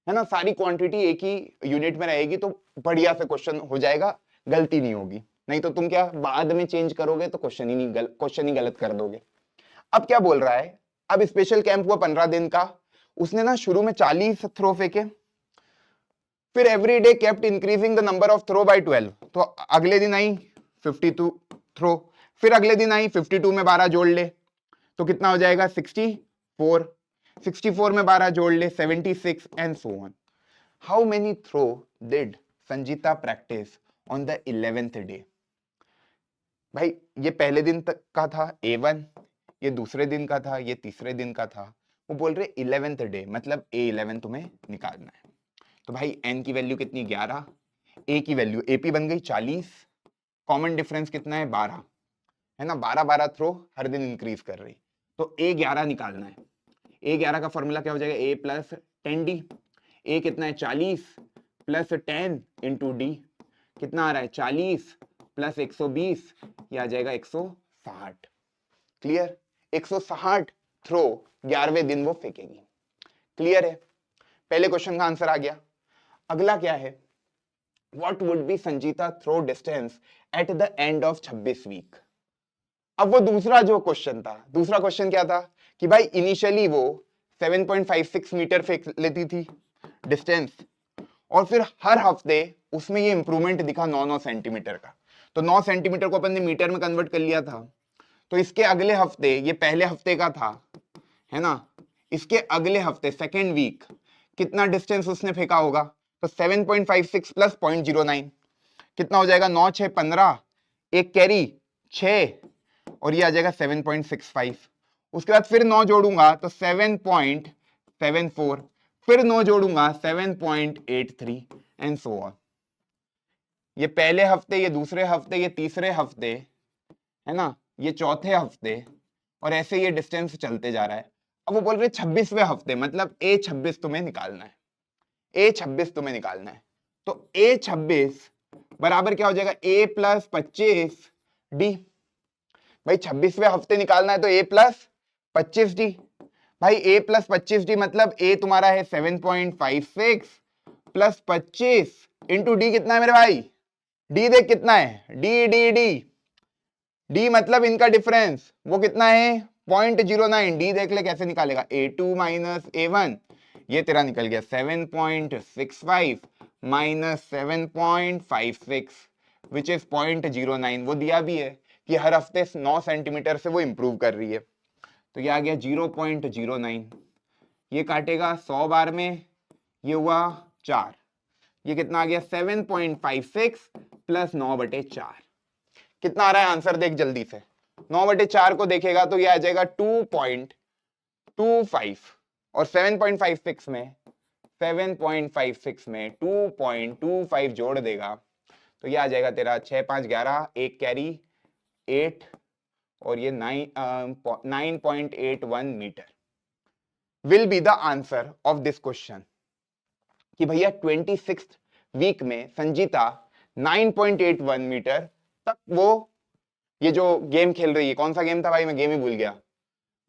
है ना। सारी क्वांटिटी एक ही यूनिट में रहेगी तो बढ़िया से क्वेश्चन हो जाएगा, गलती नहीं होगी। नहीं तो तुम क्या बाद में चेंज करोगे तो क्वेश्चन ही गलत कर दोगे। अब क्या बोल रहा है, अब स्पेशल कैंप हुआ 15 दिन का, उसने ना शुरू में 40 थ्रो फेंके, फिर every day kept increasing the number of throw by 12, तो अगले दिन आई 52 थ्रो, फिर अगले दिन आई 52 में 12 जोड़ ले तो कितना हो जाएगा 64, 64 में 12 जोड़ ले 76 and so on. How many throw did Sanjita practice on the 11th day? भाई ये पहले दिन तक का था A1, ये दूसरे दिन का था, ये तीसरे दिन का था, वो बोल रहे 11th डे, मतलब A11 तुम्हें निकालना है। तो भाई n की वैल्यू कितनी 11, a की वैल्यू AP बन गई 40, कॉमन डिफरेंस कितना है 12, है ना, 12 थ्रो हर दिन इंक्रीज कर रही, तो A11 निकालना है। A11 का फॉर्मूला क्या हो जाएगा, A प्लस 10D, A कितना है 40 प्लस 10 इंटू डी, कितना आ रहा है 40 प्लस 120, ये आ जाएगा 160। क्लियर, 160 थ्रो 11वें दिन वो फेंकेगी। क्लियर है, पहले क्वेश्चन का आंसर आ गया। अगला क्या है, what would be Sanjita throw distance at the end of 26 week. अब वो दूसरा जो क्वेश्चन था, दूसरा क्वेश्चन क्या था कि भाई इनिशियली वो 7.56 मीटर फेंक लेती थी डिस्टेंस, और फिर हर हफ्ते उसमें ये इंप्रूवमेंट दिखा 9 सेंटीमीटर का, तो 9 सेंटीमीटर को अपन ने मीटर में कन्वर्ट कर लिया था। तो इसके अगले हफ्ते, ये पहले हफ्ते का था, है ना, इसके अगले हफ्ते सेकेंड वीक कितना डिस्टेंस उसने फेंका होगा, तो 7.56 प्लस 0.09 कितना हो जाएगा, 9 6 15, एक कैरी 6, और ये आ जाएगा 7.65। उसके बाद फिर 9 जोड़ूंगा तो 7.74, फिर 9 जोड़ूंगा 7.83 एंड सो ऑन। ये पहले हफ्ते, ये दूसरे हफ्ते, ये तीसरे हफ्ते, है ना, ये चौथे हफ्ते, और ऐसे ये डिस्टेंस चलते जा रहा है। अब वो बोल रहे 26वें हफ्ते, मतलब A26 तुम्हें निकालना है, A26 तुम्हें निकालना है। तो A26 बराबर क्या हो जाएगा, A प्लस 25D। भाई 26वें हफ्ते निकालना है तो A प्लस 25D। भाई A प्लस 25D मतलब A तुम्हारा है 7.56 प्लस 25 इंटू D कितना है मेरे भाई, D देख कितना है, D मतलब इनका डिफरेंस, वो कितना है 0.09। D देख ले कैसे निकालेगा, A2 माइनस A1, ये तेरा निकल गया 7.65 माइनस 7.56 विच इज 0.09। वो दिया भी है कि हर हफ्ते 9 सेंटीमीटर से वो इंप्रूव कर रही है, तो ये आ गया 0.09। ये काटेगा 100 बार में, ये हुआ 4, ये कितना आ गया 7.56 प्लस 9/4, कितना आ रहा है आंसर देख जल्दी से, 9/4 को देखेगा तो ये आ जाएगा 2.25, और 7.56 में 2.25 जोड़ देगा तो ये आ जाएगा तेरा 6 5 11, एक कैरी 8, और ये 9.81 metre will be the answer of this question. कि भैया 26th वीक में संजीता 9.81 मीटर तक वो ये जो गेम खेल रही है, कौन सा गेम था भाई, मैं गेम ही भूल गया,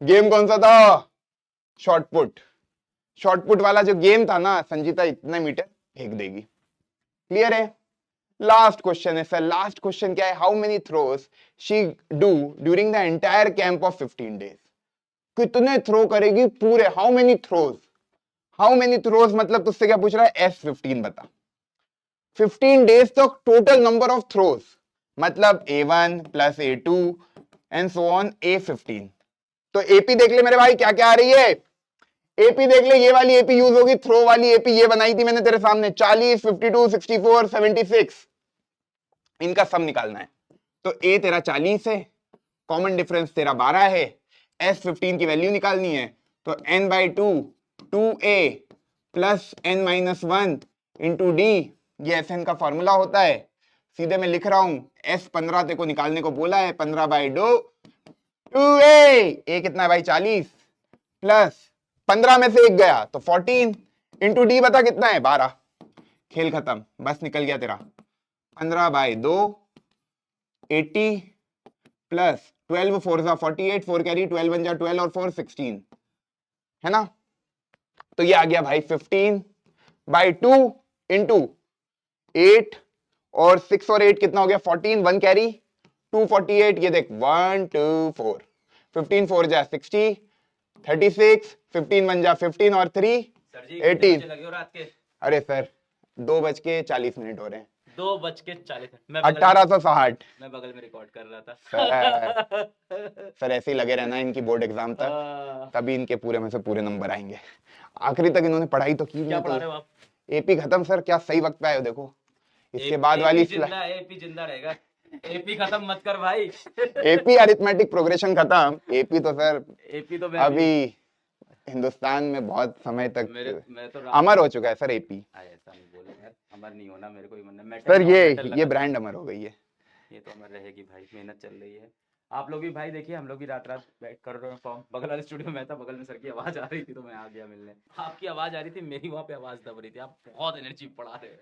गेम कौन सा था, शॉर्टपुट, शॉर्टपुट वाला जो गेम था ना, संजीता इतने मीटर फेंक देगी। क्लियर है, लास्ट क्वेश्चन है सर, लास्ट क्वेश्चन क्या है, how many throws she do during the entire camp of 15 days. कितने थ्रो करेगी पूरे, how many throws, how many throws मतलब तुझसे क्या पूछ रहा है, S15 बता। 15 डेज तक टोटल नंबर ऑफ थ्रोज, मतलब A1 plus A2 and so on A15। तो AP देख ले मेरे भाई क्या क्या आ रही है, AP देख ले, ये वाली AP यूज होगी, थ्रो वाली AP ये बनाई थी मैंने तेरे सामने, 40 52 64 76, इनका सम निकालना है। तो A तेरा 40 है, कॉमन डिफरेंस तेरा 12 है, S15 की वैल्यू निकालनी है, तो n/2 2A plus n-1 into d, ये SN का फॉर्मूला होता है, सीधे मैं लिख रहा हूं, S15 तेरे को निकालने को बोला है, 15/2 2A, A कितना है भाई 40, प्लस 15 में से एक गया तो 14 इंटू डी बता कितना है 12, खेल खत्म, बस निकल गया तेरा 15/2 80 प्लस 12 4 जा 48, 4 कैरी 12 1 जा 12 और 4 16, है ना, तो ये आ गया भाई 15/2 इंटू 8, और 6 और 8 कितना हो गया 14, 1 कैरी 248, ये देख 1 2 4, 15 4 जा 60, 36, 15 बन जा 15 और 3 सर जी 18। लगे हो रात के? अरे सर 2:40 हो रहे हैं। 2:40 मैं 1860। मैं बगल में रिकॉर्ड कर रहा था। सर ऐसे ही लगे रहना इनकी बोर्ड एग्जाम तक, तभी इनके पूरे में से पूरे नंबर आएंगे। आखिरी तक इन्होंने पढ़ाई तो की क्या नहीं, पढ़ा रहे हो आप? एपी खत्म सर, क्या सही वक्त पे आए हो देखो। इसके बाद एपी वाली जिंदा है, एपी जिंदा रहेगा। एपी खत्म मत कर भाई। एपी अरिथमेटिक प्रोग्रेशन खत्म, एपी तो सर एपी तो मैं अभी हिंदुस्तान में बहुत समय तक मैं तो अमर हो चुका है सर एपी। ऐसा नहीं बोलो यार, अमर नहीं होना, मेरे को ही मन है। सर ये ब्रांड अमर हो गई है। ये तो अमर रहेगी भाई, मेहनत चल रही है। आप लोग भी भाई देखिए, हम लोग भी रात रात बैठ कर रहे हैं फॉर्म। बगल वाले स्टूडियो में था, बगल में सर की आवाज आ रही थी तो मैं आ गया मिलने। आपकी आवाज आ रही थी, मेरी वहाँ पे आवाज दब रही थी। आप बहुत एनर्जी पढ़ा रहे हैं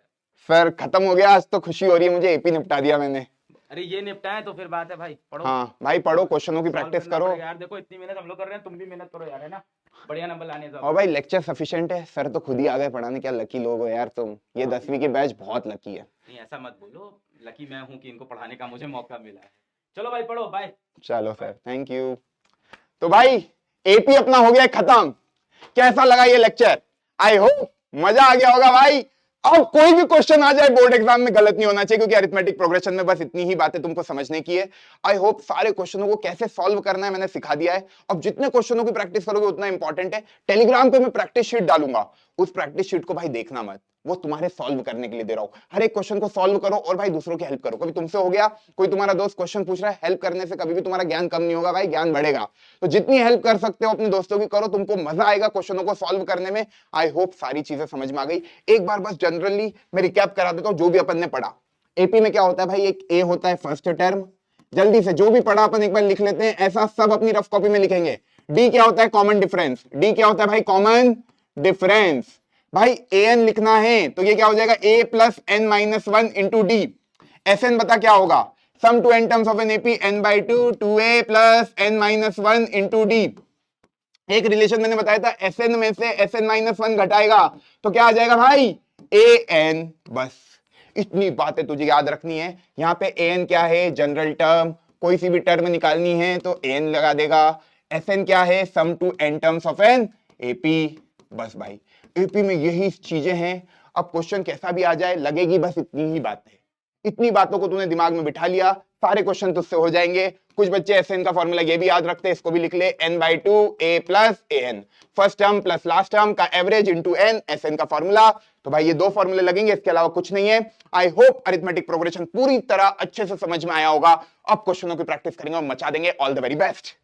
सर। खत्म हो गया आज तो, खुशी हो रही है मुझे, एपी निपटा दिया मैंने। अरे ये निपटाए तो फिर बात है भाई, पढ़ो। हाँ भाई पढ़ो, क्वेश्चनों की प्रैक्टिस करो यार। देखो इतनी मेहनत हम लोग कर रहे हैं, तुम भी मेहनत करो यार, है ना? बढ़िया नंबर लाने हैं। और भाई लेक्चर सफिशिएंट है, सर तो खुद ही आ गए पढ़ाने। क्या लकी लोग हो यार तुम, ये 10वीं की बैच बहुत लकी है। नहीं ऐसा मत बोलो, लकी मैं हूँ कि इनको पढ़ाने का मुझे मौका मिला है। चलो भाई पढ़ो, बाय। चलो सर, थैंक यू। तो भाई एपी अपना हो गया खत्म। कैसा लगा ये लेक्चर? आई होप मजा आ गया होगा भाई। अब कोई भी क्वेश्चन आ जाए बोर्ड एग्जाम में गलत नहीं होना चाहिए, क्योंकि अरिथमेटिक प्रोग्रेशन में बस इतनी ही बातें तुमको समझने की है। आई होप सारे क्वेश्चनों को कैसे सॉल्व करना है मैंने सिखा दिया है। अब जितने क्वेश्चनों की प्रैक्टिस करोगे उतना इंपॉर्टेंट है। टेलीग्राम पे मैं प्रैक्टिस शीट डालूंगा, उस प्रैक्टिस शीट को भाई देखना मत, वो तुम्हारे सॉल्व करने के लिए दे रहा हूं। हर एक क्वेश्चन को सॉल्व करो और भाई दूसरों की हेल्प करो। कभी तुमसे हो गया, कोई तुम्हारा दोस्त क्वेश्चन पूछ रहा है, हेल्प करने से कभी भी तुम्हारा ज्ञान कम नहीं होगा भाई, ज्ञान बढ़ेगा। तो जितनी हेल्प कर सकते हो अपने दोस्तों की करो, तुमको मजा आएगा क्वेश्चनों को सॉल्व करने में। आई होप सारी चीजें समझ में आ गई। एक बार बस जनरली मैं रिकैप करा देता हूं जो भी अपन ने पढ़ा। एपी में क्या होता है भाई, एक ए होता है फर्स्ट टर्म। जल्दी से जो भी पढ़ा अपन एक बार लिख लेते हैं, ऐसा सब अपनी रफ कॉपी में लिखेंगे। डी क्या होता है, कॉमन डिफरेंस। डी क्या होता है भाई, कॉमन डिफरेंस। भाई ए एन लिखना है तो ये क्या हो जाएगा, a plus n minus one into d. S n बता क्या होगा, sum to n terms of an AP n by two a plus n minus one into d. एक रिलेशन मैंने बताया था, एस एन में से एस एन माइनस वन घटाएगा तो क्या आ जाएगा भाई, ए एन। बस इतनी बातें तुझे याद रखनी है। यहां पे ए एन क्या है, जनरल टर्म, कोई सी भी टर्म निकालनी है तो ए एन लगा देगा। एस एन क्या है, sum to n terms of an AP. बस भाई एपी में यही चीजें हैं। अब क्वेश्चन कैसा भी आ जाए लगेगी बस इतनी ही बात है। इतनी बातों को तूने दिमाग में बिठा लिया, सारे क्वेश्चन तुझसे हो जाएंगे। कुछ बच्चे एस एन का फॉर्मूला ये भी याद रखते हैं, इसको भी लिख ले, n by two a plus a n, first term plus last term का average into n, s n का फॉर्मूला। तो भाई ये दो फॉर्मूले लगेंगे, इसके अलावा कुछ नहीं है। आई होप अरिथमेटिक प्रोग्रेशन पूरी तरह अच्छे से समझ में आया होगा। अब क्वेश्चनों की प्रैक्टिस करेंगे और मचा देंगे। All the very best.